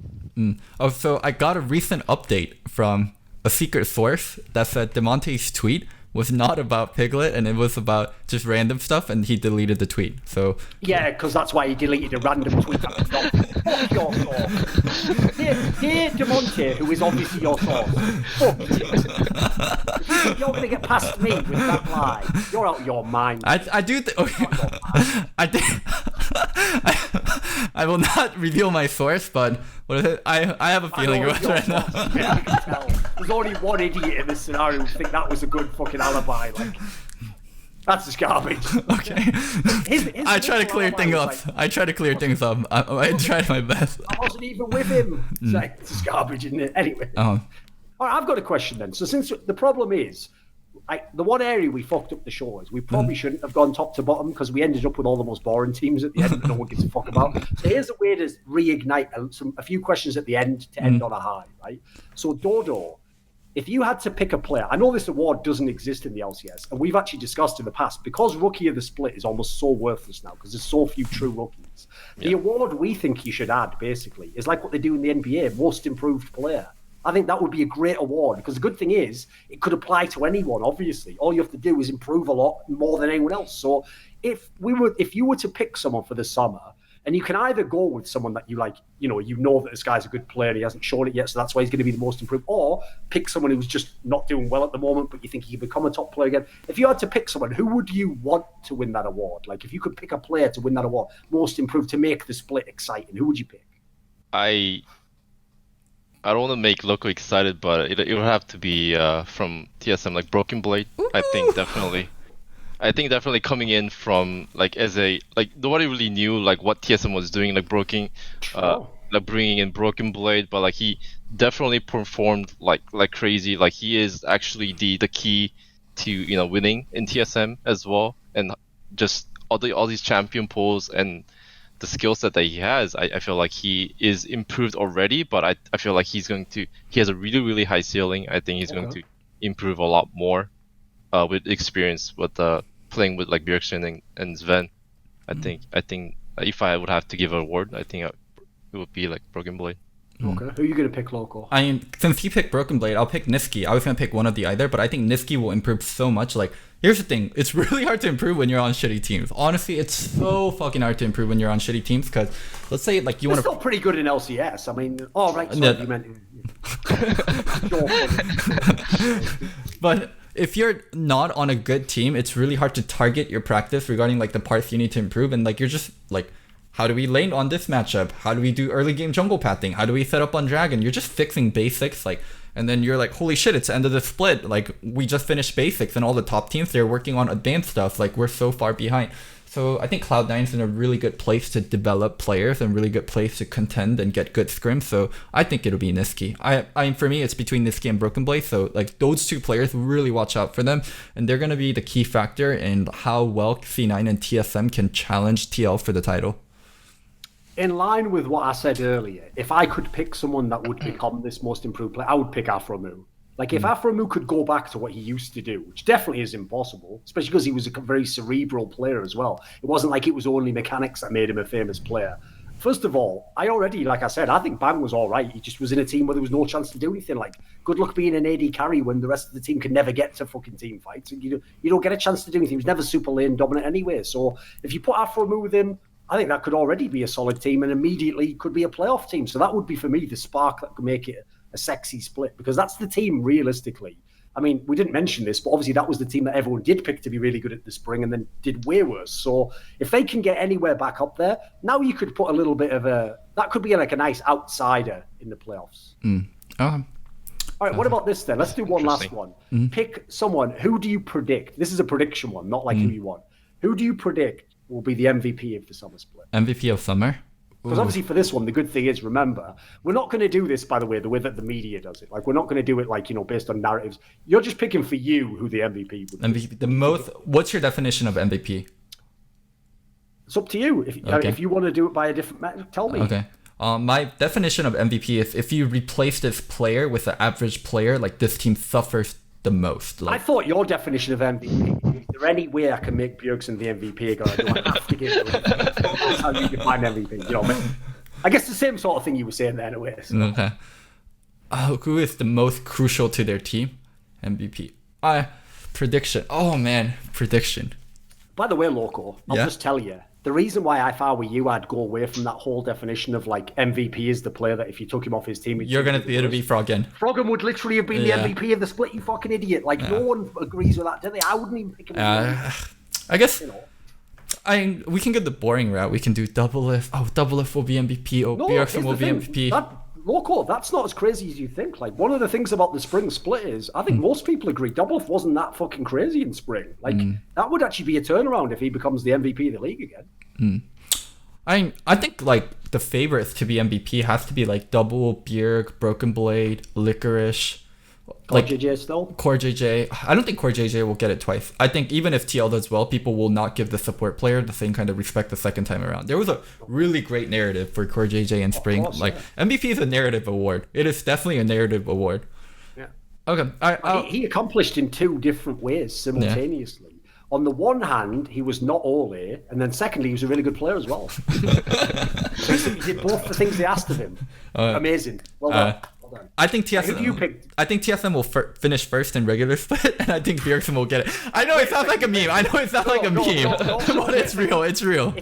Oh, so I got a recent update from a secret source that said DeMonte's tweet was not about Piglet and it was about just random stuff, and he deleted the tweet. So yeah, because that's why he deleted a random tweet. Fuck your source. Here, DeMonte, who is obviously your source. Fuck you. You're gonna get past me with that lie. You're out of your mind. I do. Okay. I will not reveal my source, but what is it? I have a feeling you're right now. Yeah, I can tell. There's only one idiot in this scenario who think that was a good fucking alibi. Like, that's just garbage. Okay. I try to clear things up. I try to clear things up. I tried my best. I wasn't even with him. It's like, it's just garbage, isn't it? Anyway. All right, I've got a question then. So since the problem is, the one area we fucked up the show is we probably shouldn't have gone top to bottom because we ended up with all the most boring teams at the end that no one gives a fuck about. So here's a way to reignite a few questions at the end to end on a high, right? So Dodo, if you had to pick a player, I know this award doesn't exist in the LCS, and we've actually discussed in the past, because Rookie of the Split is almost so worthless now because there's so few true rookies. The award we think you should add, basically, is like what they do in the NBA, Most Improved Player. I think that would be a great award because the good thing is it could apply to anyone, obviously. All you have to do is improve a lot more than anyone else. So if you were to pick someone for the summer, and you can either go with someone that you like, you know that this guy's a good player and he hasn't shown it yet, so that's why he's going to be the most improved, or pick someone who's just not doing well at the moment, but you think he can become a top player again. If you had to pick someone, who would you want to win that award? Like if you could pick a player to win that award, most improved, to make the split exciting, who would you pick? I don't want to make Loco excited, but it would have to be from TSM, like Broken Blade. I think definitely coming in from like nobody really knew like what TSM was doing, like like bringing in Broken Blade, but like he definitely performed like crazy. Like he is actually the key to winning in TSM as well, and just all these champion pulls and the skill set that he has, I feel like he is improved already, but I feel like he has a really, really high ceiling. I think he's going to improve a lot more with experience with playing with like Bjergsen and Sven. I think if I would have to give an award, I think it would be like Broken Blade. Okay, who are you going to pick, Loco? I mean, since you picked Broken Blade, I'll pick Niski. I was going to pick one of the either, but I think Niski will improve so much. Like, here's the thing. It's really hard to improve when you're on shitty teams. Honestly, it's so fucking hard to improve when you're on shitty teams because, let's say, like, you want to... still pretty good in LCS. I mean, sorry, you meant... But if you're not on a good team, it's really hard to target your practice regarding, like, the parts you need to improve. And, like, you're just, like... How do we lane on this matchup? How do we do early game jungle pathing? How do we set up on Dragon? You're just fixing basics, like, and then you're like, holy shit, it's the end of the split. Like, we just finished basics, and all the top teams, they're working on advanced stuff. Like, we're so far behind. So I think Cloud9's in a really good place to develop players and really good place to contend and get good scrims. So I think it'll be Niski. For me, it's between Niski and Broken Blade. So like those two players, really watch out for them, and they're gonna be the key factor in how well C9 and TSM can challenge TL for the title. In line with what I said earlier, if I could pick someone that would become this most improved player, I would pick Afromu. Like, if Afromu could go back to what he used to do, which definitely is impossible, especially because he was a very cerebral player as well. It wasn't like it was only mechanics that made him a famous player. First of all, like I said, I think Bang was all right. He just was in a team where there was no chance to do anything. Like, good luck being an AD carry when the rest of the team can never get to fucking team fights. You don't get a chance to do anything. He was never super lane dominant anyway. So if you put Afromu with him, I think that could already be a solid team and immediately could be a playoff team. So that would be, for me, the spark that could make it a sexy split, because that's the team realistically. I mean, we didn't mention this, but obviously that was the team that everyone did pick to be really good at the spring and then did way worse. So if they can get anywhere back up there, now you could put a little bit of that could be like a nice outsider in the playoffs. All right, what about this then? Let's do one last one. Pick someone. Who do you predict? This is a prediction one, not like who you want. Who do you predict will be the MVP of the Summer Split? MVP of Summer? Because obviously for this one, the good thing is, remember, we're not going to do this, by the way that the media does it. Like, we're not going to do it like, based on narratives. You're just picking for you who the MVP would be. MVP, what's your definition of MVP? It's up to you. If you want to do it by a different method, tell me. Okay. My definition of MVP is if you replace this player with an average player, like this team suffers the most. Like, I thought your definition of MVP, is there any way I can make Bjergsen the MVP? Or do I have to give it? That's how you define MVP. I guess the same sort of thing you were saying there in a way. So. Okay. Who is the most crucial to their team? MVP. Prediction. Oh man, prediction. By the way, Loco, I'll just tell you. The reason why if I were you, I'd go away from that whole definition of like MVP is the player that if you took him off his team, you're going to be able to be Froggen. Froggen would literally have been the MVP of the split, you fucking idiot. Like, no one agrees with that, do they? I wouldn't even pick him. I guess we can go the boring route. We can do double if. Oh, double if will be MVP. Oh, Bjergsen will be MVP. Loco, that's not as crazy as you think. Like, one of the things about the spring split is, I think most people agree, Doublelift wasn't that fucking crazy in spring. Like, that would actually be a turnaround if he becomes the MVP of the league again. I think, like, the favorites to be MVP has to be, like, Double, Bjerg, Broken Blade, Licorice. Core JJ still? Core JJ. I don't think Core JJ will get it twice. I think even if TL does well, people will not give the support player the same kind of respect the second time around. There was a really great narrative for Core JJ in spring. MVP is a narrative award. It is definitely a narrative award. Yeah. Okay. He accomplished in two different ways simultaneously. Yeah. On the one hand, he was not all A, and then secondly, he was a really good player as well. So he did both the things they asked of him. Amazing. Well done. I think TSM will finish first in regular split, and I think Bjergsen will get it. I know it sounds like a meme. But it's real. It's real.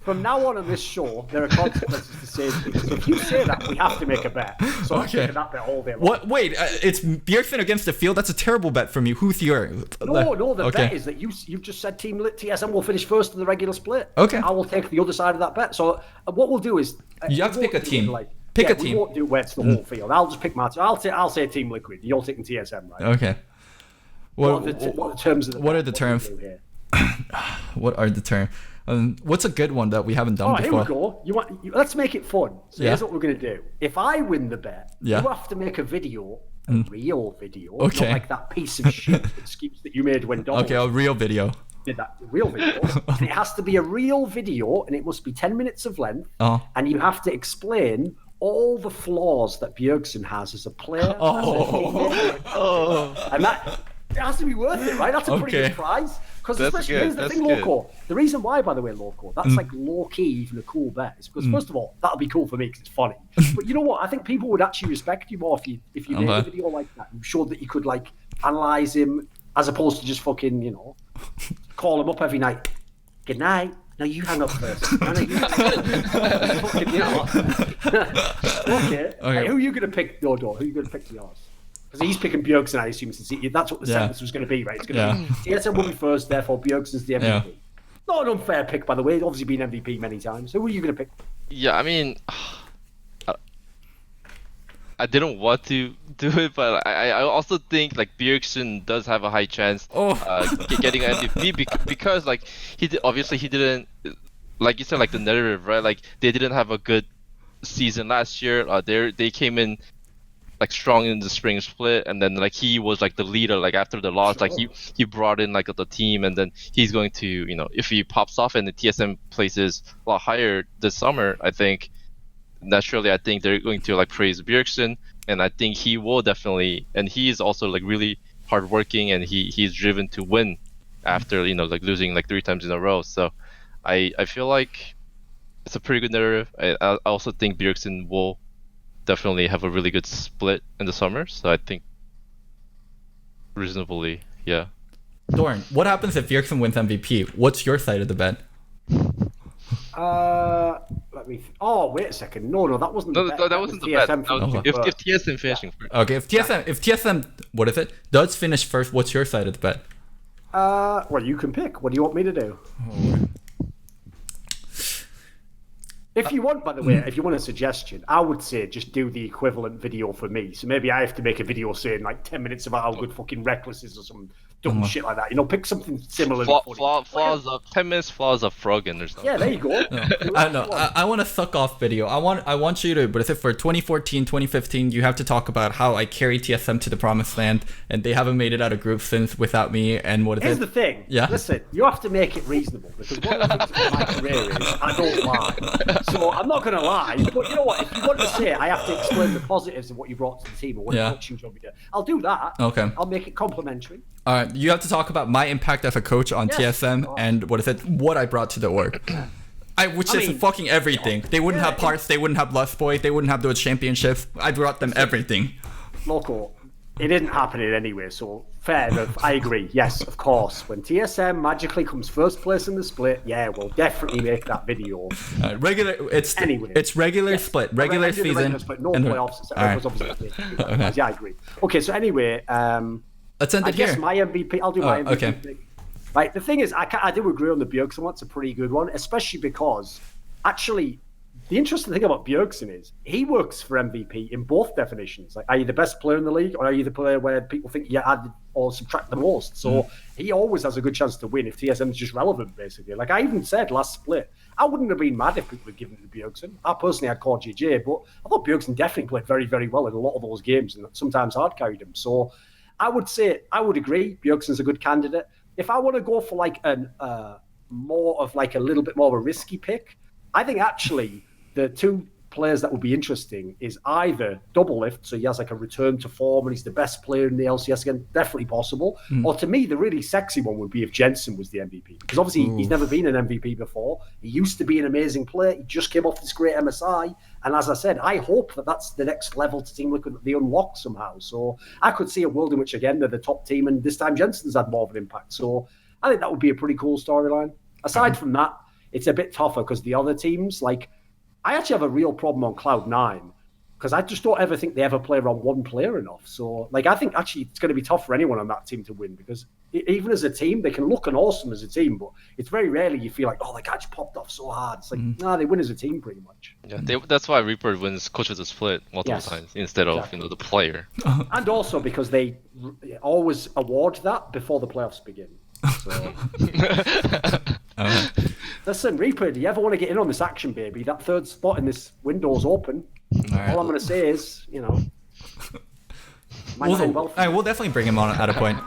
From now on this show, there are consequences to saying things. So if you say that, we have to make a bet. So I'm taking that bet all day long. What? Wait, it's Bjergsen against the field? That's a terrible bet from you. Who's your? No. The bet is that you've just said Team TSM will finish first in the regular split. Okay. I will take the other side of that bet. So what we'll do is you have to pick a team. Pick a team. We won't do where it's the whole field. I'll just pick my team. I'll say Team Liquid. You're taking TSM, right? Okay. What are the terms of the bet? What are the terms? What are the terms? What's a good one that we haven't done before? Here we go. Let's make it fun. So here's what we're going to do. If I win the bet, you have to make a video, a real video, not like that piece of shit excuse that you made when Dodo. Okay, a real video. Did that real video, and it has to be a real video, and it must be 10 minutes of length, and you have to explain all the flaws that Bjergsen has as a player. And that it has to be worth it, right? That's a pretty good prize. Because especially here's the thing, Loco. The reason why, by the way, Loco, that's like low key, even a cool bet, is because first of all, that'll be cool for me because it's funny. But you know what? I think people would actually respect you more if you made a video like that. You showed that you could like analyze him as opposed to just fucking call him up every night. Good night. No, you hang up first. No, you hang up. Okay. Hey, who are you going to pick, Dodo? Who are you going to pick for yours? Because he's picking Bjergsen, I assume, since that's what the sentence was going to be, right? It's going to be TSM will be first, therefore Bjergsen's the MVP. Yeah. Not an unfair pick, by the way. He's obviously been MVP many times. Who are you going to pick? Yeah, I mean, I didn't want to do it, but I also think like Bjergsen does have a high chance getting an MVP because like he didn't, like you said, like the narrative, right? Like they didn't have a good season last year. They came in like strong in the spring split, and then like he was like the leader like after the loss. Like he brought in like the team, and then he's going to if he pops off and the TSM places a lot higher this summer, I think naturally I think they're going to like praise Bjergsen, and I think he will definitely, and he is also like really hardworking, and he's driven to win after like losing like 3 times in a row. So I feel like it's a pretty good narrative. I also think Bjergsen will definitely have a really good split in the summer, so I think reasonably, yeah. Doran, what happens if Bjergsen wins MVP? What's your side of the bet? Let me. Wait a second. No, that wasn't. That wasn't the bet. If TSM finishing first. Okay, if TSM, what is it? Does finish first? What's your side of the bet? Well, you can pick. What do you want me to do? If you want, by the way, if you want a suggestion, I would say just do the equivalent video for me. So maybe I have to make a video saying like 10 minutes about how good fucking Reckless is or something. dumb shit like that. You know, pick something similar. Flaws of 10 minutes, flaws of Froggen or something. Yeah, there you go. I don't know. I want a suck off video. I want you to, but if for 2014, 2015, you have to talk about how I carried TSM to the promised land, and they haven't made it out of group since without me. And what is Here's it? the thing. Yeah. Listen, you have to make it reasonable because one of the things about my career is I don't lie. So I'm not going to lie. But you know what? If you want to say I have to explain the positives of what you brought to the team or what coaching job you did, I'll do that. Okay. I'll make it complimentary. All right. You have to talk about my impact as a coach on TSM and what I brought to the org. Which is fucking everything. They wouldn't have parts. They wouldn't have Lust Boy. They wouldn't have those championships. I brought them everything. Loco, it isn't happening anyway, so fair enough. I agree. Yes, of course. When TSM magically comes first place in the split, yeah, we'll definitely make that video. It's regular split, regular season. Regular split, no playoffs. Yeah, I agree. Okay, so anyway, let's end it here. I guess my MVP. I'll do my MVP. Okay. Right. The thing is, I do agree on the Bjergsen one. It's a pretty good one, especially because actually. The interesting thing about Bjergsen is he works for MVP in both definitions. Like, are you the best player in the league, or are you the player where people think you add or subtract the most? So he always has a good chance to win if TSM is just relevant, basically. Like I even said last split, I wouldn't have been mad if people had given it to Bjergsen. I personally had Core GJ, but I thought Bjergsen definitely played very, very well in a lot of those games and sometimes hard carried him. So I would agree Bjergsen's a good candidate. If I want to go for like more of like a little bit more of a risky pick, I think actually the two players that would be interesting is either Double Lift, so he has like a return to form and he's the best player in the LCS again, definitely possible. Or to me, the really sexy one would be if Jensen was the MVP. Because obviously he's never been an MVP before. He used to be an amazing player. He just came off this great MSI. And as I said, I hope that that's the next level to Team Liquid that they unlock somehow. So I could see a world in which, again, they're the top team and this time Jensen's had more of an impact. So I think that would be a pretty cool storyline. Aside from that, it's a bit tougher because the other teams, like, I actually have a real problem on Cloud9 because I just don't ever think they ever play around one player enough. So, like, I think actually it's going to be tough for anyone on that team to win because even as a team, they can look an awesome as a team, but it's very rarely you feel like, oh, that guy just popped off so hard. It's like, nah, they win as a team pretty much. Yeah, that's why Reaper wins Coach of the Split multiple times instead of the player. And also because they always award that before the playoffs begin. So. Listen, Reaper, do you ever want to get in on this action, baby? That third spot in this window's open. All I'm going to say is, you know, we'll definitely bring him on at a point.